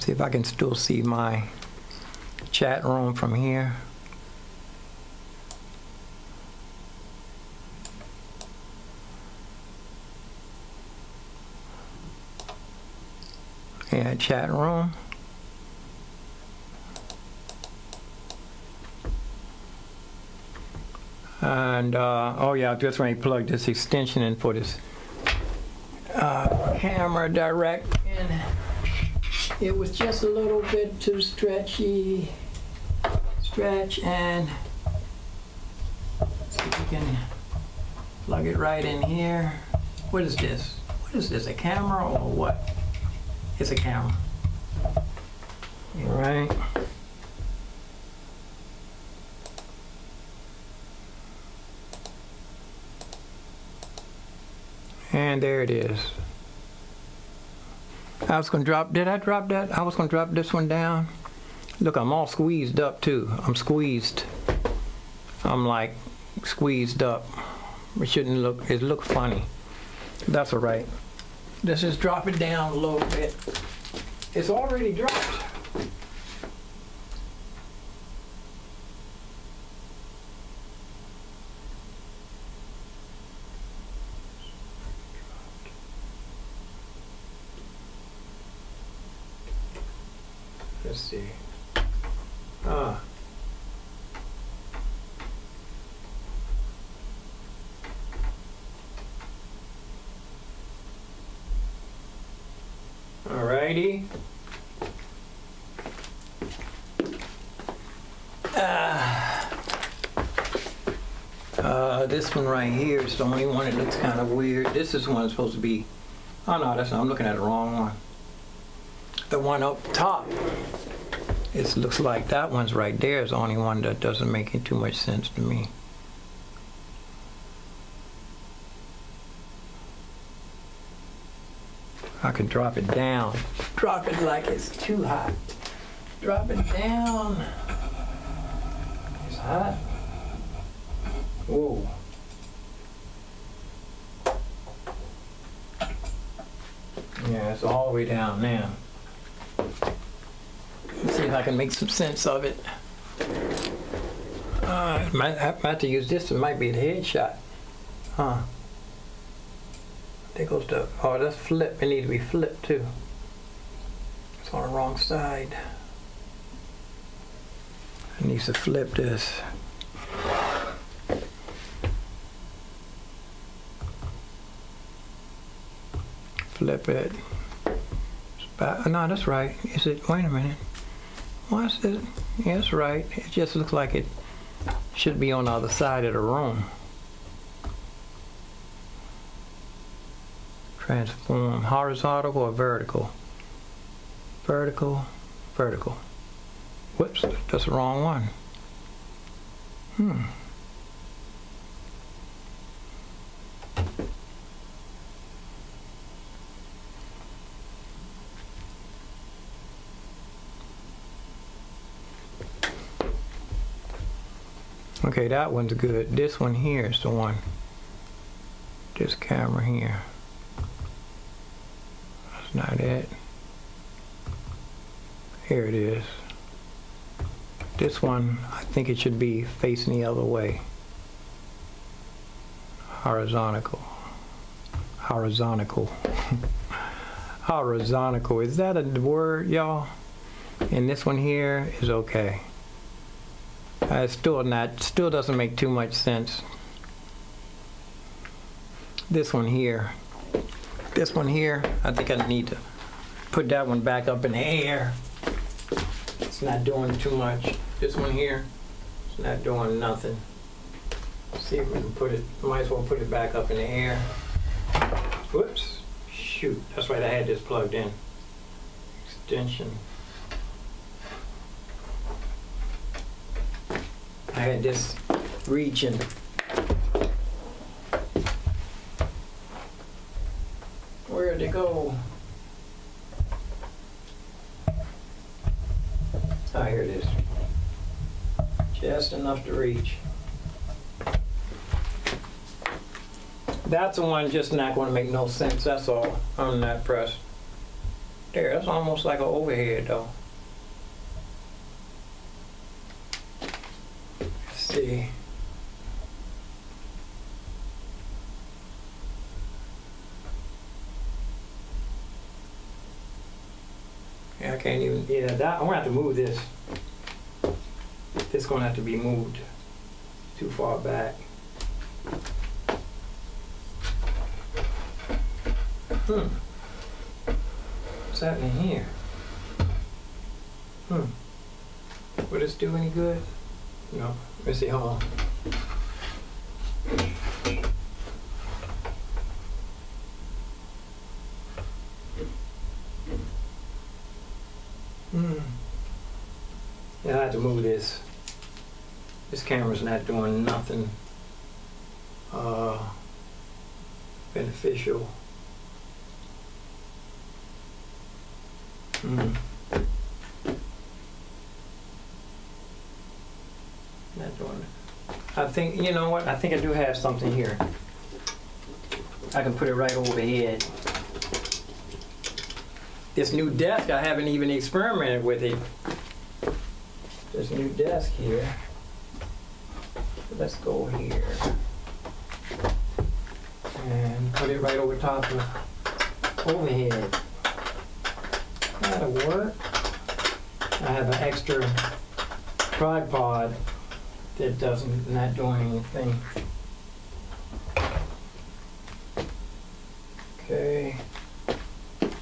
See if I can still see my chat room from here. Yeah, chat room. And oh yeah, just when I plugged this extension in for this camera direct, and it was just a little bit too stretch, and see if we can plug it right in here. What is this? What is this, a camera or what? It's a camera. All right. And there it is. I was gonna drop, did I drop that? I was gonna drop this one down. Look, I'm all squeezed up too. I'm squeezed. I'm like, squeezed up. It shouldn't look, it look funny. That's all right. Let's just drop it down a little bit. It's already dropped. Let's see. Alrighty. This one right here is the only one that looks kind of weird. This is one that's supposed to be. Oh no, that's not. I'm looking at the wrong one. The one up top. It looks like that one's right there is the only one that doesn't make it too much sense to me. I could drop it down. Drop it like it's too hot. Drop it down. It's hot. Whoa. Yeah, it's all the way down now. Let's see if I can make some sense of it. I might have to use this. It might be the headshot. Huh. There goes the, oh, that's flip. It needs to be flipped too. It's on the wrong side. It needs to flip this. Flip it. No, that's right. Is it? Wait a minute. What's it? Yeah, that's right. It just looks like it should be on the other side of the room. Transform. Horizontal or vertical? Vertical. Vertical. Whoops, that's the wrong one. Okay, that one's good. This one here is the one. This camera here. That's not it. Here it is. This one, I think it should be facing the other way. Horizontal. Horizontal. Horizontal. Is that a word, y'all? And this one here is okay. It's still not, still doesn't make too much sense. This one here, I think I need to put that one back up in the air. It's not doing too much. This one here, it's not doing nothing. See if we can put it, might as well put it back up in the air. Whoops, shoot, that's right, I had this plugged in. Extension. I had this region. Where'd it go? Ah, here it is. Just enough to reach. That's the one just not going to make no sense, that's all. I'm not pressed. There, that's almost like an overhead though. See. Yeah, I can't even, yeah, that, I'm gonna have to move this. This gonna have to be moved too far back. What's happening here? Will this do any good? No. Let's see, hold on. Yeah, I have to move this. This camera's not doing nothing beneficial. Not doing it. I think, you know what? I think I do have something here. I can put it right overhead. This new desk, I haven't even experimented with it. This new desk here. Let's go here. And put it right over top of overhead. That'll work. I have an extra tripod that not doing anything. Okay.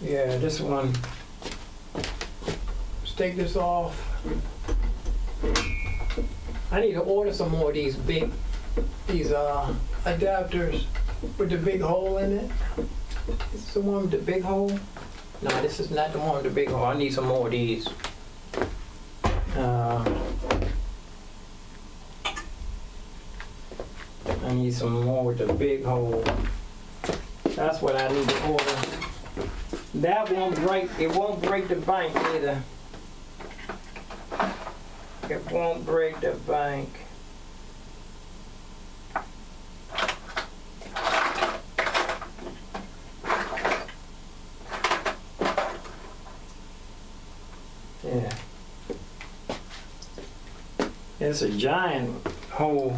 Yeah, this one. Let's take this off. I need to order some more of these adapters with the big hole in it. This is the one with the big hole. No, this is not the one with the big hole. I need some more of these. I need some more with the big hole. That's what I need to order. That won't break, it won't break the bank either. It won't break the bank. Yeah. It's a giant hole.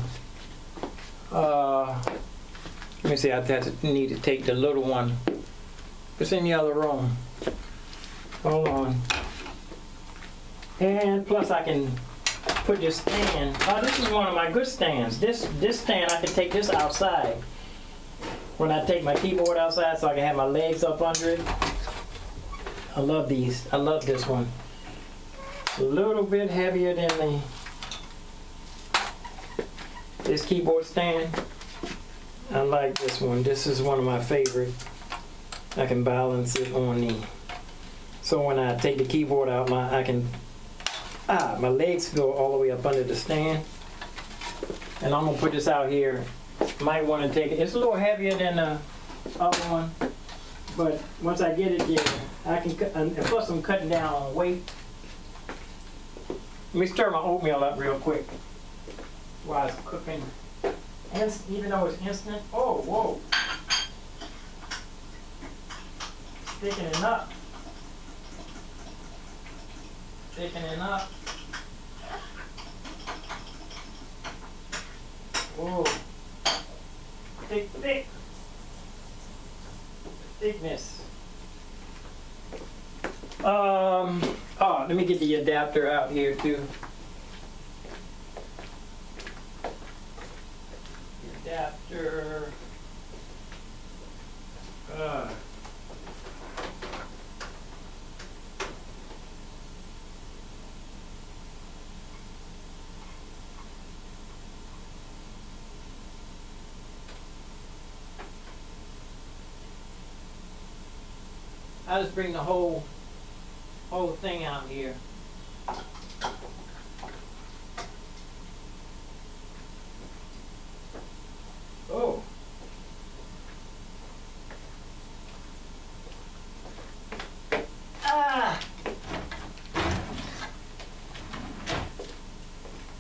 Let me see, I need to take the little one. It's in the other room. Hold on. And plus I can put this stand. Oh, this is one of my good stands. This stand, I can take this outside. When I take my keyboard outside so I can have my legs up under it. I love these. I love this one. A little bit heavier than this keyboard stand. I like this one. This is one of my favorite. I can balance it on the. So when I take the keyboard out, my legs go all the way up under the stand. And I'm gonna put this out here. Might want to take it. It's a little heavier than the other one, but once I get it there, I can cut. And plus, I'm cutting down on weight. Let me stir my oatmeal up real quick while it's cooking. And even though it's instant, oh, whoa. Thickening up. Thickening up. Whoa. Thick. Thickness. Oh, let me get the adapter out here too. The adapter. I just bring the whole thing out here. Oh.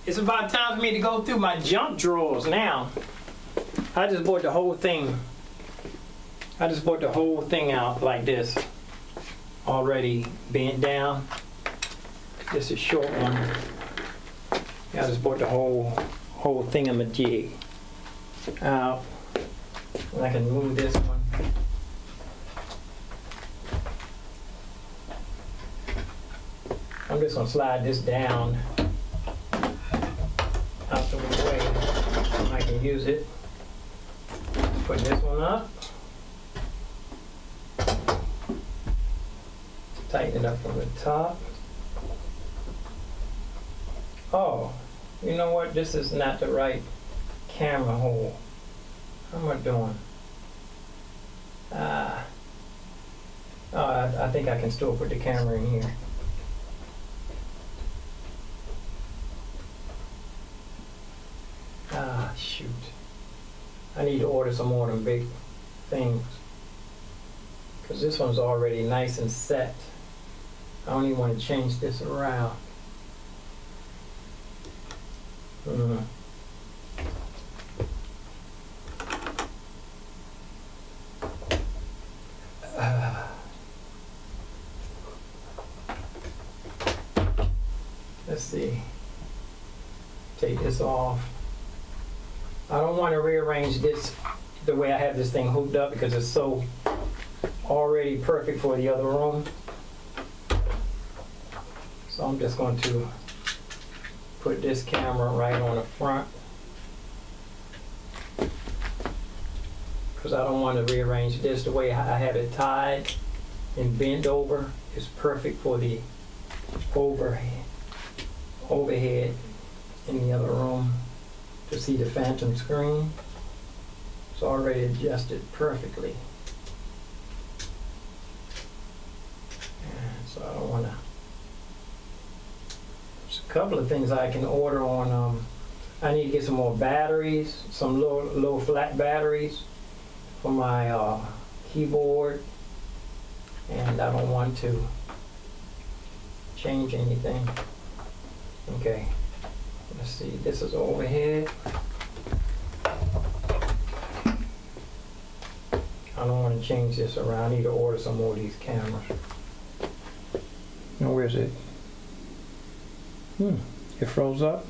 It's about time for me to go through my junk drawers now. I just bought the whole thing. I just bought the whole thing out like this. Already bent down. This is a short one. I just bought the whole thingamajig out. And I can move this one. I'm just gonna slide this down out the way. I can use it. Put this one up. Tighten it up from the top. Oh, you know what? This is not the right camera hole. How am I doing? I think I can still put the camera in here. Shoot. I need to order some more of them big things. Because this one's already nice and set. I don't even want to change this around. see. Take this off. I don't want to rearrange this the way I have this thing hooked up because it's so already perfect for the other room. So I'm just going to put this camera right on the front because I don't want to rearrange this the way I have it tied and bent over. It's perfect for the overhead in the other room to see the phantom screen. It's already adjusted perfectly. And so I don't want to. There's a couple of things I can order on. I need to get some more batteries, some low flat batteries for my keyboard, and I don't want to change anything. Okay, let's see, this is overhead. I don't want to change this around. I need to order some more of these cameras. Now, where's it? It froze up.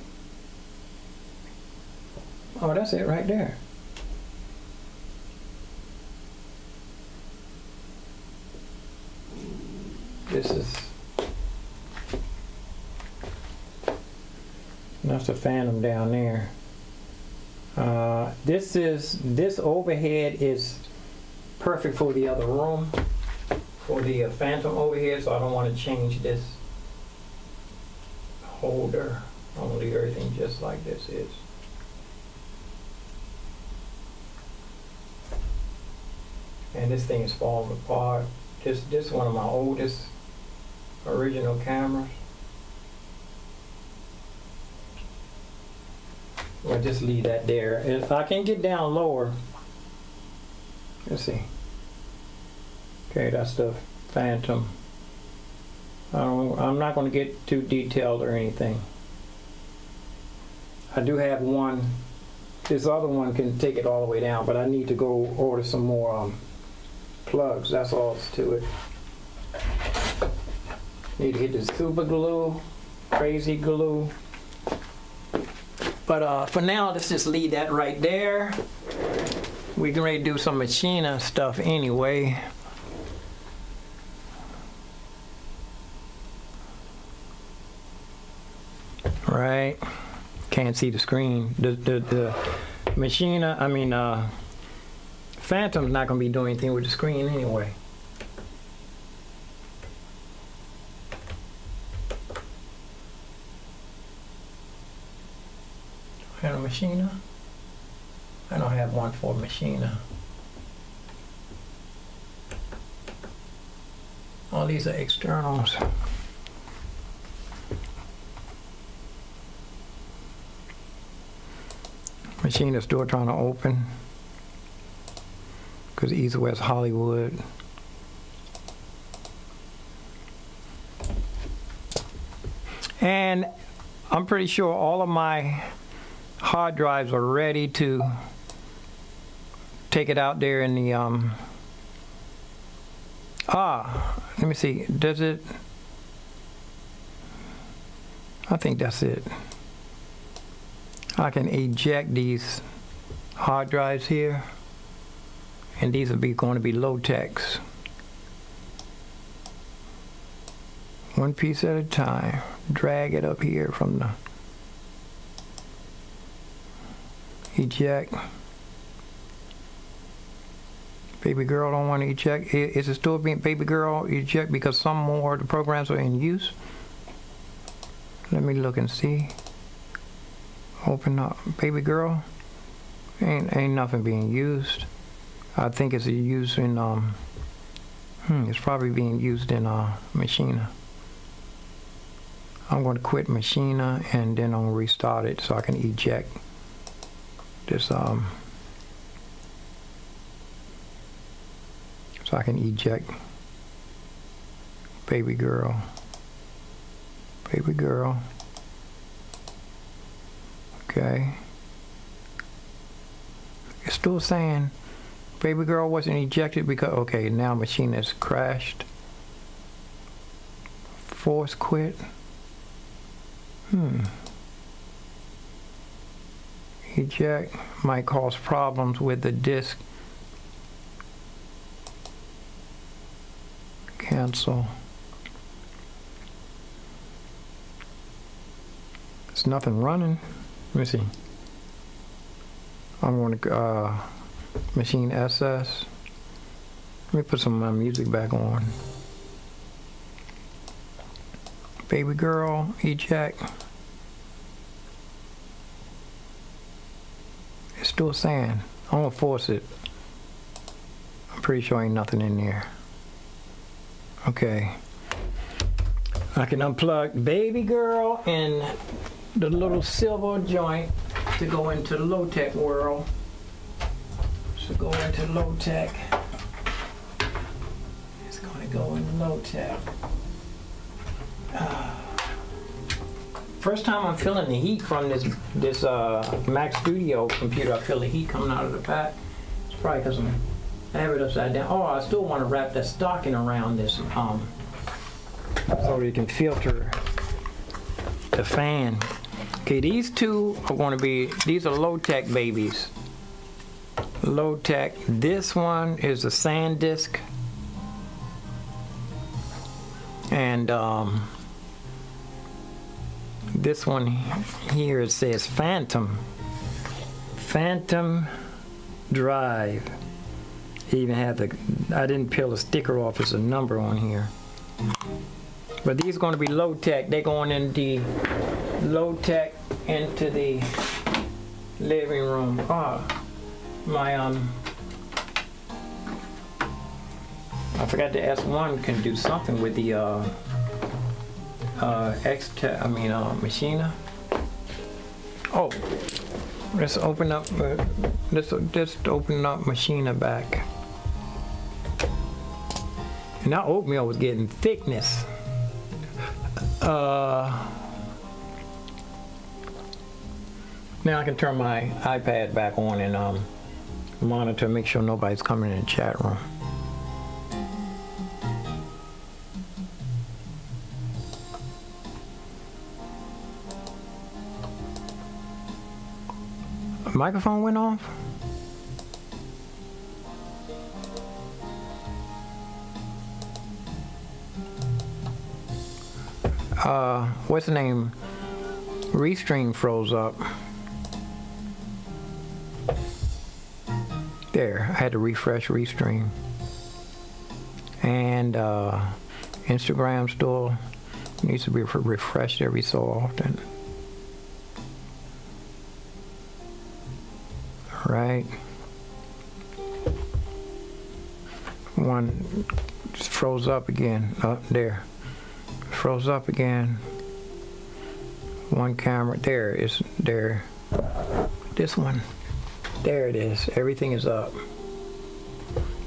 Oh, that's it right there. This is, that's the phantom down there. This overhead is perfect for the other room, for the phantom overhead, so I don't want to change this holder. I'm gonna leave everything just like this is. And this thing is falling apart. This is one of my oldest original cameras. Well, just leave that there. If I can get down lower, let's see. Okay, that's the phantom. I'm not going to get too detailed or anything. I do have one. This other one can take it all the way down, but I need to go order some more plugs. That's all that's to it. Need to get the super glue, crazy glue. But for now, let's just leave that right there. We can ready to do some machina stuff anyway. Right, can't see the screen. The machina, Phantom's not gonna be doing anything with the screen anyway. And a machina? I don't have one for machina. All these are externals. Machine is still trying to open because East West Hollywood. And I'm pretty sure all of my hard drives are ready to take it out there in the let me see, does it? I think that's it. I can eject these hard drives here, and these will be going to be low techs. One piece at a time. Drag it up here from the eject. Baby girl don't want to eject. Is it still being baby girl eject because some more of the programs are in use? Let me look and see. Open up, baby girl. Ain't nothing being used. I think it's used in it's probably being used in Machina. I'm going to quit Machina and then I'm going to restart it so I can eject this so I can eject baby girl. Baby girl. Okay. It's still saying baby girl wasn't ejected because, okay, now machine has crashed. Force quit. Eject might cause problems with the disk. Cancel. There's nothing running. Let me see. I'm going to machine SS. Let me put some of my music back on. Baby girl, eject. It's still saying. I'm gonna force it. I'm pretty sure ain't nothing in there. Okay. I can unplug baby girl and the little silver joint to go into the low-tech world. So go into low-tech. It's gonna go into low-tech. First time I'm feeling the heat from this Mac Studio computer. I feel the heat coming out of the pack. It's probably because I have it upside down. Oh, I still want to wrap that stocking around this so you can filter the fan. Okay, these two are going to be, these are low-tech babies. Low-tech. This one is a SanDisk. And this one here, it says Phantom Drive. It even had the, I didn't peel the sticker off, there's a number on here. But these are going to be low-tech. They're going in the low-tech into the living room. My I forgot the S1 can do something with the Machina. Oh, let's open up. Let's just open up Machina back. And that oatmeal was getting thickness. Now I can turn my iPad back on and monitor, make sure nobody's coming in the chat room. Microphone went off? What's the name? Restream froze up. There, I had to refresh Restream. And Instagram still needs to be refreshed every so often. Right. One just froze up again. There. Froze up again. One camera. There is there. This one. There it is. Everything is up.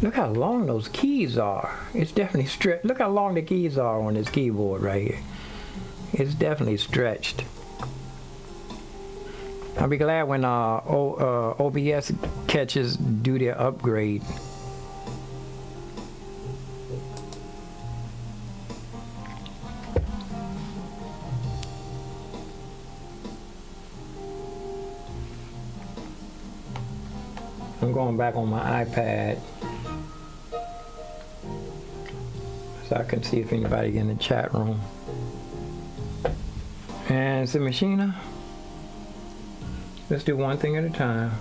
Look how long those keys are. It's definitely stretched. Look how long the keys are on this keyboard right here. It's definitely stretched. I'll be glad when OBS catches do their upgrade. I'm going back on my iPad so I can see if anybody in the chat room. And it's the Machina. Let's do one thing at a time.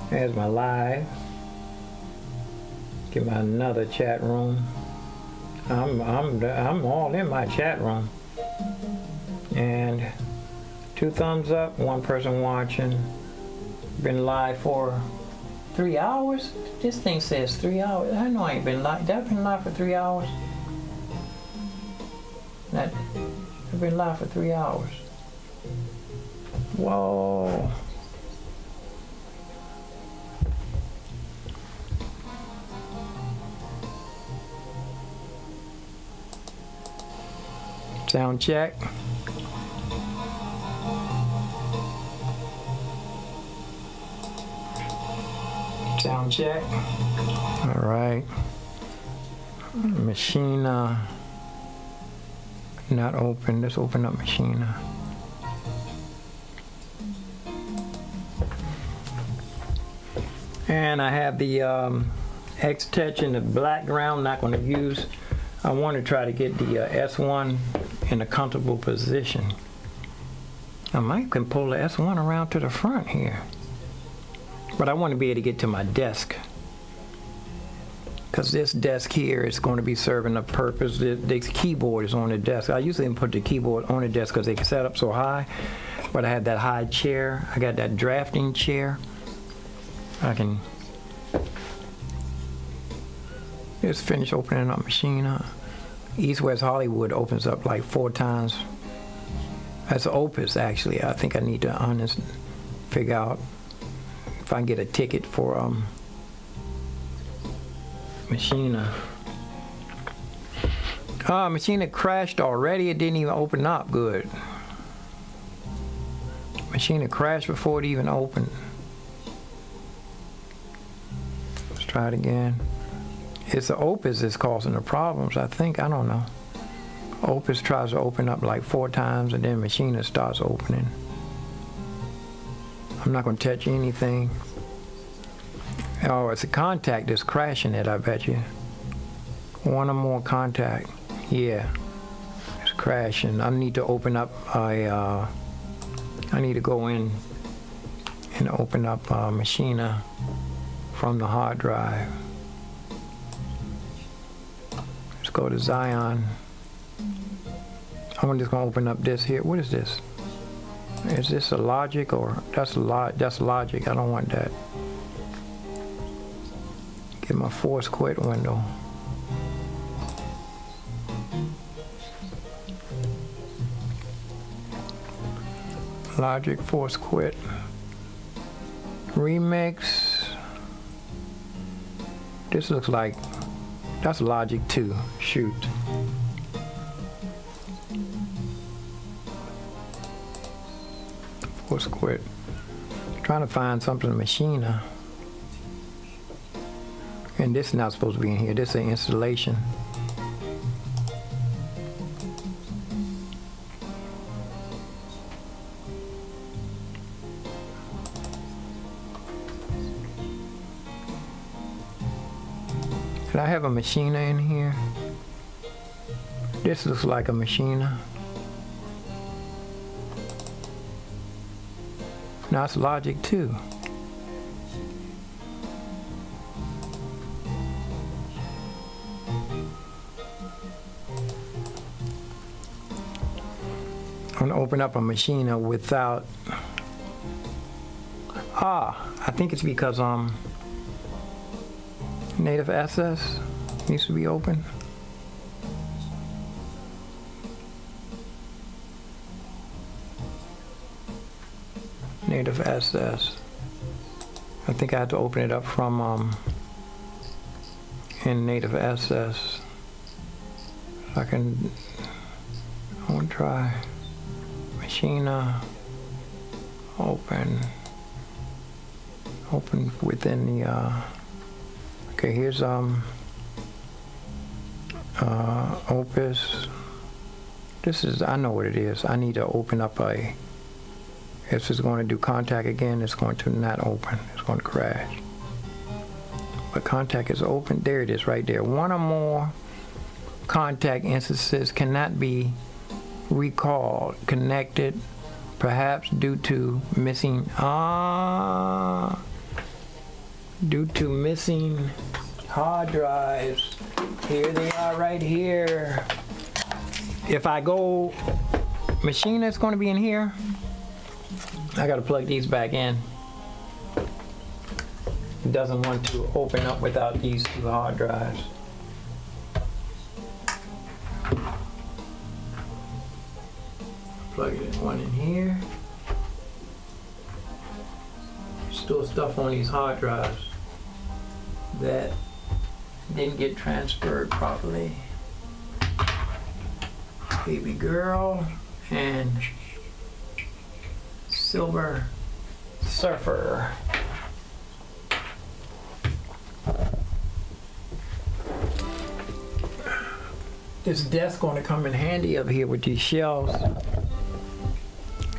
There's my live. Give me another chat room. I'm all in my chat room. And 2 thumbs up, 1 person watching. Been live for 3 hours? This thing says 3 hours. I know I ain't been live. I've been live for 3 hours. I've been live for 3 hours. Whoa. Sound check. Sound check. All right. Machina. Not open. Let's open up Machina. And I have the X-Touch in the background. Not going to use. I want to try to get the S1 in a comfortable position. I might can pull the S1 around to the front here. But I want to be able to get to my desk. Because this desk here is going to be serving a purpose. The keyboard is on the desk. I usually put the keyboard on the desk because they can set up so high. But I have that high chair. I got that drafting chair. I can just finish opening up Machina. East West Hollywood opens up like 4 times. That's Opus, actually. I think I need to figure out if I can get a ticket for Machina. Machina crashed already. It didn't even open up good. Machina crashed before it even opened. Let's try it again. It's the Opus that's causing the problems, I think. I don't know. Opus tries to open up like 4 times and then Machina starts opening. I'm not going to touch anything. Oh, it's a contact that's crashing it, I bet you. One or more contact. Yeah, it's crashing. I need to open up I need to go in and open up Machina from the hard drive. Let's go to Zion. I'm just going to open up this here. What is this? Is this a Logic or that's Logic? I don't want that. Get my force quit window. Logic force quit. Remix. This looks like that's Logic 2. Shoot. Force quit. Trying to find something in Machina. And this is not supposed to be in here. This is an installation. Did I have a Machina in here? This looks like a Machina. Now it's Logic 2. I'm gonna open up a Machina without. I think it's because native SS needs to be open. Native SS. I think I have to open it up from in native SS. I want to try Machina open within the okay, here's Opus. This is, I know what it is. I need to open up a, if it's going to do contact again, it's going to not open. It's going to crash. But contact is open. There it is right there. One or more contact instances cannot be recalled, connected, perhaps due to missing, due to missing hard drives. Here they are right here. If I go, Machina is going to be in here. I got to plug these back in. It doesn't want to open up without these 2 hard drives. Plug it in, one in here. Still stuff on these hard drives that didn't get transferred properly. Baby Girl and Silver Surfer. this desk gonna come in handy up here with these shelves.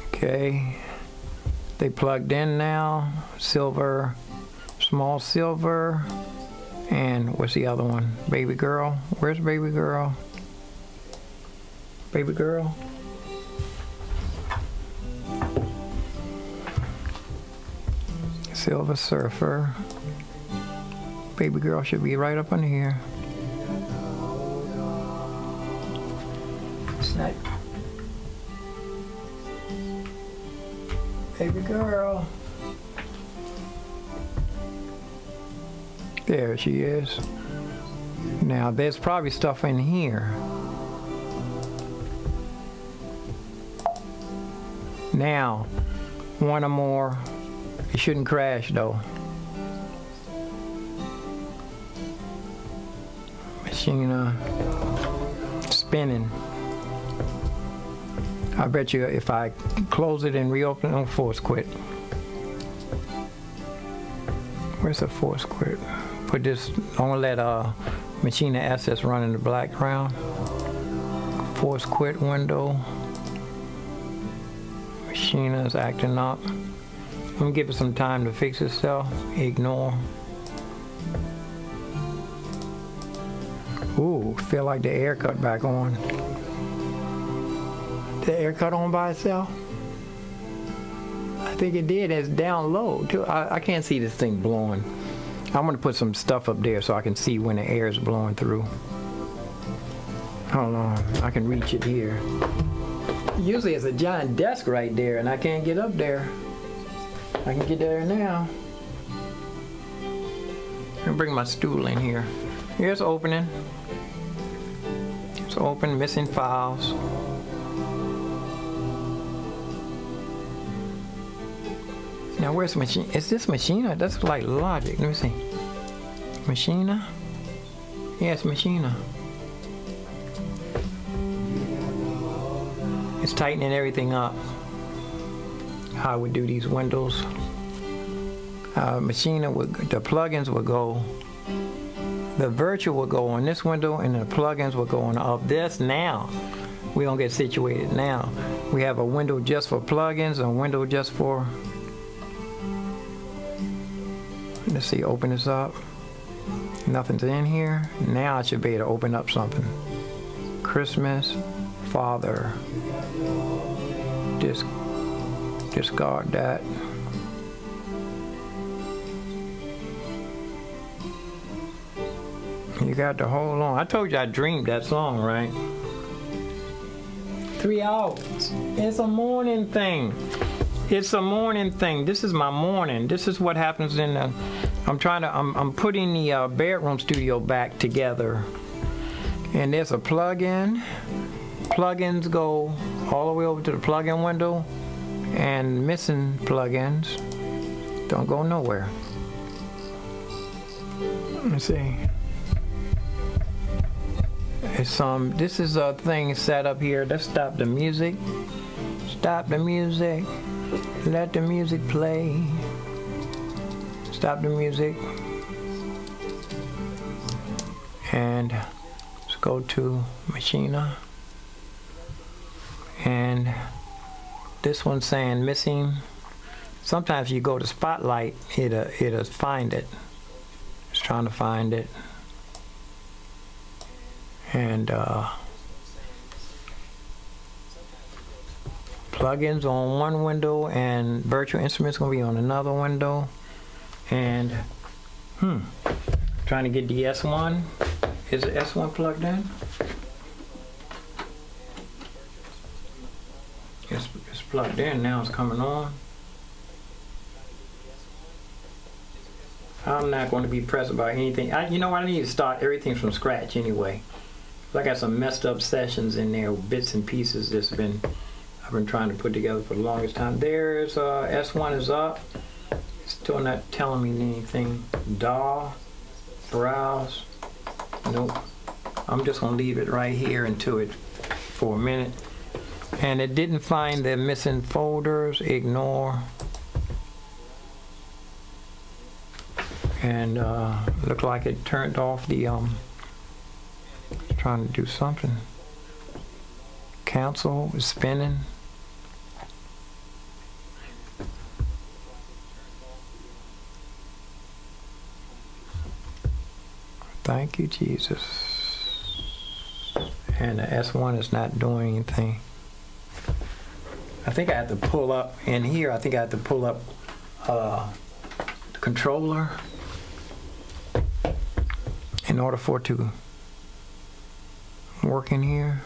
Okay, they plugged in now. Silver, small silver, and what's the other one? Baby girl. Where's baby girl? Baby girl. Silver surfer. Baby girl should be right up in here. It's not. Baby girl. There she is. Now there's probably stuff in here. Now, one or more. It shouldn't crash though. Machine spinning. I bet you if I close it and reopen it, it'll force quit. Where's the force quit? Put this, I'm gonna let Machine SS run in the background. Force quit window. Machine is acting up. Let me give it some time to fix itself. Ignore. Ooh, feel like the air cut back on. The air cut on by itself? I think it did. It's down low too. I can't see this thing blowing. I'm gonna put some stuff up there so I can see when the air is blowing through. Hold on, I can reach it here. Usually it's a giant desk right there and I can't get up there. I can get there now. I'll bring my stool in here. Here's opening. It's open, missing files. Now where's the machine? Is this Machina? That's like Logic. Let me see. Machina? Yeah, it's Machina. It's tightening everything up. How I would do these windows. Machina would, the plugins would go. The virtual will go on this window and the plugins will go on up this now. We don't get situated now. We have a window just for plugins, a window just for. Let's see, open this up. Nothing's in here. Now I should be able to open up something. Christmas, Father. Discard that. You got to hold on. I told you I dreamed that song, right? 3 hours. It's a morning thing. It's a morning thing. This is my morning. This is what happens in the. I'm putting the bedroom studio back together. And there's a plug-in. Plugins go all the way over to the plug-in window. And missing plugins don't go nowhere. Let me see. It's this is a thing set up here. Let's stop the music. Stop the music. Let the music play. Stop the music. And let's go to Machina. And this one's saying missing. Sometimes you go to Spotlight, it'll find it. It's trying to find it. And plugins on one window and virtual instruments gonna be on another window. And trying to get the S1. Is the S1 plugged in? It's plugged in now. It's coming on. I'm not going to be pressed about anything. You know what? I need to start everything from scratch anyway. I got some messed up sessions in there, bits and pieces I've been trying to put together for the longest time. There's S1 is up. Still not telling me anything. DAW, browse. Nope. I'm just gonna leave it right here into it for a minute. And it didn't find the missing folders. Ignore. And looked like it turned off the trying to do something. Cancel is spinning. Thank you, Jesus. And the S1 is not doing anything. I think I have to pull up in here. I think I have to pull up the controller in order for it to work in here.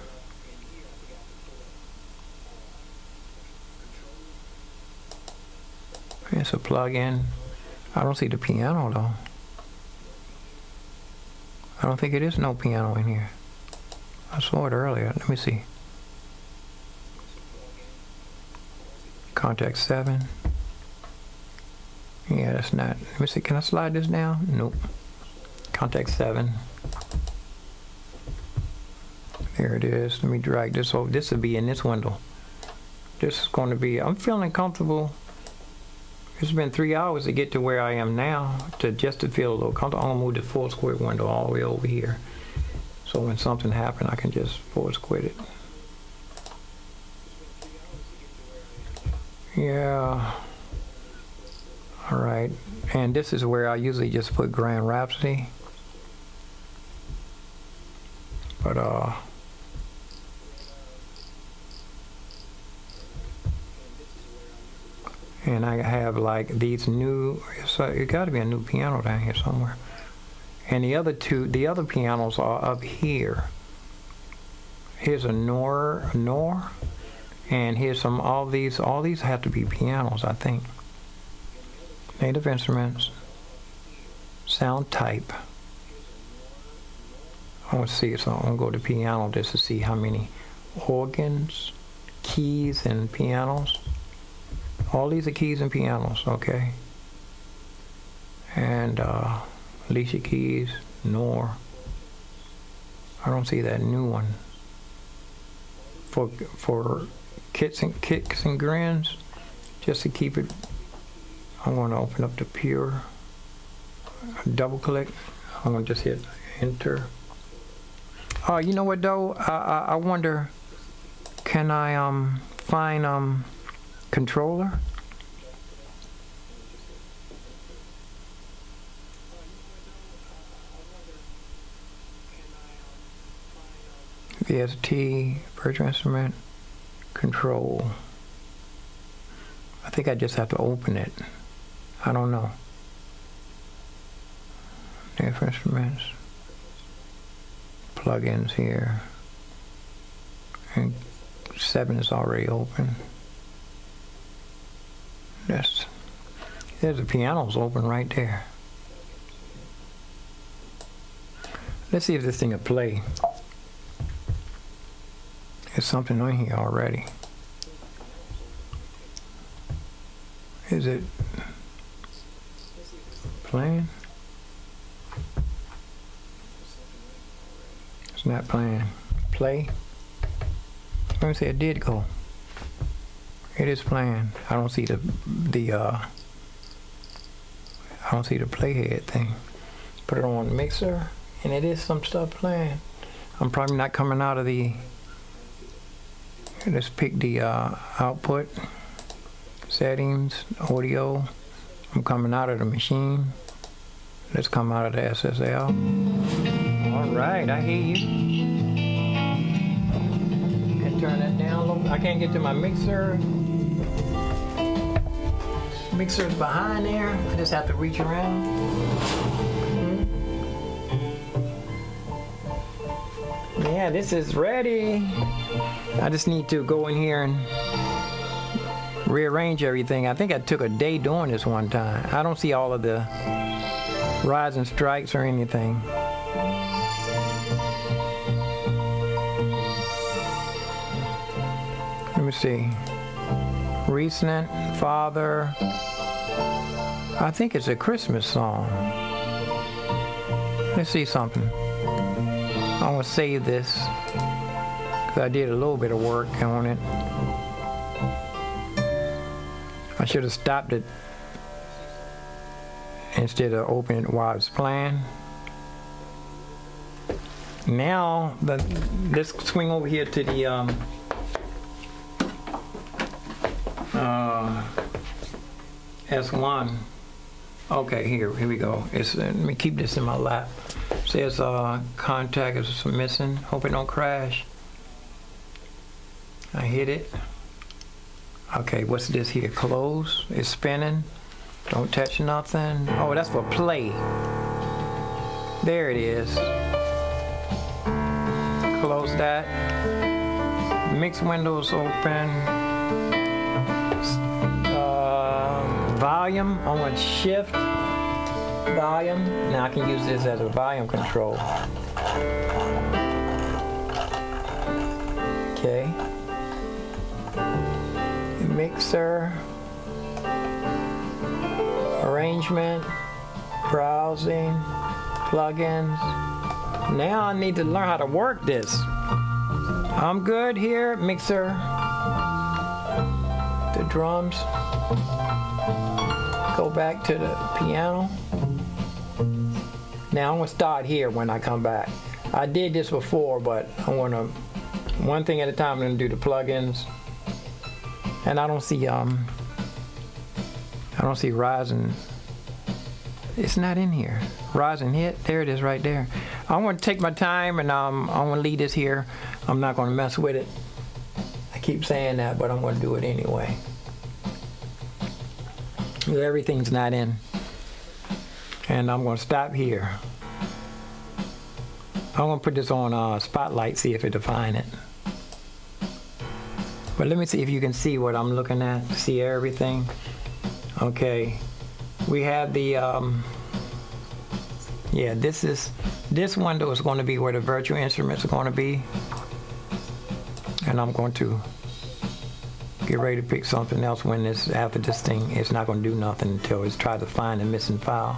It's a plug-in. I don't see the piano though. I don't think it is no piano in here. I saw it earlier. Let me see. Contact 7. Yeah, that's not. Let me see. Can I slide this down? Nope. Contact 7. There it is. Let me drag this over. This will be in this window. This is going to be. I'm feeling comfortable. It's been 3 hours to get to where I am now, just to feel a little comfortable. I'm gonna move the full square window all the way over here, so when something happens, I can just force quit it. Yeah. All right. And this is where I usually just put Grand Rhapsody, but and I have like these new, so it got to be a new piano down here somewhere. And the other pianos are up here. Here's a Nor, and here's some, all these have to be pianos, I think. Native instruments, sound type. I want to see, so I'm going to go to piano just to see how many organs, keys, and pianos. All these are keys and pianos, okay? And Alicia Keys, Nor. I don't see that new one. For kicks and grins, just to keep it, I'm going to open up the Pure. Double click. I'm going to just hit Enter. Oh, you know what though? I wonder, can I find controller? VST, virtual instrument, control. I think I just have to open it. I don't know. Different instruments, plugins here, and 7 is already open. There's the pianos open right there. Let's see if this thing will play. There's something on here already. Is it playing? It's not playing. Play. Let me say it did go. It is playing. I don't see the I don't see the playhead thing. Put it on the mixer, and it is some stuff playing. I'm probably not coming out of the. Let's pick the output, settings, audio. I'm coming out of the machine. Let's come out of the SSL. All right, I hear you. Can turn that down a little. I can't get to my mixer. Mixer's behind there. I just have to reach around. Yeah, this is ready. I just need to go in here and rearrange everything. I think I took a day doing this one time. I don't see all of the rise and strikes or anything. Let me see. Recent, Father. I think it's a Christmas song. Let's see something. I'm going to save this because I did a little bit of work on it. I should have stopped it instead of opening it while it's playing. Now, let's swing over here to the S1. Okay, here we go. Let me keep this in my lap. Says contact is missing. Hope it don't crash. I hit it. Okay, what's this here? Close. It's spinning. Don't touch nothing. Oh, that's for play. There it is. Close that. Mix windows open. Volume. I want shift. Volume. Now I can use this as a volume control. Okay. Mixer. Arrangement. Browsing. Plugins. Now I need to learn how to work this. I'm good here. Mixer. The drums. Go back to the piano. Now I'm gonna start here when I come back. I did this before, but I wanna one thing at a time. I'm gonna do the plugins. And I don't see rise and it's not in here. Rise and hit. There it is right there. I want to take my time and I'm gonna leave this here. I'm not gonna mess with it. I keep saying that, but I'm gonna do it anyway. Everything's not in. And I'm gonna stop here. I'm gonna put this on spotlight, see if it define it. But let me see if you can see what I'm looking at. See everything. Okay. We have the yeah, this window is going to be where the virtual instruments are going to be. And I'm going to get ready to pick something else when after this thing, it's not going to do nothing until it's tried to find the missing file.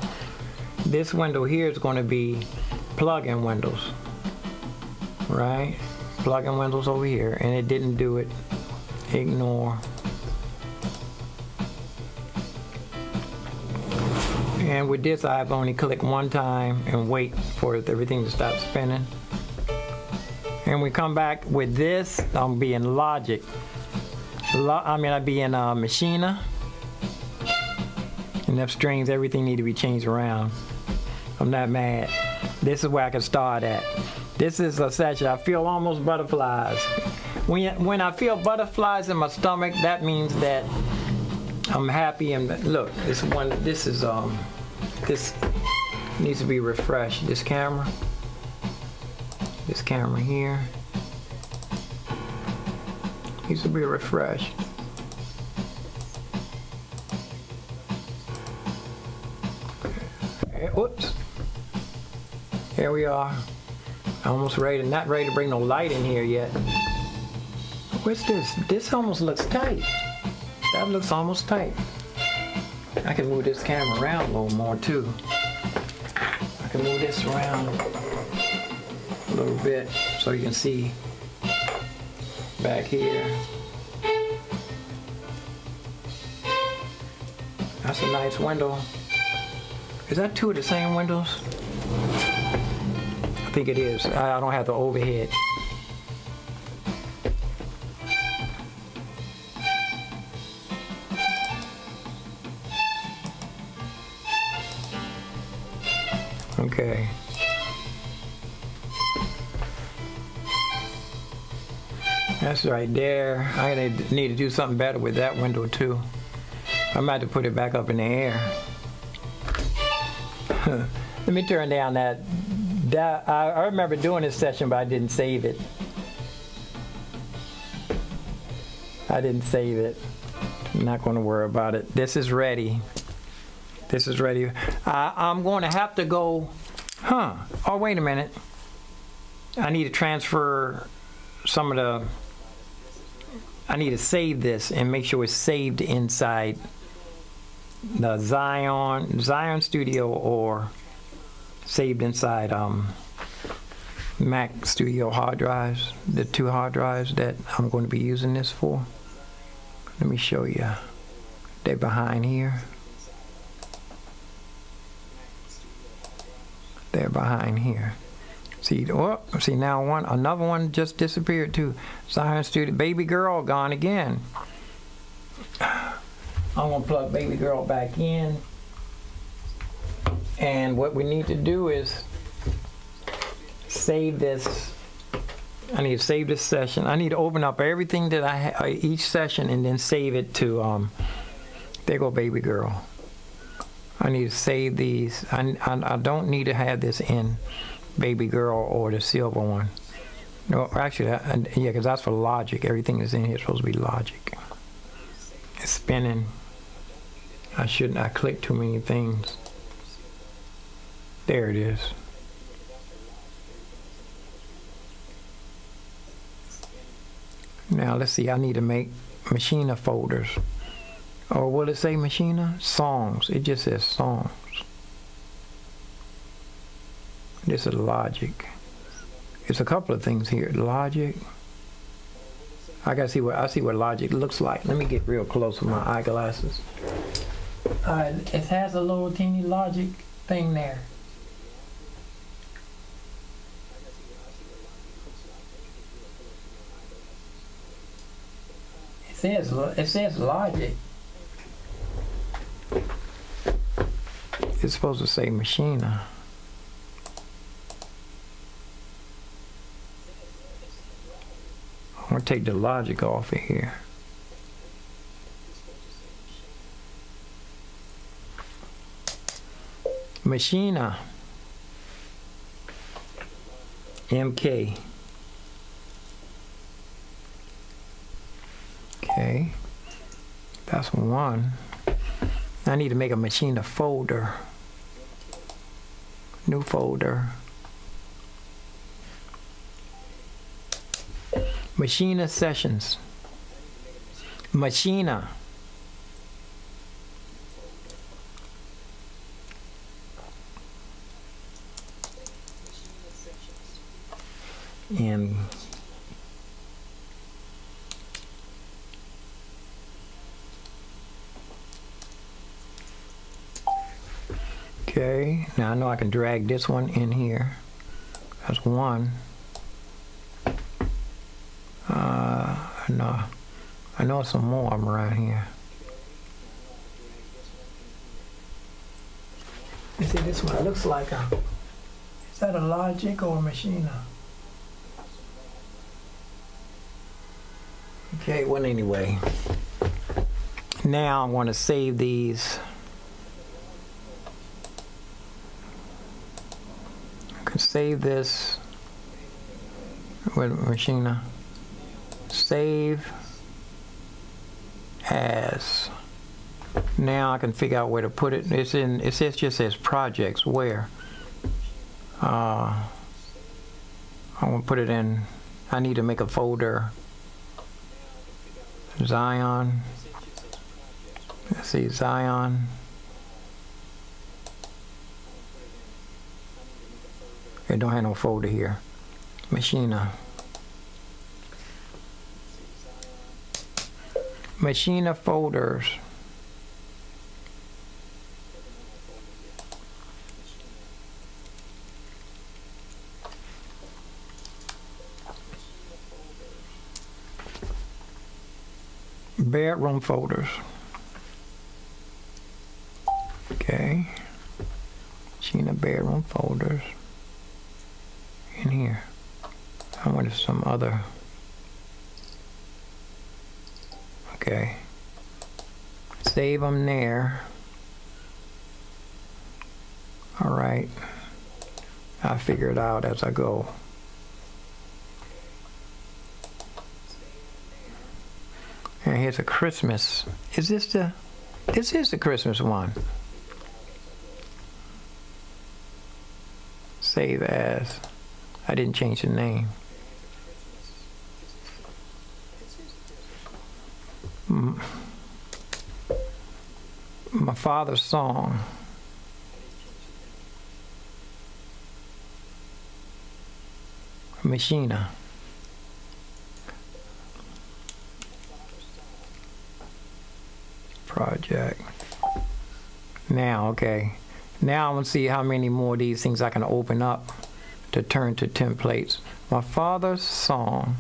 This window here is going to be plug-in windows, right? Plug-in windows over here, and it didn't do it. Ignore. And with this, I've only clicked one time and wait for everything to stop spinning. And we come back with this, I'm be in Logic. I'd be in Machina. Enough strings, everything need to be changed around. I'm not mad. This is where I can start at. This is a section, I feel almost butterflies. When I feel butterflies in my stomach, that means that I'm happy. And look, this needs to be refreshed. This camera here needs to be refreshed. Oops. Here we are. Almost ready. Not ready to bring no light in here yet. What's this? This almost looks tight. That looks almost tight. I can move this camera around a little more too. I can move this around a little bit so you can see back here. That's a nice window. Is that two of the same windows? I think it is. I don't have the overhead. Okay. That's right there. I need to do something better with that window too. I might have to put it back up in the air. Let me turn down that. I remember doing this session, but I didn't save it. I'm not going to worry about it. This is ready. I'm going to have to go, oh, wait a minute. I need to transfer I need to save this and make sure it's saved inside the Zion Studio or saved inside Mac Studio hard drives, the 2 hard drives that I'm going to be using this for. Let me show you. They're behind here. See, oh, see now another one just disappeared too. Science student, baby girl gone again. I'm gonna plug baby girl back in. And what we need to do is save this. I need to save this session. I need to open up everything that I have, each session, and then save it to, there go baby girl. I need to save these. I don't need to have this in baby girl or the silver one. No, actually, yeah, because that's for logic. Everything that's in here is supposed to be logic. It's spinning. I clicked too many things. There it is. Now let's see, I need to make Machina folders. Or will it say Machina? Songs. It just says songs. This is logic. It's a couple of things here. Logic. I see what logic looks like. Let me get real close with my eyeglasses. It has a little teeny logic thing there. It says logic. It's supposed to say Machina. I'm gonna take the logic off of here. Machina. MK. Okay, that's one. I need to make a Machina folder. New folder. Machina sessions. Machina. And okay, now I know I can drag this one in here. That's one. I know some more of them around here. You see, this one looks like is that a logic or a Machina? Okay, well anyway. Now I want to save these. I can save this with Machina. Save as. Now I can figure out where to put it. It just says projects. Where? I'm gonna put it in. I need to make a folder. Zion. Let's see, Zion. It don't have no folder here. Machina. Machina folders. Bedroom folders. Okay. Machina bedroom folders. In here. I wonder if some other. Okay. Save them there. All right. I'll figure it out as I go. And here's a Christmas. Is this the? This is the Christmas one. Save as. I didn't change the name. My father's song. Machina. Project. Now, okay. Now I want to see how many more of these things I can open up to turn to templates. My father's song,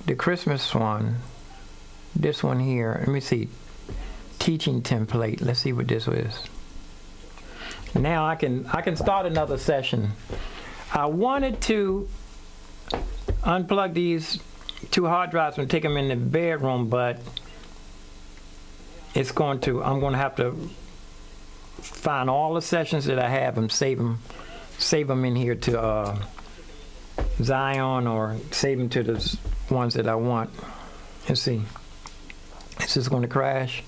the Christmas one, this one here, let me see, teaching template. Let's see what this is. Now I can start another session. I wanted to unplug these 2 hard drives and take them in the bedroom, but I'm going to have to find all the sessions that I have and save them in here to Zion, or save them to the ones that I want. Let's see. Is this going to crash?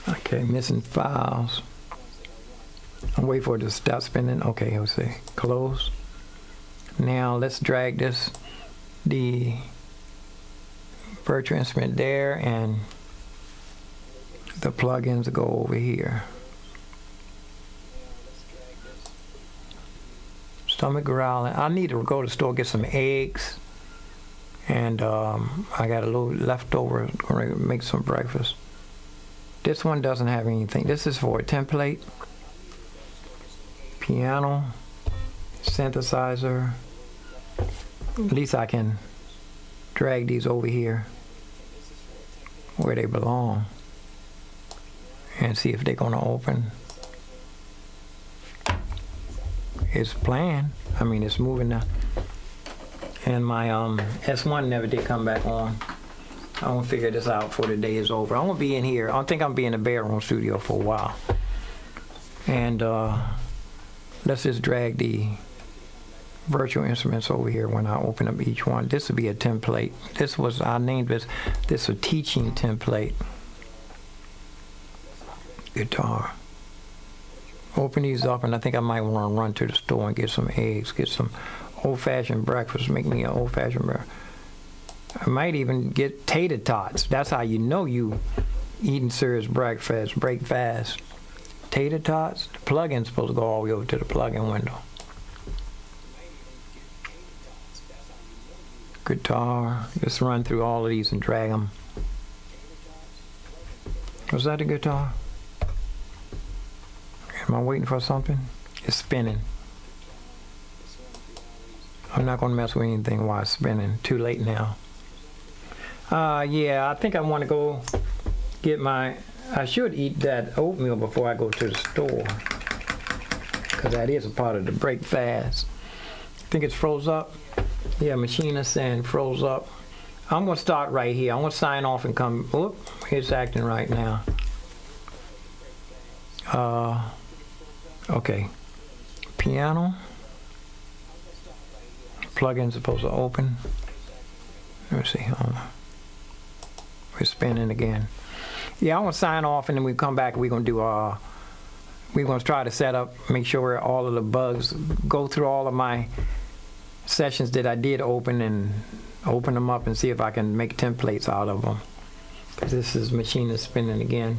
Okay, missing files. I'm waiting for it to stop spinning. Okay, let's see. Close. Now let's drag the virtual instrument there, and the plugins go over here. Stomach growling. I need to go to the store, get some eggs, and I got a little leftover. Gonna make some breakfast. This one doesn't have anything. This is for a template. Piano, synthesizer. At least I can drag these over here where they belong and see if they're going to open. It's playing. I mean, it's moving now. And my S1 never did come back on. I'm going to figure this out before the day is over. I'm going to be in here. I think I'm be in the bedroom studio for a while. And let's just drag the virtual instruments over here when I open up each one. This would be a template. I named this a teaching template. Guitar. Open these up, and I think I might want to run to the store and get some eggs, get some old-fashioned breakfast, make me an old-fashioned breakfast. I might even get tater tots. That's how you know you eating serious breakfast, break fast. Tater tots. The plugin's supposed to go all the way over to the plug-in window. Guitar. Just run through all of these and drag them. Was that a guitar? Am I waiting for something? It's spinning. I'm not going to mess with anything while it's spinning. Too late now. Yeah, I think I want to go get I should eat that oatmeal before I go to the store, because that is a part of the break fast. Think it's froze up? Yeah, machine is saying froze up. I'm going to start right here. I'm going to sign off and come. Whoop, it's acting right now. Okay. Piano. Plug-in's supposed to open. Let me see. We're spinning again. Yeah, I'm gonna sign off, and then we come back. We're gonna do we're gonna try to set up, make sure all of the bugs, go through all of my sessions that I did open, and open them up and see if I can make templates out of them. Cause this machine is spinning again.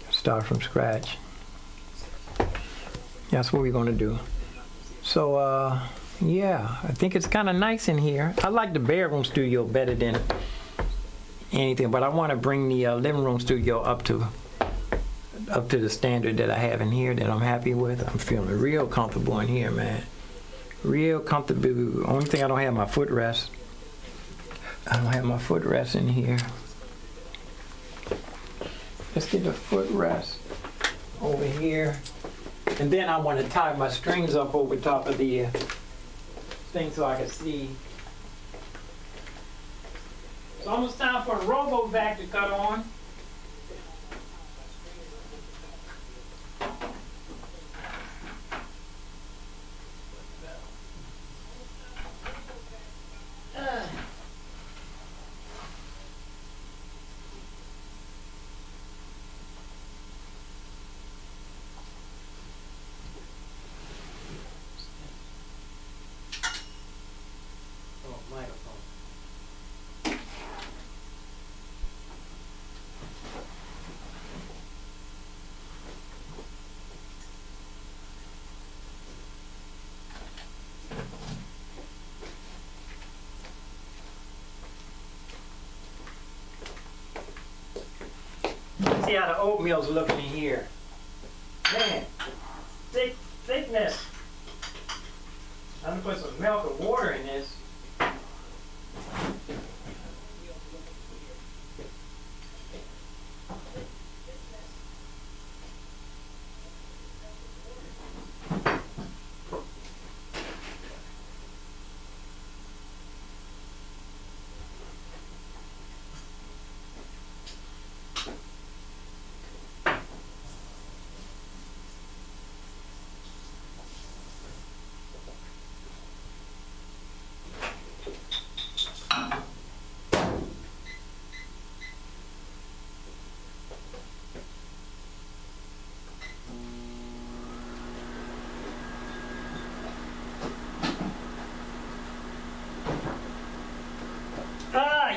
Start from scratch. That's what we're gonna do. So yeah, I think it's kind of nice in here. I like the bedroom studio better than anything, but I want to bring the living room studio up to the standard that I have in here that I'm happy with. I'm feeling real comfortable in here, man. Real comfortable. Only thing I don't have my footrest. I don't have my footrest in here. Let's get the footrest over here. And then I want to tie my strings up over top of the thing so I can see. It's almost time for a robo-vac to cut on. See how the oatmeal's looking in here. Man, thickness. I'm gonna put some milk or water in this.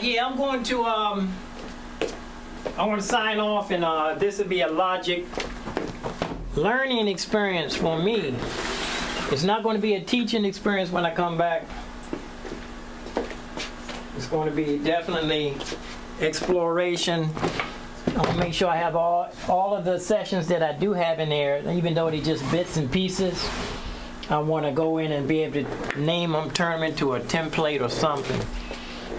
Yeah, I'm going to I want to sign off, and this will be a logic learning experience for me. It's not going to be a teaching experience when I come back. It's going to be definitely exploration. I'll make sure I have all of the sessions that I do have in there, even though they're just bits and pieces. I want to go in and be able to name them, turn them into a template or something.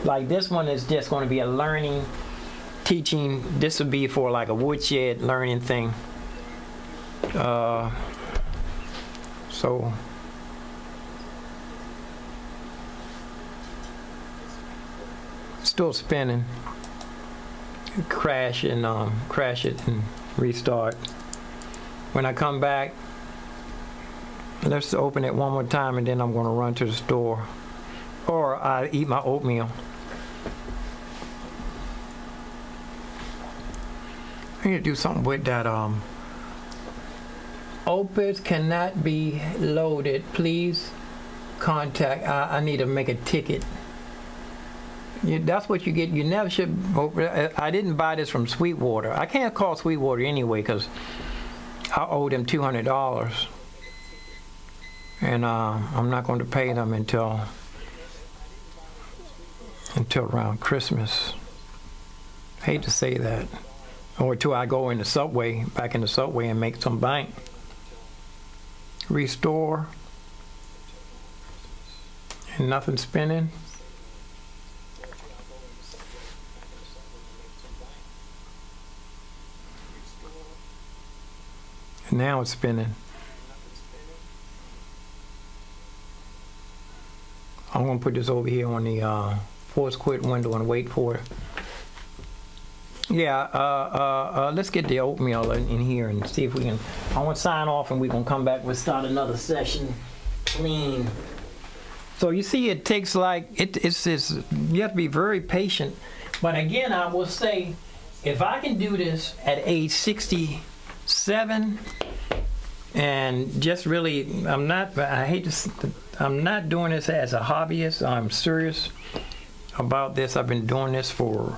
Like this one is just going to be a learning, teaching. This would be for like a woodshed learning thing. So still spinning. Crash it and restart. When I come back, let's open it one more time, and then I'm going to run to the store, or I eat my oatmeal. I need to do something with that. Opus cannot be loaded. Please contact. I need to make a ticket. That's what you get. You never should. I didn't buy this from Sweetwater. I can't call Sweetwater anyway because I owe them $200, and I'm not going to pay them until around Christmas. Hate to say that. Or till I go in the subway, back in the subway, and make some bank. Restore. And nothing spinning. And now it's spinning. I'm going to put this over here on the force quit window and wait for it. Yeah, let's get the oatmeal in here and see if we can. I want to sign off, and we're going to come back. We'll start another session clean. So you see, it takes like, it's you have to be very patient. But again, I will say, if I can do this at age 67, and just really, I'm not doing this as a hobbyist. I'm serious about this. I've been doing this for,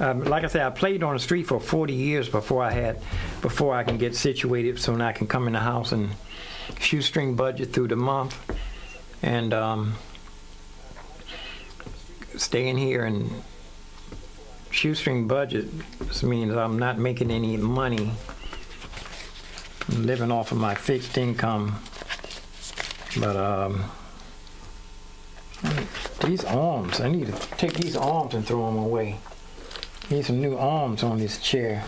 like I said, I played on the street for 40 years before I can get situated so that I can come in the house and shoestring budget through the month and stay in here and shoestring budget. This means I'm not making any money. I'm living off of my fixed income. But these arms, I need to take these arms and throw them away. Need some new arms on this chair.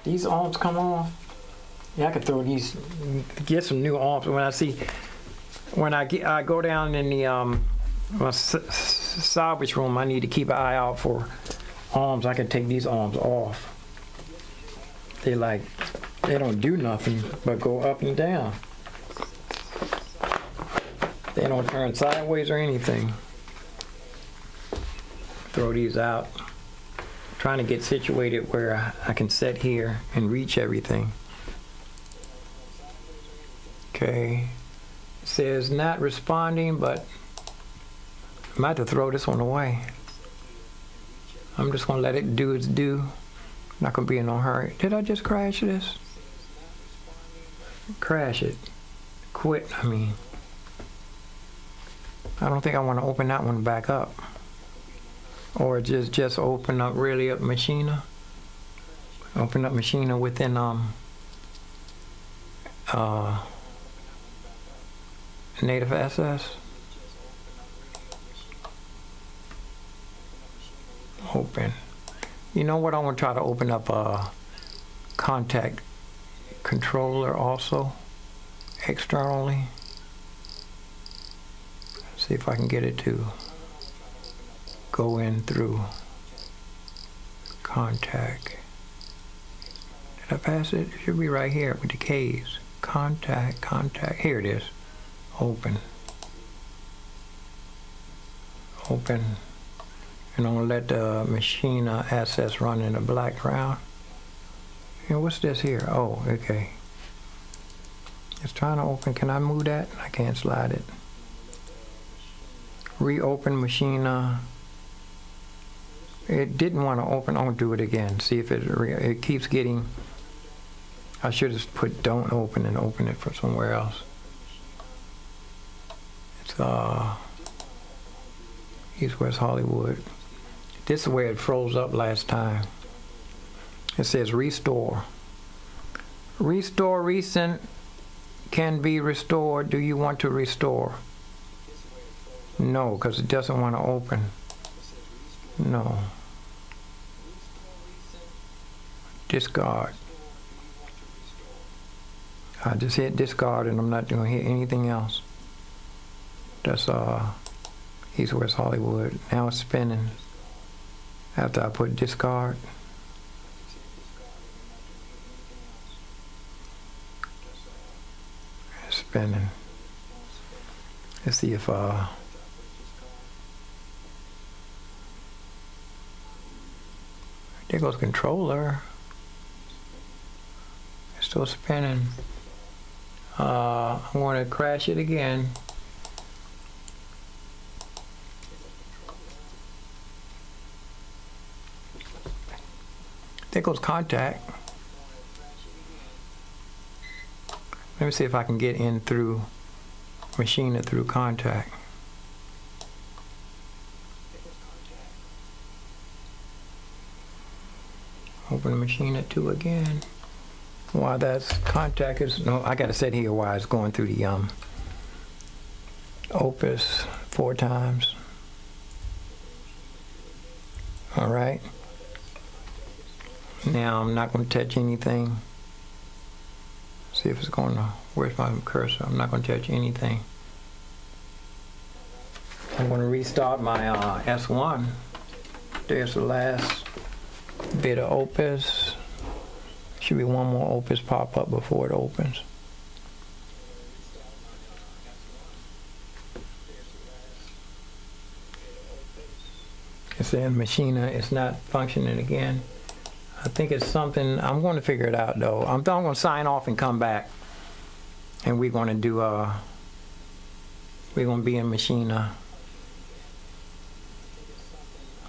These arms come off. Yeah, I could throw these, get some new arms. When I go down in the my salvage room, I need to keep an eye out for arms. I can take these arms off. They don't do nothing but go up and down. They don't turn sideways or anything. Throw these out. Trying to get situated where I can sit here and reach everything. Okay. It says not responding, but I might have to throw this one away. I'm just going to let it do its due. Not going to be in no hurry. Did I just crash this? Crash it. Quit, I mean. I don't think I want to open that one back up. Or just open up Machina. Open up Machina within native SS. Open. You know what? I want to try to open up a contact controller also externally. See if I can get it to go in through contact. Did I pass it? It should be right here with the K's. Contact. Here it is. Open. Open. And I'm gonna let the machine access run in the background. And what's this here? Oh, okay. It's trying to open. Can I move that? I can't slide it. Reopen machine. It didn't want to open. I'll do it again. See if it keeps getting. I should have put don't open and open it from somewhere else. It's East West Hollywood. This is where it froze up last time. It says restore. Restore recent can be restored. Do you want to restore? No, because it doesn't want to open. No. Discard. I just hit discard and I'm not going to hit anything else. That's East West Hollywood. Now it's spinning. After I put discard. It's spinning. Let's see if there goes controller. It's still spinning. I'm going to crash it again. There goes contact. Let me see if I can get in through machine it through contact. Open the machine at 2 again. While that's contact is, no, I gotta set here while it's going through the Opus 4 times. All right. Now I'm not going to touch anything. See if it's going to, where's my cursor? I'm not going to touch anything. I'm going to restart my S1. There's the last bit of Opus. Should be one more Opus pop up before it opens. It's saying Machina is not functioning again. I think it's something, I'm going to figure it out though. I'm going to sign off and come back. And we're going to do, we're going to be in Machina.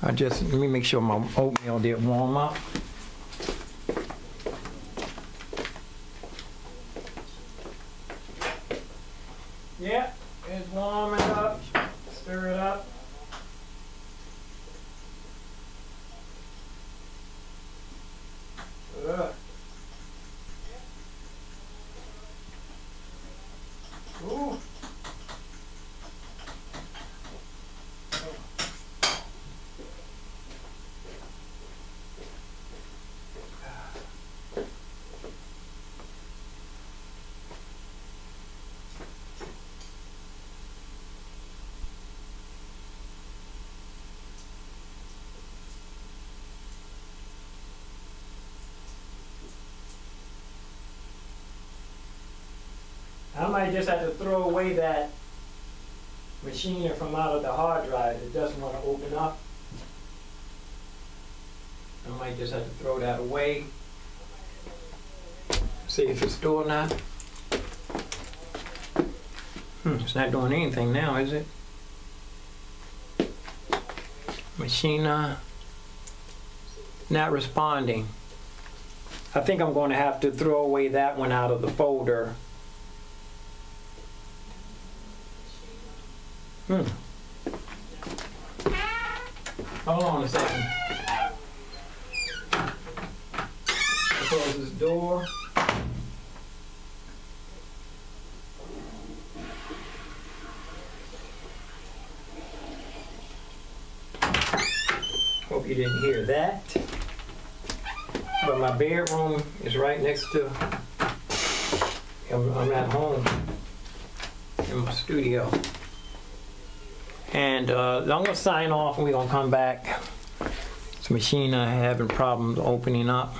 Let me make sure my oatmeal did warm up. Yeah, it's warming up. Stir it up. Ooh. I might just have to throw away that machine from out of the hard drive. It doesn't want to open up. I might just have to throw that away. See if it's still or not. It's not doing anything now, is it? Machina not responding. I think I'm going to have to throw away that one out of the folder. Hold on a second. Close this door. you didn't hear that. But my bedroom is right next to, I'm at home in my studio. And I'm gonna sign off and we're gonna come back. This machine I having problems opening up,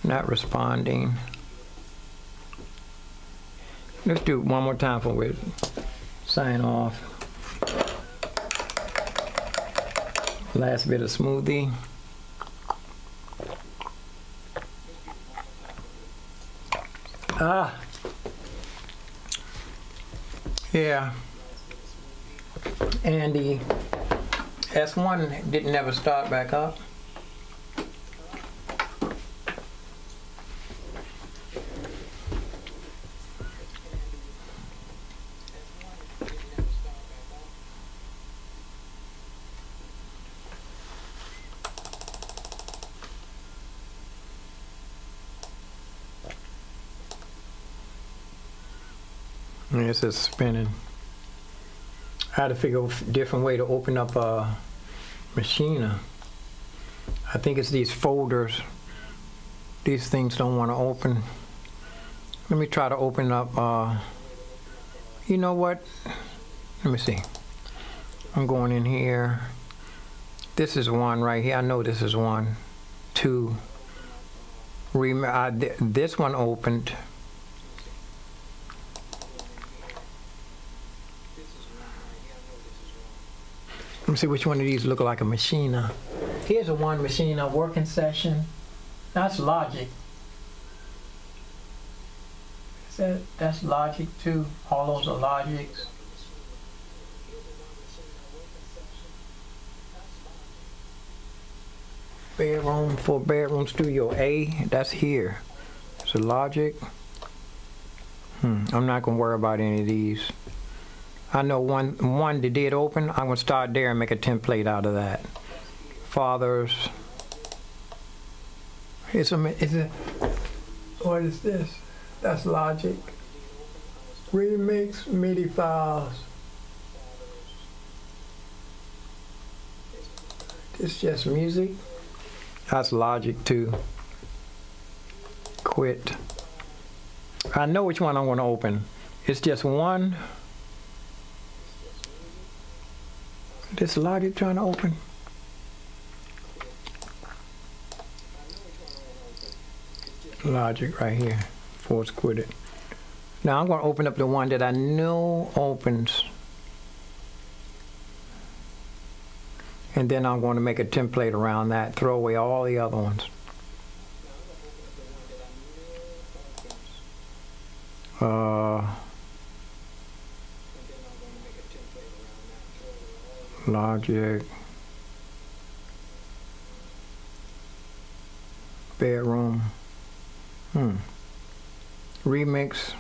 not responding. Let's do it one more time before we sign off. Last bit of smoothie. Yeah. And the S1 didn't ever start back up. This is spinning. I had to figure out a different way to open up a machine. I think it's these folders. These things don't want to open. Let me try to open up, you know what? Let me see. I'm going in here. This is one right here. I know this is one. Two. This one opened. Let me see which one of these look like a machine. Here's a one machine, a working session. That's logic. That's logic too. All those are logics. Bedroom, 4-bedroom studio A. That's here. It's a logic. I'm not gonna worry about any of these. I know one that did open. I'm gonna start there and make a template out of that. Fathers. What is this? That's logic. Remix MIDI files. It's just music. That's logic too. Quit. I know which one I'm gonna open. It's just one. This logic trying to open. Logic right here. Force quit it. Now I'm going to open up the one that I know opens. And then I'm going to make a template around that. Throw away all the other ones. Logic. Bedroom. Remix.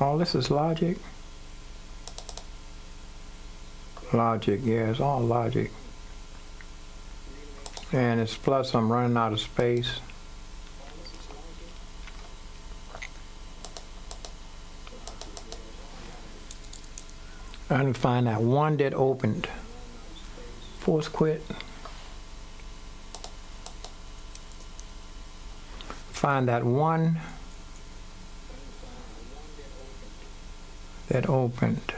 All this is logic. Logic, yeah, it's all logic. And it's plus I'm running out of space. I didn't find that one that opened. Force quit. Find that one that opened.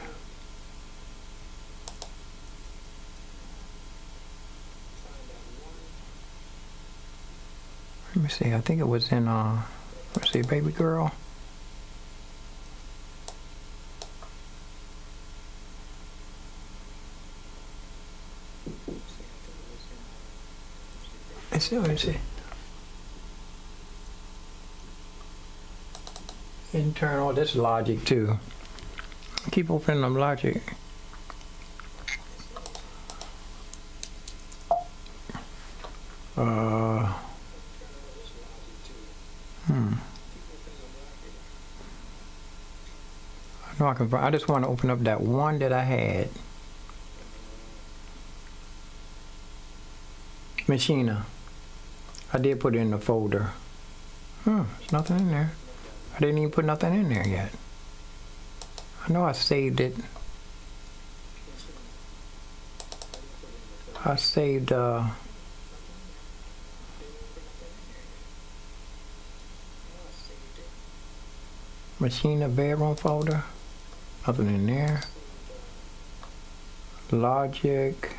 Let me see, I think it was in, let's see, baby girl. Let's see, let me see. Internal, this logic too. Keep opening them logic. I know I can. I just want to open up that one that I had. Machina. I did put it in the folder. There's nothing in there. I didn't even put nothing in there yet. I know I saved it. I saved Machina bedroom folder. Nothing in there. Logic.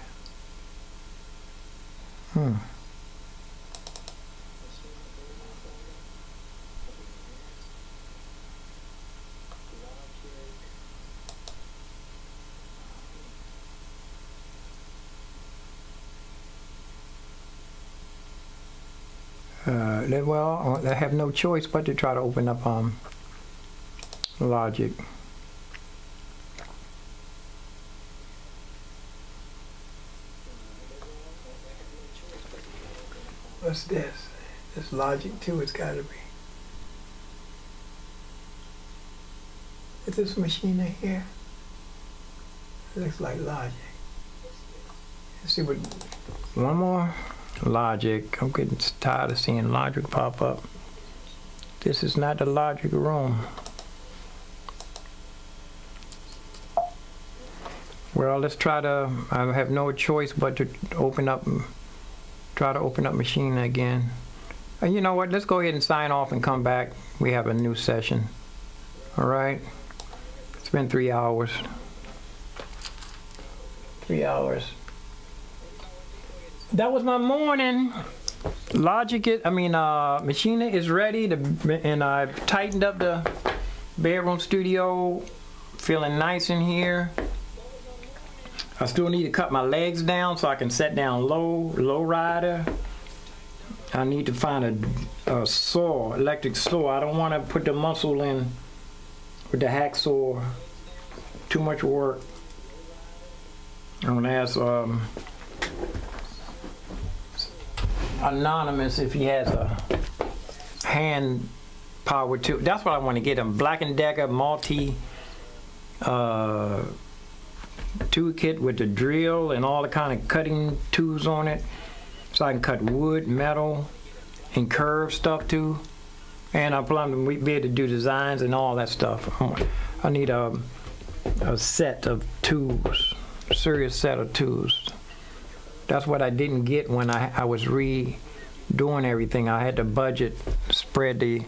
Well, I have no choice but to try to open up Logic. What's this? This Logic too, it's gotta be. Is this machine in here? It looks like Logic. Let's see what, one more. Logic. I'm getting tired of seeing Logic pop up. This is not the Logic room. Well, let's try to, I have no choice but to try to open up Machine again. And you know what, let's go ahead and sign off and come back. We have a new session. All right, it's been 3 hours. 3 hours. That was my morning. Machina is ready and I've tightened up the bedroom studio. Feeling nice in here. I still need to cut my legs down so I can set down low rider. I need to find a saw, electric saw. I don't want to put the muscle in with the hacksaw. Too much work. I'm gonna ask Anonymous if he has a hand power tool. That's what I want to get him. Black & Decker multi toolkit with the drill and all the kind of cutting tools on it, so I can cut wood, metal, and curve stuff too. And I plan to be able to do designs and all that stuff. I need a set of tools, a serious set of tools. That's what I didn't get when I was redoing everything. I had to budget, I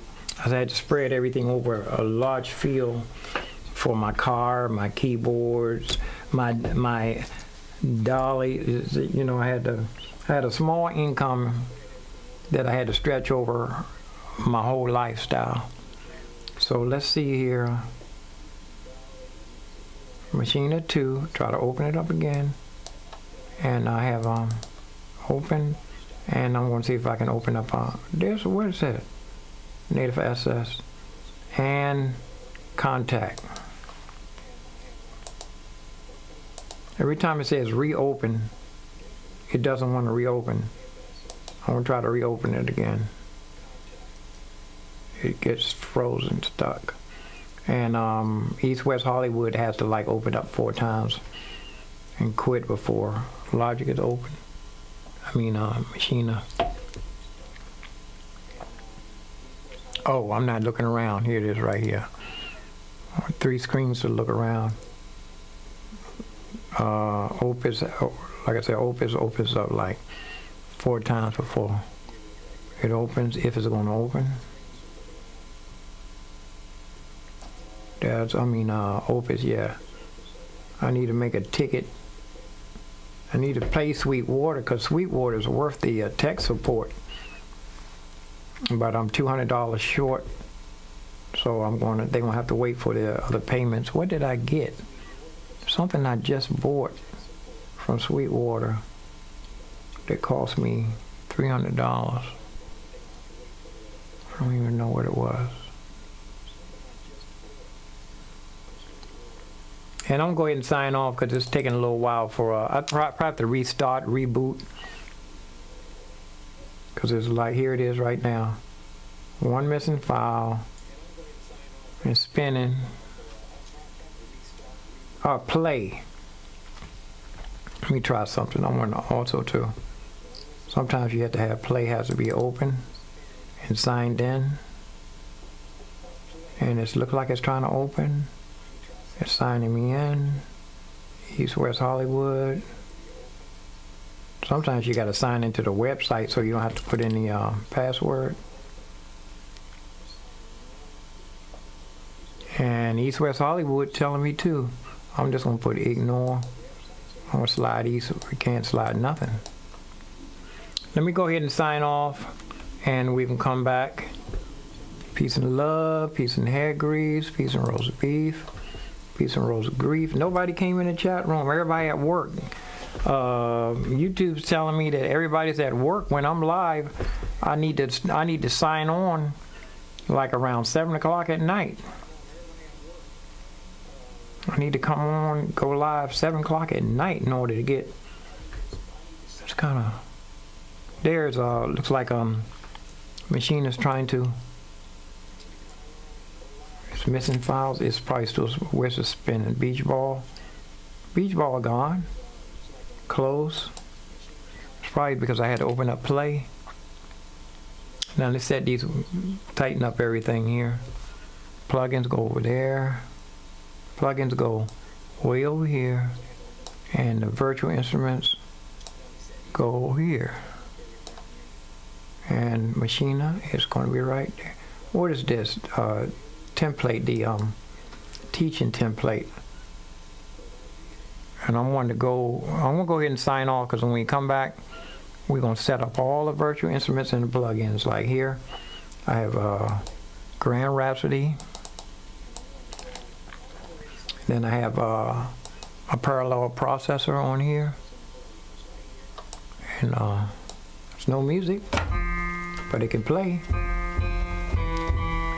had to spread everything over a large field for my car, my keyboards, my dolly. You know, I had a small income that I had to stretch over my whole lifestyle. So let's see here. Machina 2, try to open it up again. And I have open, and I'm going to see if I can open up where is it? Native SS and contact. Every time it says reopen, it doesn't want to reopen. I'm going to try to reopen it again. It gets frozen, stuck. And East West Hollywood has to like open up 4 times and quit before Logic is open. Machina. Oh, I'm not looking around. Here it is right here. 3 screens to look around. Opus, like I said, opens up like 4 times before it opens, if it's going to open. Opus, yeah. I need to make a ticket. I need to play Sweetwater because Sweetwater is worth the tech support. But I'm $200 short, so they're gonna have to wait for the other payments. What did I get? Something I just bought from Sweetwater that cost me $300. I don't even know what it was. And I'm going to go ahead and sign off because it's taking a little while for, I probably have to reboot. Because it's like, here it is right now. 1 missing file. And spinning. Play. Let me try something. I want to also too. Sometimes you have to have play has to be open and signed in. And it looks like it's trying to open. It's signing me in. East West Hollywood. Sometimes you got to sign into the website so you don't have to put in the password. And East West Hollywood telling me too. I'm just gonna put ignore. I'm gonna slide east. We can't slide nothing. Let me go ahead and sign off, and we can come back. Peace and love, peace and hair grease, peace and roast beef, peace and roast grief. Nobody came in the chat room. Everybody at work. YouTube's telling me that everybody's at work when I'm live. I need to sign on like around 7 o'clock at night. I need to come on, go live 7 o'clock at night in order to get. It's kind of. There's looks like machine is trying to. It's missing files. It's probably still. Where's the spinning beach ball? Beach ball gone. Close. It's probably because I had to open up play. Now let's set these. Tighten up everything here. Plugins go over there. Plugins go way over here, and the virtual instruments go over here. And Machina is going to be right there. What is this? Template, the teaching template. And I'm going to go ahead and sign off, because when we come back, we're going to set up all the virtual instruments and the plugins. Like here, I have Grand Rhapsody. Then I have a parallel processor on here, and there's no music, but it can play.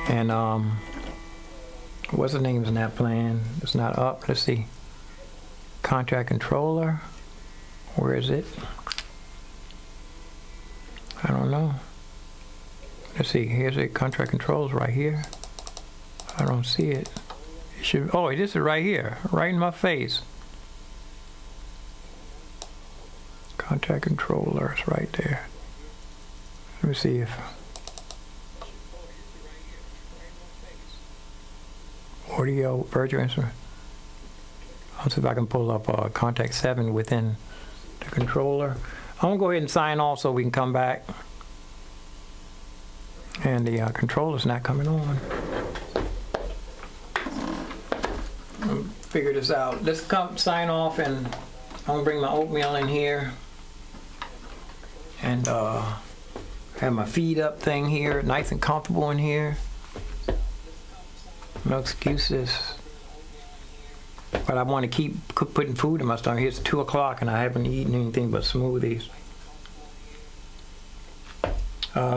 And what's the name's not playing? It's not up. Let's see. Contract controller. Where is it? I don't know. Let's see. Here's it. Contract controls right here. I don't see it. Oh, this is right here, right in my face. Contact controller is right there. Let me see if audio virtual instrument. I'll see if I can pull up contact 7 within the controller. I'm gonna go ahead and sign off so we can come back. And the controller's not coming on. Figure this out. Let's come sign off, and I'm gonna bring my oatmeal in here, and have my feet up thing here, nice and comfortable in here. No excuses. But I want to keep putting food in my stomach. It's 2 o'clock, and I haven't eaten anything but smoothies.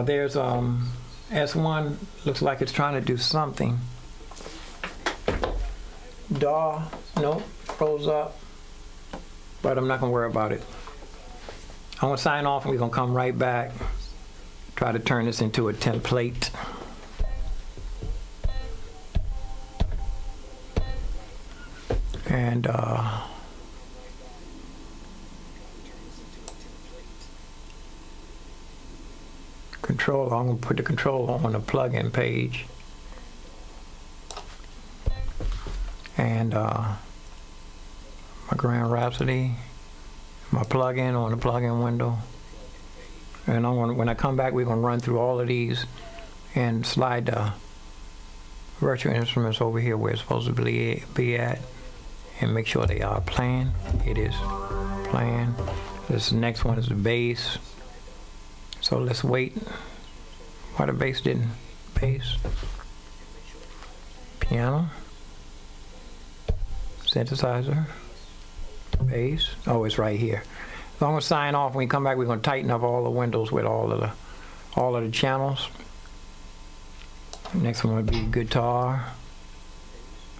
There's S1. Looks like it's trying to do something. Nope, froze up, but I'm not gonna worry about it. I'm gonna sign off, and we're gonna come right back, try to turn this into a template. And control, I'm gonna put the controller on the plugin page. And my Grand Rhapsody, my plugin on the plugin window. And when I come back, we're gonna run through all of these and slide the virtual instruments over here where it's supposed to be at, and make sure they are playing. It is playing. This next one is the bass. So let's wait. Why the bass didn't bass? Piano. Synthesizer, bass. Oh, it's right here. So I'm gonna sign off. When we come back, we're gonna tighten up all the windows with all of the channels. Next one would be guitar.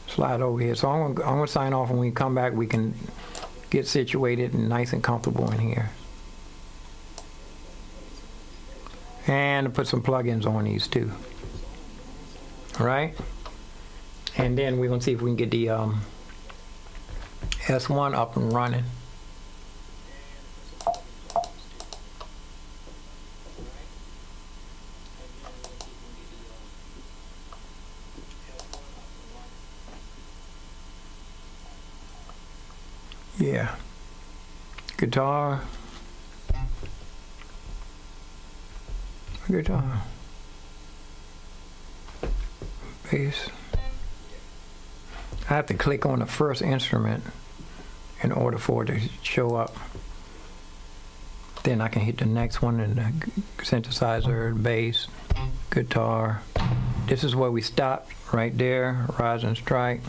Slide over here. So I'm gonna sign off. When we come back, we can get situated and nice and comfortable in here. And put some plugins on these too. All right. And then we're gonna see if we can get the S1 up and running. Yeah. Guitar. Guitar. Bass. I have to click on the first instrument in order for it to show up. Then I can hit the next one, and the synthesizer, bass, guitar. This is where we stopped, right there, rise and strike.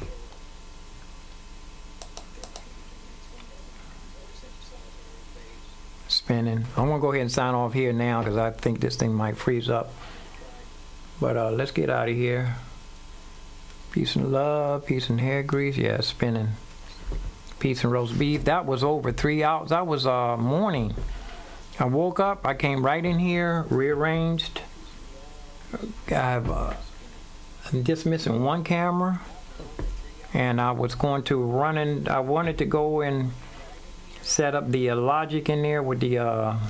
Spinning. I'm gonna go ahead and sign off here now because I think this thing might freeze up. But let's get out of here. Peace and love, peace and hair grease. Yeah, spinning. Peace and roast beef. That was over 3 hours. That was morning. I woke up. I came right in here, rearranged. I'm just missing one camera, and I was going to run in. I wanted to go and set up the Logic in there with the. I'm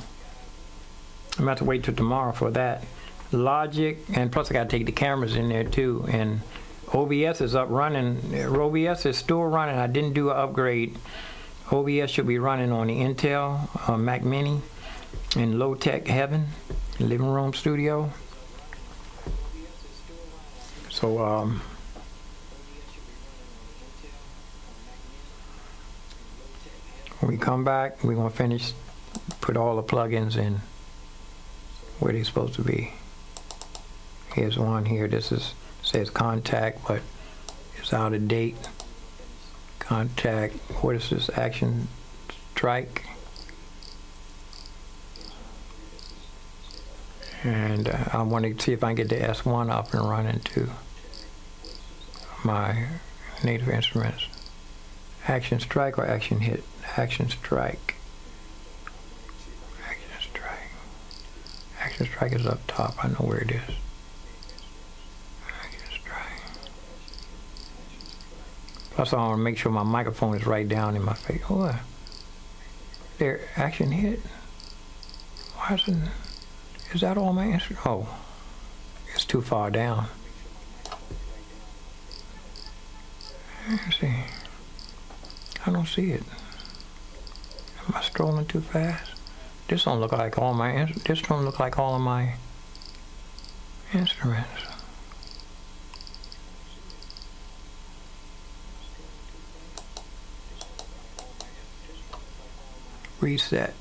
gonna have to wait till tomorrow for that. Logic, and plus I gotta take the cameras in there too. And OBS is up running. OBS is still running. I didn't do an upgrade. OBS should be running on the Intel Mac Mini in low tech heaven, living room studio. So when we come back, we're gonna finish, put all the plugins in where they're supposed to be. Here's one here. This is says contact, but it's out of date. Contact. What is this? Action strike. And I want to see if I can get the S1 up and running to my native instruments. Action strike or action hit? Action strike. Action strike. Action strike is up top. I know where it is. Action strike. Plus I want to make sure my microphone is right down in my face. Oh, there, action hit. Why isn't... Is that all my instruments? Oh, it's too far down. Let's see. I don't see it. Am I strolling too fast? This don't look like all my. This don't look like all of my instruments. Reset.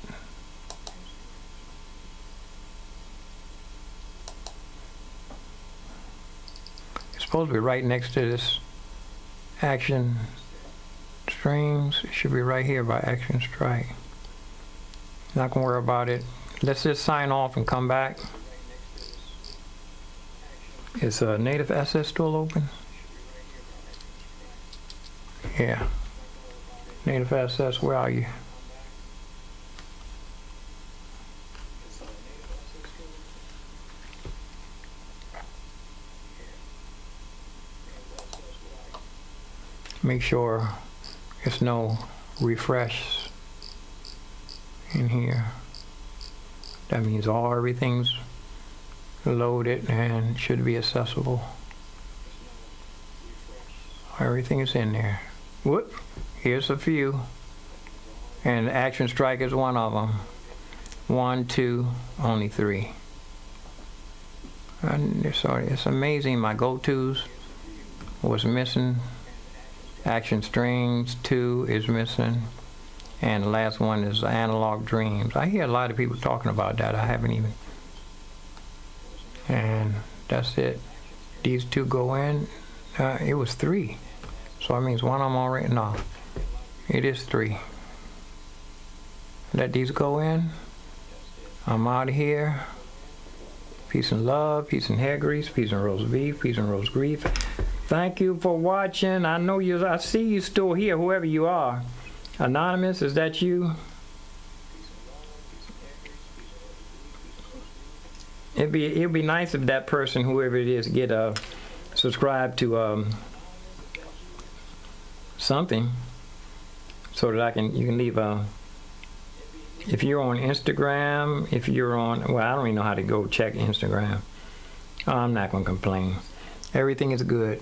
Supposed to be right next to this action strings. It should be right here by action strike. Not gonna worry about it. Let's just sign off and come back. Is native SS still open? Yeah. Native SS, where are you? Make sure there's no refresh in here. That means everything's loaded and should be accessible. Everything is in there. Whoop, here's a few. And action strike is one of them. 1, 2, only 3. And it's amazing. My go-tos was missing. Action strings 2 is missing, and the last one is analog dreams. I hear a lot of people talking about that. I haven't even. And that's it. These 2 go in. It was 3, so that means one of them already. No, it is 3. Let these go in. I'm out of here. Peace and love, peace and hair grease, peace and roast beef, peace and roast grief. Thank you for watching. I know you. I see you still here, whoever you are. Anonymous, is that you? It'd be nice if that person, whoever it is, get subscribe to something, so that you can leave a. If you're on Instagram, if you're on, well, I don't even know how to go check Instagram. I'm not gonna complain. Everything is good.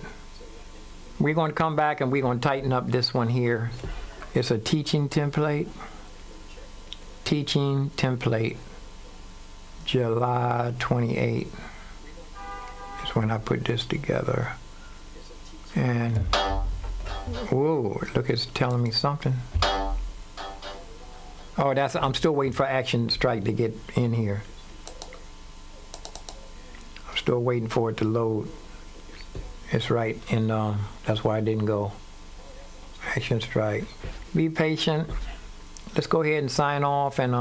We're going to come back and we're going to tighten up this one here. It's a teaching template. Teaching template. July 28th is when I put this together. And, whoa, look, it's telling me something. Oh, I'm still waiting for Action Strike to get in here. I'm still waiting for it to load. It's right, and that's why I didn't go. Action Strike. Be patient. Let's go ahead and sign off, and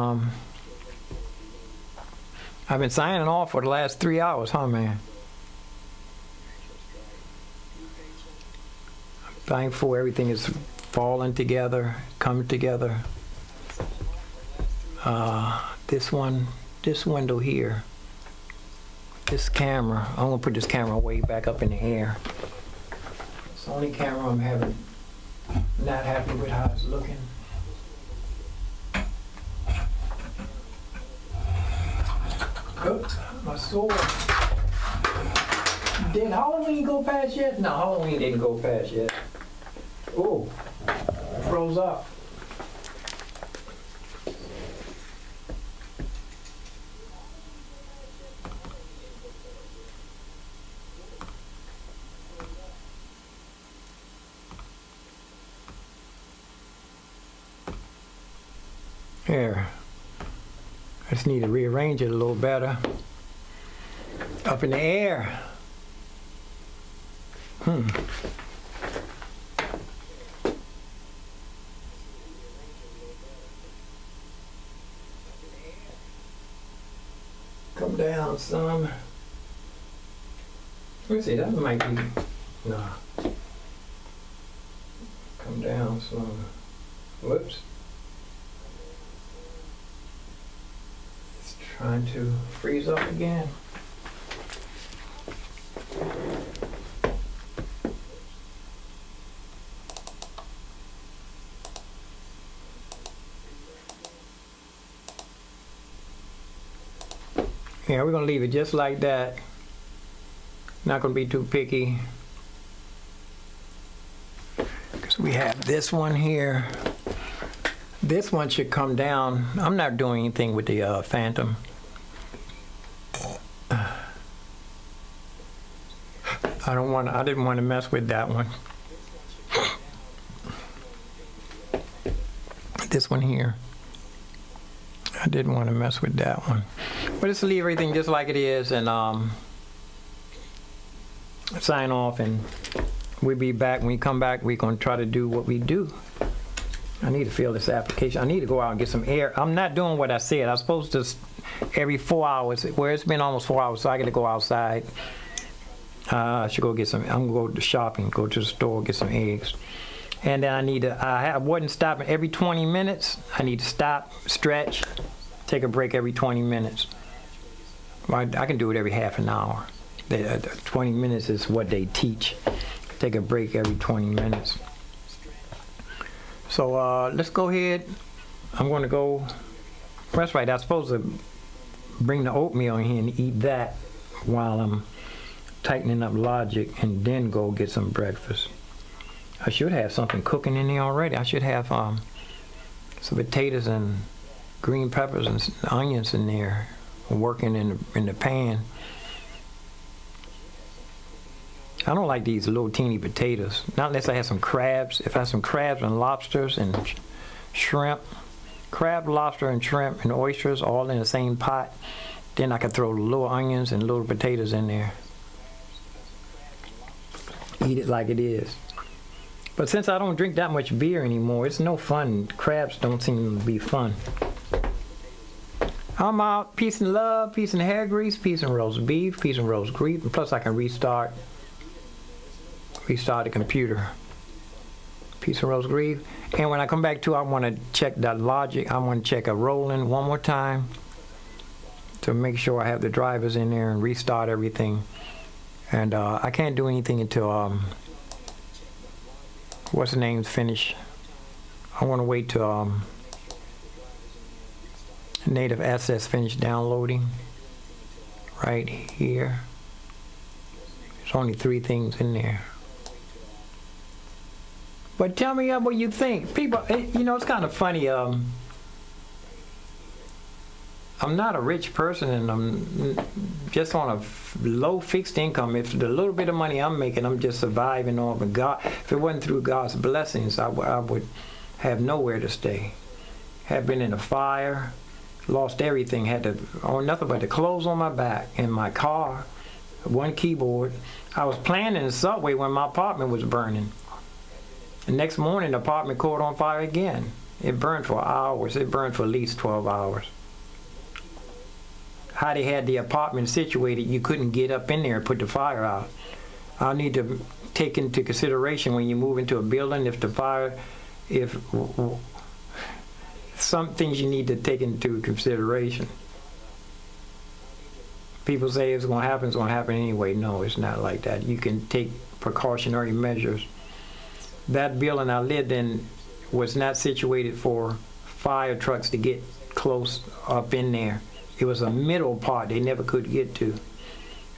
I've been signing off for the last 3 hours, huh, man? I'm thankful everything is falling together, coming together. This window here, this camera, I'm gonna put this camera way back up in the air. It's the only camera I'm not happy with how it's looking. Oops, my sword. Did Halloween go past yet? No, Halloween didn't go past yet. Oh, froze up. Here. I just need to rearrange it a little better. Up in the air. Come down some. Let me see, that might be, nah. Come down some. Whoops. Trying to freeze up again. Yeah, we're gonna leave it just like that. Not gonna be too picky. Because we have this one here. This one should come down. I'm not doing anything with the Phantom. I didn't want to mess with that one. This one here. I didn't want to mess with that one. But let's leave everything just like it is and sign off, and we'll be back. When we come back, we're going to try to do what we do. I need to fill this application. I need to go out and get some air. I'm not doing what I said. I was supposed to every 4 hours, where it's been almost 4 hours, so I got to go outside. I should go get some, I'm going to go to shopping, go to the store, get some eggs. And then I wasn't stopping every 20 minutes. I need to stop, stretch, take a break every 20 minutes. I can do it every half an hour. 20 minutes is what they teach. Take a break every 20 minutes. So let's go ahead. I'm going to go. That's right. I was supposed to bring the oatmeal in here and eat that while I'm tightening up Logic, and then go get some breakfast. I should have something cooking in there already. I should have some potatoes and green peppers and onions in there, working in the pan. I don't like these little teeny potatoes. Not unless I have some crabs. If I have some crabs and lobsters and shrimp, crab, lobster, and shrimp and oysters all in the same pot, then I could throw little onions and little potatoes in there. Eat it like it is. But since I don't drink that much beer anymore, it's no fun. Crabs don't seem to be fun. I'm out. Peace and love, peace and hair grease, peace and roast beef, peace and roast grief. And plus I can restart the computer. Peace and roast grief. And when I come back to, I want to check that Logic. I want to check a Roland one more time to make sure I have the drivers in there and restart everything. And I can't do anything until what's the name's finished. I want to wait till native assets finish downloading right here. There's only 3 things in there. But tell me what you think. People, you know, it's kind of funny. I'm not a rich person, and I'm just on a low fixed income. If the little bit of money I'm making, I'm just surviving off of God. If it wasn't through God's blessings, I would have nowhere to stay. Had been in a fire, lost everything, had to own nothing but the clothes on my back and my car, one keyboard. I was playing in the subway when my apartment was burning. The next morning, the apartment caught on fire again. It burned for hours. It burned for at least 12 hours. How they had the apartment situated, you couldn't get up in there and put the fire out. I need to take into consideration when you move into a building, if some things you need to take into consideration. People say it's going to happen anyway. No, it's not like that. You can take precautionary measures. That building I lived in was not situated for fire trucks to get close up in there. It was a middle part they never could get to,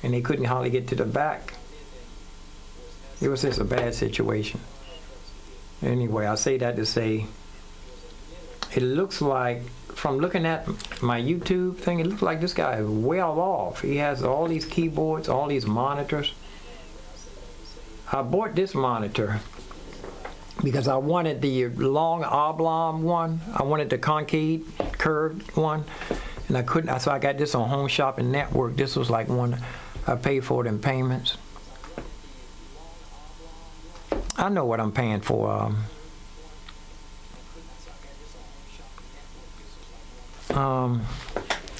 and they couldn't hardly get to the back. It was just a bad situation. Anyway, I say that to say, it looks like, from looking at my YouTube thing, it looks like this guy is well off. He has all these keyboards, all these monitors. I bought this monitor because I wanted the long oblong one. I wanted the concave curved one, and I couldn't. So I got this on Home Shopping Network. This was like one I paid for it in payments. I know what I'm paying for.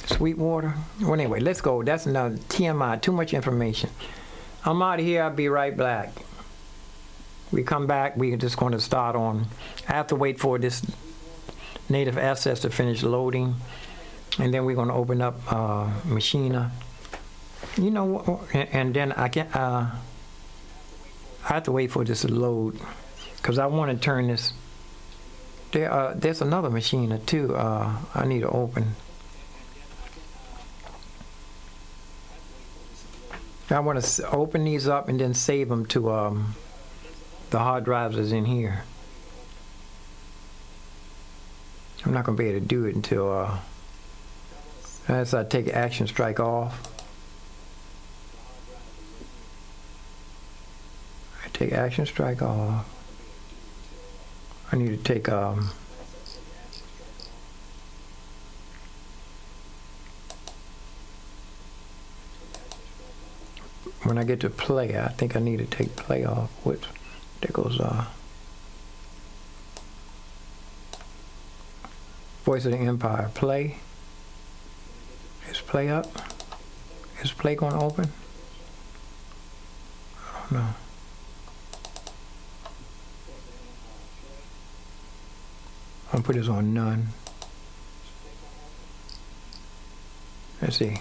Sweetwater. Well, anyway, let's go. That's another TMI. Too much information. I'm out of here. I'll be right back. We come back. We're just going to start on. I have to wait for this native assets to finish loading, and then we're going to open up Machina. You know, and then I have to wait for this to load because I want to turn this. There's another Machina too. I need to open. I want to open these up and then save them to the hard drives that's in here. I'm not going to be able to do it until as I take Action Strike off. I take Action Strike off. I need to take when I get to play, I think I need to take play off. Whoops, there goes Voice of the Empire. Play. Is play up? Is play going to open? I don't know. I'll put this on none. Let's see.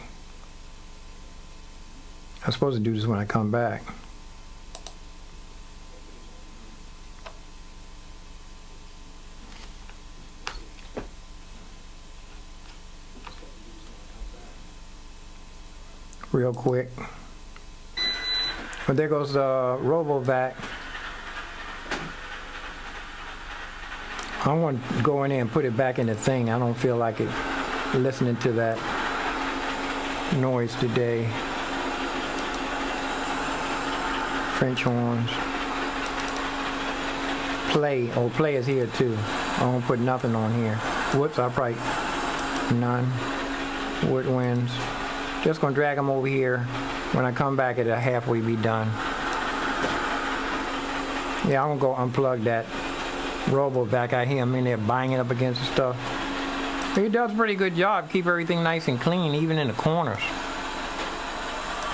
I'm supposed to do this when I come back. Real quick. But there goes the RoboVac. I want to go in there and put it back in the thing. I don't feel like it listening to that noise today. French horns. Play. Oh, play is here too. I won't put nothing on here. Whoops, I'll probably none. Woodwinds. Just gonna drag them over here. When I come back, it'll halfway be done. Yeah, I'm gonna go unplug that RoboVac. I hear him in there banging up against the stuff. He does a pretty good job. Keep everything nice and clean, even in the corners.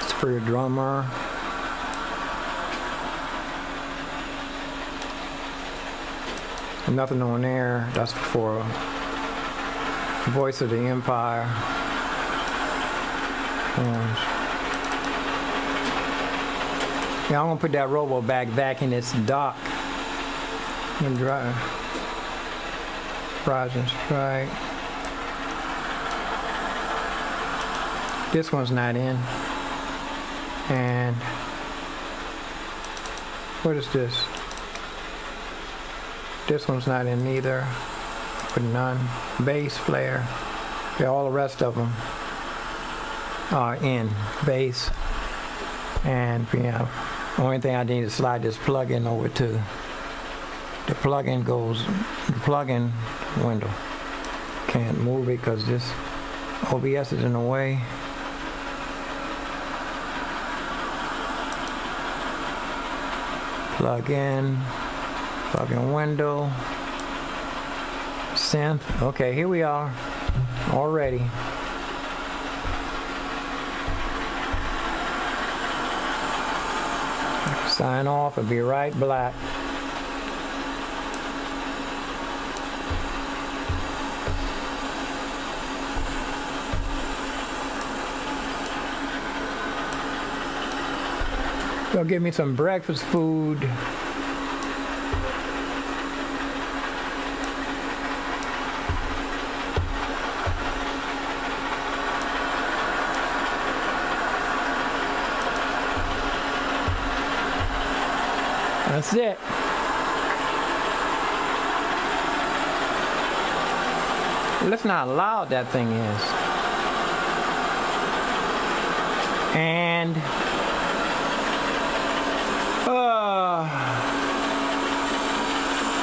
Spirit drummer. Nothing on there. That's for Voice of the Empire. Horns. Yeah, I'm gonna put that RoboVac back in its dock. And drive. Rising Strike. This one's not in. And what is this? This one's not in either. Put none. Bass flare. Okay, all the rest of them are in bass and piano. Only thing I need to slide this plug-in over to. The plug-in window. Can't move it because this OBS is in the way. Plug-in window. Synth. Okay, here we are. All ready. Sign off and be right black. Go get me some breakfast food. That's it. Listen how loud that thing is. And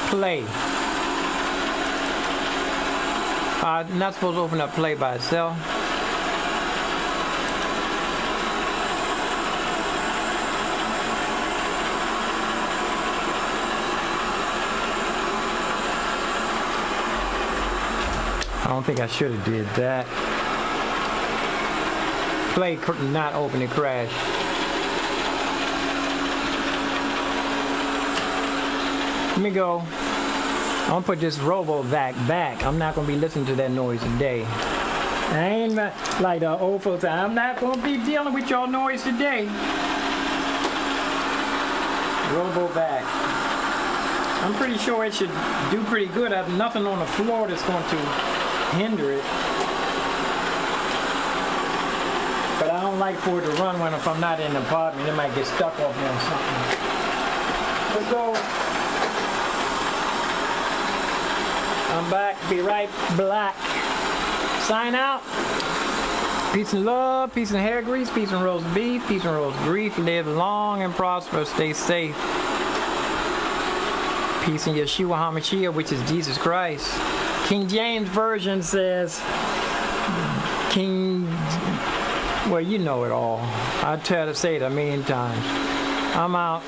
play. Not supposed to open up play by itself. I don't think I should have did that. Play not open, it crashed. Let me go. I'm gonna put this RoboVac back. I'm not gonna be listening to that noise today. I ain't like the old folks. I'm not gonna be dealing with your noise today. RoboVac. I'm pretty sure it should do pretty good. I have nothing on the floor that's going to hinder it. But I don't like for it to run when if I'm not in the apartment. It might get stuck off me or something. Let's go. I'm back. Be right black. Sign out. Peace and love. Peace and hair grease. Peace and roast beef. Peace and roast grief. Live long and prosper. Stay safe. Peace in Yeshua HaMashiach, which is Jesus Christ. King James Version says, well, you know it all. I try to say it a million times. I'm out.